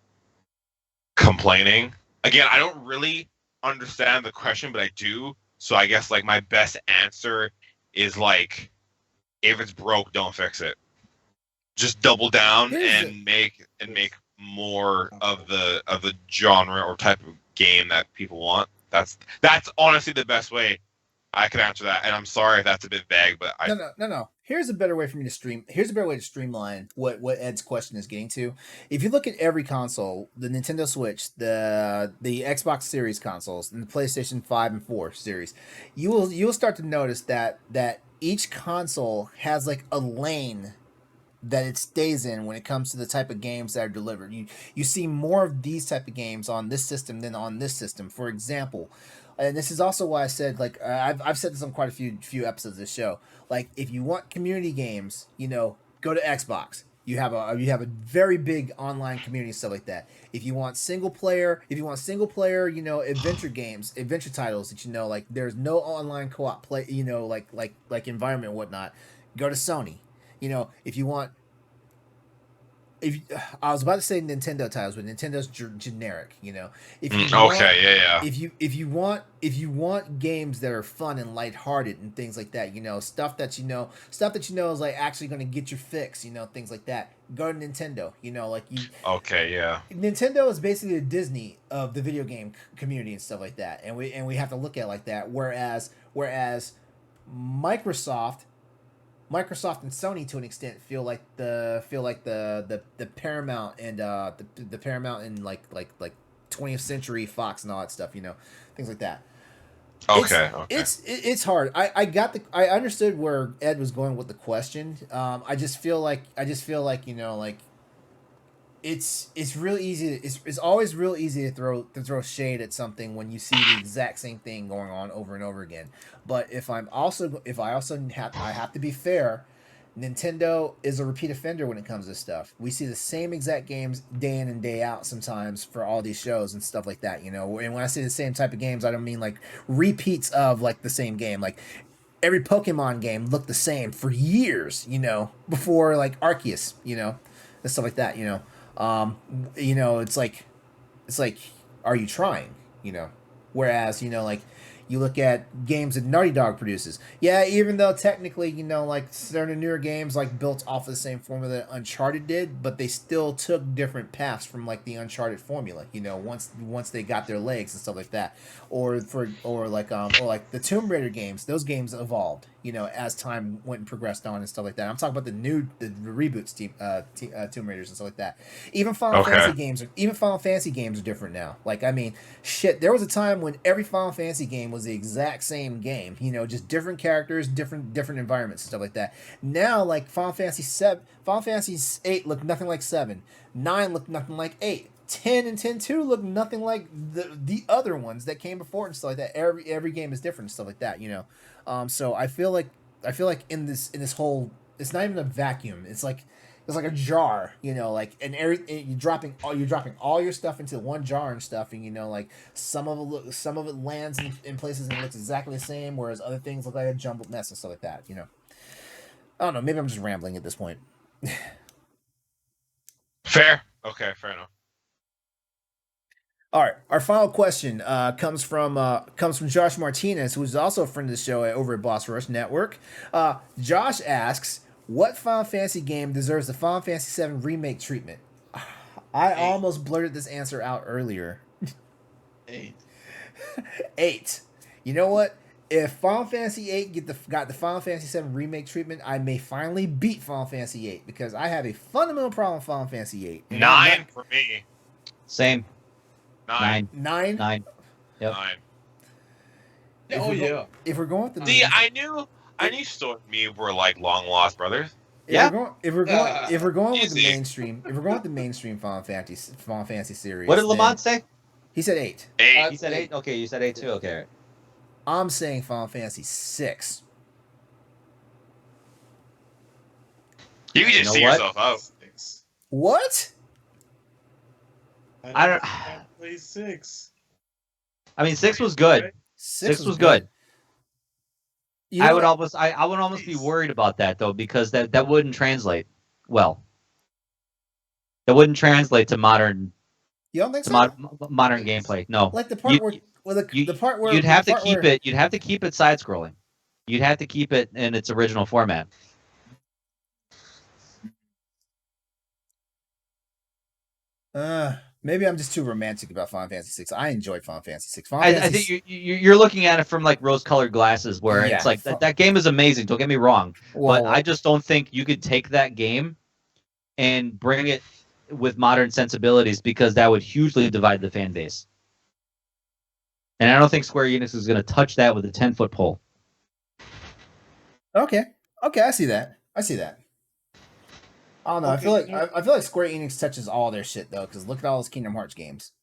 complaining. Again, I don't really understand the question, but I do. So I guess like my best answer is like, if it's broke, don't fix it. Just double down and make more of the genre or type of game that people want. That's honestly the best way I can answer that. And I'm sorry if that's a bit vague, but No. Here's a better way for me to stream. Here's a better way to streamline what Ed's question is getting to. If you look at every console, the Nintendo Switch, the Xbox Series consoles, and the PlayStation 5 and 4 series, you'll start to notice that each console has like a lane that it stays in when it comes to the type of games that are delivered. You see more of these type of games on this system than on this system. For example, and this is also why I said, like, I've said this on quite a few episodes of this show. Like, if you want community games, go to Xbox. You have a very big online community and stuff like that. If you want single player, adventure games, adventure titles that like there's no online co-op play, like environment and whatnot, go to Sony. If you want, if I was about to say Nintendo titles, but Nintendo's generic. If you yeah. If you want games that are fun and lighthearted and things like that, stuff that is like actually going to get your fix, things like that. Go to Nintendo. Okay, yeah. Nintendo is basically the Disney of the video game community and stuff like that, and we have to look at it like that. Whereas Microsoft and Sony to an extent feel like the Paramount and the Paramount and like 20th Century Fox and all that stuff, things like that. Okay. It's hard. I understood where Ed was going with the question. I just feel like it's real easy. It's always real easy to throw shade at something when you see the exact same thing going on over and over again. But I have to be fair. Nintendo is a repeat offender when it comes to stuff. We see the same exact games day in and day out sometimes for all these shows and stuff like that. And when I say the same type of games, I don't mean like repeats of like the same game. Like every Pokemon game looked the same for years. Before like Arceus. And stuff like that. It's like, are you trying? Whereas, like you look at games that Naughty Dog produces. Yeah, even though technically, like certain newer games like built off of the same formula that Uncharted did, but they still took different paths from like the Uncharted formula, once they got their legs and stuff like that. Or like the Tomb Raider games, those games evolved, as time went and progressed on and stuff like that. I'm talking about the reboots, Tomb Raiders and stuff like that. Even Final Fantasy games are different now. Like, I mean, shit, there was a time when every Final Fantasy game was the exact same game, just different characters, different environments and stuff like that. Now, like Final Fantasy 8 looked nothing like 7. 9 looked nothing like 8. 10 and 10-2 look nothing like the other ones that came before and stuff like that. Every game is different and stuff like that, So I feel like in this whole, it's not even a vacuum. It's like a jar, like, and you're dropping all your stuff into one jar and stuff, and like some of it lands in places and it looks exactly the same, whereas other things look like a jumbled mess and stuff like that. I don't know. Maybe I'm just rambling at this point. Fair. Okay, fair enough. All right, our final question comes from Josh Martinez, who's also a friend of the show over at Boss Rush Network. Josh asks, what Final Fantasy game deserves the Final Fantasy VII Remake treatment? I almost blurted this answer out earlier. 8. 8. You know what? If Final Fantasy VIII got the Final Fantasy VII Remake treatment, I may finally beat Final Fantasy VIII, because I have a fundamental problem with Final Fantasy VIII. 9 for me. Same. 9. 9? 9. Yep. 9. If we're going with the See, I knew Stoy and me were like long lost brothers. If we're going with the mainstream, Final Fantasy series. What did Lamont say? He said 8. 8. He said 8. Okay, you said 8 too. Okay. I'm saying Final Fantasy 6. You can just see yourself out. 6. What? I don't play 6. I mean, 6 was good. 6 was good. You know I would almost be worried about that though, because that wouldn't translate well. That wouldn't translate to modern. You don't think so? Modern gameplay. No. Like the part where you'd have to keep it. You'd have to keep it side scrolling. You'd have to keep it in its original format. Maybe I'm just too romantic about Final Fantasy VI. I enjoyed Final Fantasy VI. I think you're looking at it from like rose-colored glasses, where it's like that game is amazing. Don't get me wrong, but I just don't think you could take that game and bring it with modern sensibilities, because that would hugely divide the fan base. And I don't think Square Enix is going to touch that with a 10-foot pole. Okay, I see that. I don't know. Okay, I feel like Square Enix touches all their shit though, because look at all those Kingdom Hearts games.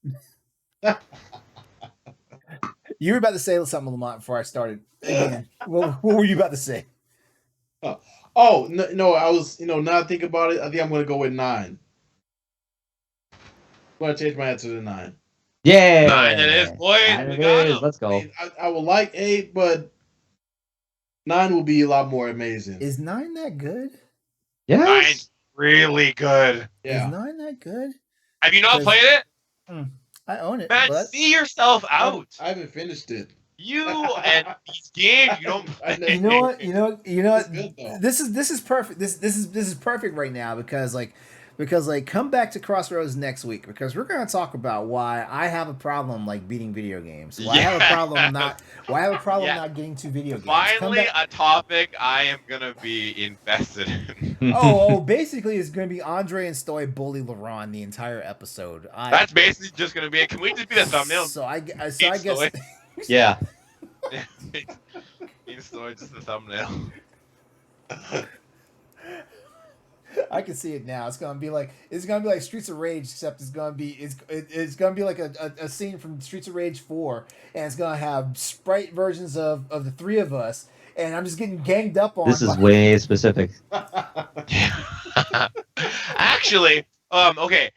You were about to say something, Lamont, before I started. Again, what were you about to say? Oh no! I was, now I think about it, I think I'm going to go with 9. I'm going to change my answer to 9. Yeah, 9 it is, boys. 9 it is. Let's go. I would like 8, but 9 will be a lot more amazing. Is 9 that good? Yeah, 9's really good. Yeah. Is 9 that good? Have you not played it? I own it. Man, see yourself out. I haven't finished it. You and these games you don't play. You know what? Good, this is perfect. This is perfect right now, because come back to Crossroads next week, because we're going to talk about why I have a problem like beating video games. Why I have a problem not getting to video games. Finally, a topic I am going to be invested in. Basically it's going to be Andre and Stoy bully LeRon the entire episode. That's basically just going to be it. Can we just be the thumbnail? So I guess yeah. Stoy, just the thumbnail. I can see it now. It's gonna be like Streets of Rage, except it's gonna be like a scene from Streets of Rage 4, and it's gonna have sprite versions of the three of us, and I'm just getting ganged up on. This is way specific. Actually, okay.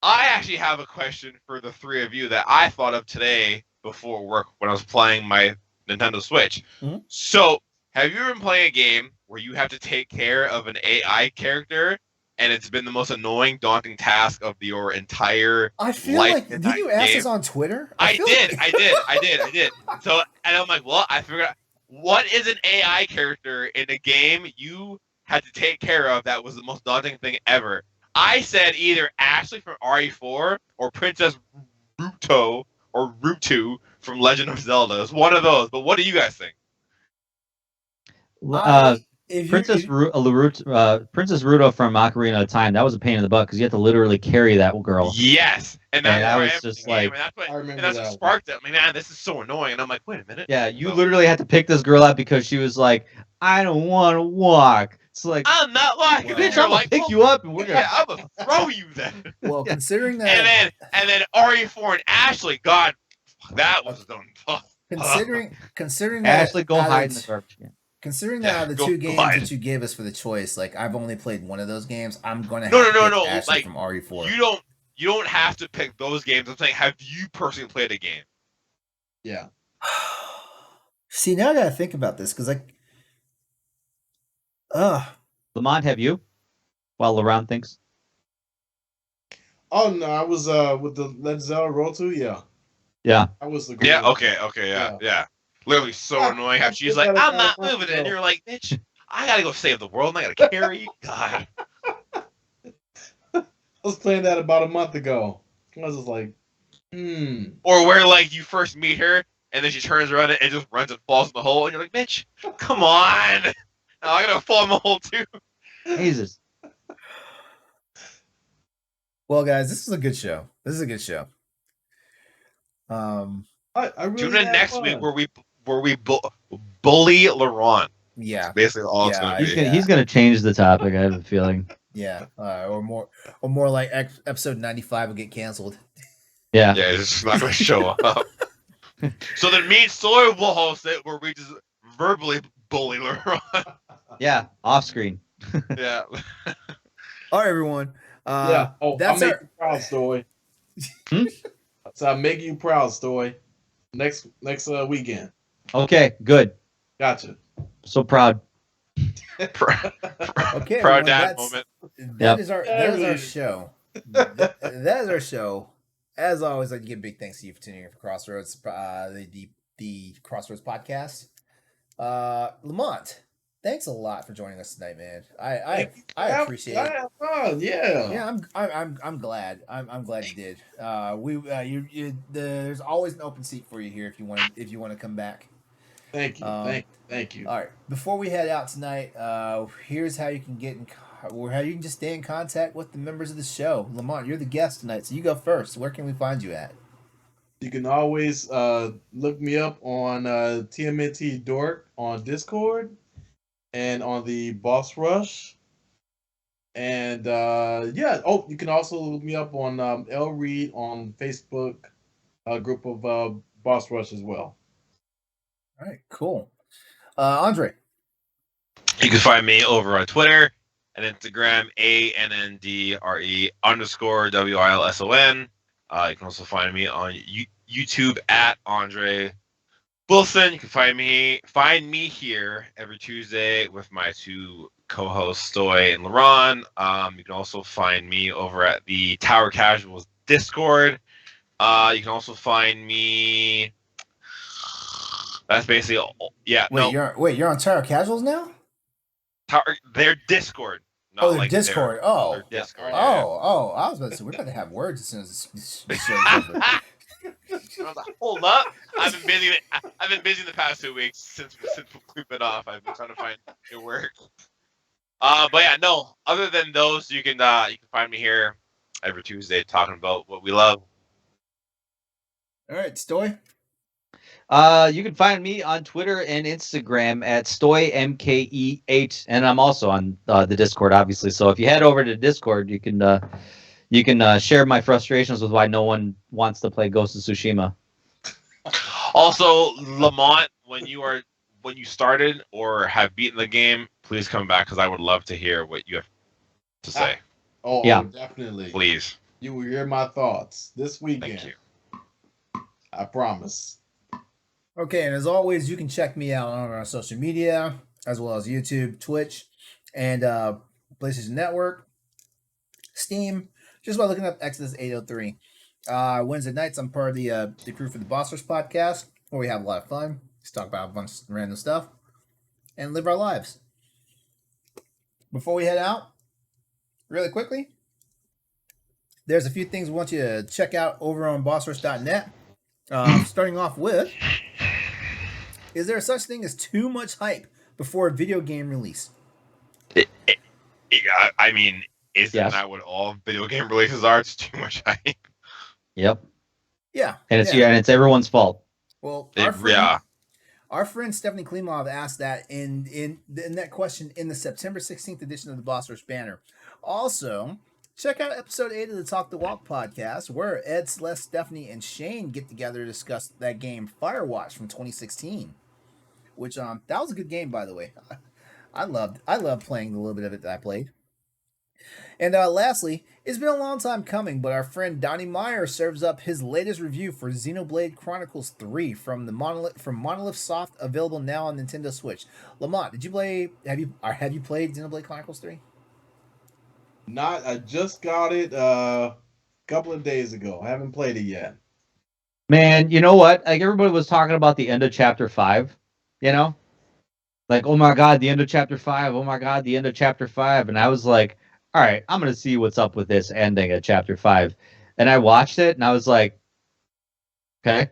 I actually have a question for the three of you that I thought of today before work when I was playing my Nintendo Switch. Mm-hmm. So, have you ever been playing a game where you have to take care of an AI character, and it's been the most annoying, daunting task of your entire I feel life? like, did you ask this on Twitter? I did. So, and I'm like, well, I figured out, what is an AI character in a game you had to take care of that was the most daunting thing ever? I said either Ashley from RE4 or Princess Ruto from Legend of Zelda. It's one of those. But what do you guys think? Princess Ruto from Ocarina of Time, that was a pain in the butt, because you had to literally carry that girl. Yes, and I was just like, that's what sparked it. I mean, man, this is so annoying. And I'm like, wait a minute. Yeah, you literally had to pick this girl up because she was like, I don't want to walk. It's like, I'm not walking. Bitch, I'm gonna pick you up and we're gonna. Yeah, I'm gonna throw you then. Well, considering that, and then RE4 and Ashley, God, that was done. Considering that, Ashley, go hide in the garbage can. Considering that out of the two games that you gave us for the choice, like I've only played one of those games, I'm gonna have to pick Ashley like, from RE4. You don't have to pick those games. I'm saying, have you personally played a game? Yeah. See, now I gotta think about this, because Lamont, have you? While LeRon thinks. Oh no, I was with the Legend of Zelda Roll 2, yeah. Yeah. I was the Yeah, okay, yeah. Literally so annoying how she's like, I'm not moving, and you're like, bitch, I gotta go save the world, and I gotta carry you. God. I was playing that about a month ago. I was just like, Or where, like, you first meet her, and then she turns around and just runs and falls in the hole, and you're like, bitch, come on. Now I gotta fall in the hole, too. Jesus. Well, guys, this is a good show. I really tune in next week where we bully LeRon. Yeah, that's basically all it's gonna be. He's gonna change the topic. I have a feeling. Yeah, or more like episode 95 will get canceled. Yeah, it's just not gonna show up. So then me and Stoy will host it where we just verbally bully LeRon. Yeah, off screen. Yeah. All right, everyone. Yeah. Oh, I'll make you proud, Stoy. So I'm making you proud, Stoy. next weekend. Okay, good. Gotcha. So proud. Okay, Proud everyone, dad moment. that is our show. That is our show. As always, I'd like to give big thanks to you for tuning in for Crossroads, the Crossroads podcast. Lamont, thanks a lot for joining us tonight, man. I appreciate it. Fun. Yeah. Yeah, I'm glad. I'm glad you did. There's always an open seat for you here if you want to come back. Thank you. Thank you. All right. Before we head out tonight, here's how you can how you can just stay in contact with the members of the show. Lamont, you're the guest tonight, so you go first. Where can we find you at? You can always look me up on TMNT Dork on Discord and on the Boss Rush. And you can also look me up on L Reed on Facebook, a group of Boss Rush as well. All right, cool. Andre. You can find me over on Twitter and Instagram, ANNDRE_WILSON. You can also find me on YouTube at Andre Wilson. You can find me here every Tuesday with my two co-hosts Stoy and LeRon. You can also find me over at the Tower Casuals Discord. You can also find me. That's basically all. Yeah. You're on Tower Casuals now? Their Discord. Their Discord. Their Discord. I was about to say we're about to have words as soon as this show's over. Hold up! I've been busy the past 2 weeks since we've been off. I've been trying to find new work. But yeah, no. Other than those, you can find me here every Tuesday talking about what we love. All right, Stoy. You can find me on Twitter and Instagram at StoyMKE8, and I'm also on the Discord, obviously. So if you head over to Discord, you can share my frustrations with why no one wants to play Ghost of Tsushima. Also, Lamont, when you started or have beaten the game, please come back because I would love to hear what you have to say. Yeah, definitely. Please. You will hear my thoughts this weekend. Thank you. I promise. Okay, and as always, you can check me out on our social media, as well as YouTube, Twitch, and PlayStation Network, Steam, just by looking up Exodus 803. Wednesday nights, I'm part of the crew for the Bossers podcast, where we have a lot of fun, just talk about a bunch of random stuff, and live our lives. Before we head out, really quickly, there's a few things we want you to check out over on bossrush.net. Starting off with, is there such thing as too much hype before a video game release? I mean, isn't that what all video game releases are? It's too much hype. Yep. Yeah. And it's everyone's fault. Well, our friend Stephanie Klimov asked that in that question in the September 16th edition of the Boss Rush banner. Also, check out episode 8 of the Talk the Walk podcast, where Ed, Celeste, Stephanie, and Shane get together to discuss that game Firewatch from 2016. Which that was a good game, by the way. I loved playing the little bit of it that I played. And lastly, it's been a long time coming, but our friend Donnie Meyer serves up his latest review for Xenoblade Chronicles 3 from Monolith Soft, available now on Nintendo Switch. Lamont, did you play? Have you played Xenoblade Chronicles 3? Not. I just got it a couple of days ago. I haven't played it yet. Man, you know what? Like, everybody was talking about the end of Chapter 5, you know? Like, oh my God, the end of Chapter 5. Oh my God, the end of Chapter 5. And I was like, all right, I'm going to see what's up with this ending of Chapter 5. And I watched it, and I was like, okay.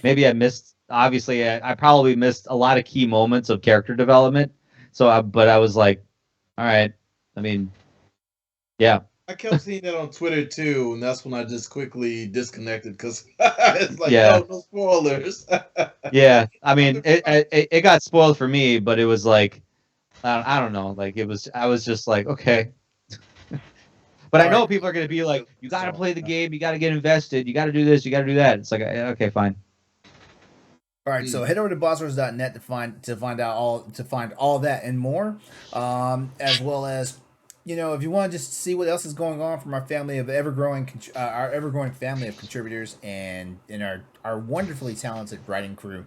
Maybe I missed, obviously, I probably missed a lot of key moments of character development. But I was like, all right. I mean, yeah. I kept seeing that on Twitter too, and that's when I just quickly disconnected because it's like, no spoilers. Yeah, I mean, it got spoiled for me, but it was like, I don't know, like I was just like, okay. But I know people are gonna be like, you gotta play the game, you gotta get invested, you gotta do this, you gotta do that. It's like, okay, fine. All right, so head over to bossrush.net to find all that and more, as well as if you want to just see what else is going on from our family of ever-growing family of contributors and in our wonderfully talented writing crew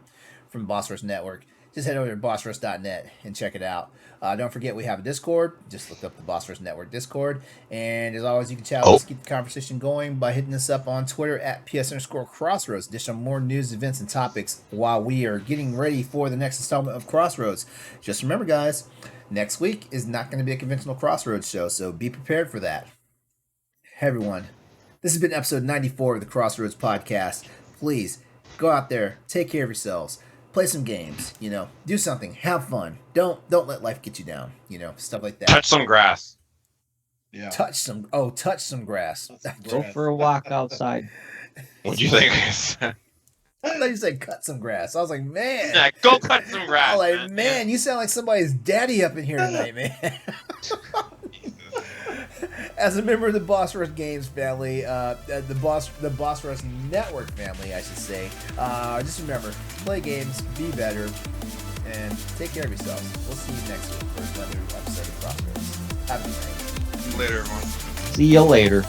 from Boss Rush Network, just head over to bossrush.net and check it out. Don't forget we have a Discord. Just look up the Boss Rush Network Discord. And as always, you can chat with us, keep the conversation going by hitting us up on Twitter at @PS_Crossroads. Dish on more news, events, and topics while we are getting ready for the next installment of Crossroads. Just remember, guys, next week is not going to be a conventional Crossroads show, so be prepared for that. Hey, everyone. This has been episode 94 of the Crossroads Podcast. Please go out there, take care of yourselves. Play some games, do something, have fun. Don't let life get you down, stuff like that. Touch some grass. Yeah. Touch some grass. Go for a walk outside. What'd you think? I thought you said cut some grass. I was like, man. Yeah, go cut some grass. I was like, man, you sound like somebody's daddy up in here tonight, man. As a member of the Boss Rush Games family, the Boss Rush Network family, I should say, just remember, play games, be better, and take care of yourselves. We'll see you next week for another episode of Crossroads. Have a good night. Later, everyone. See you later.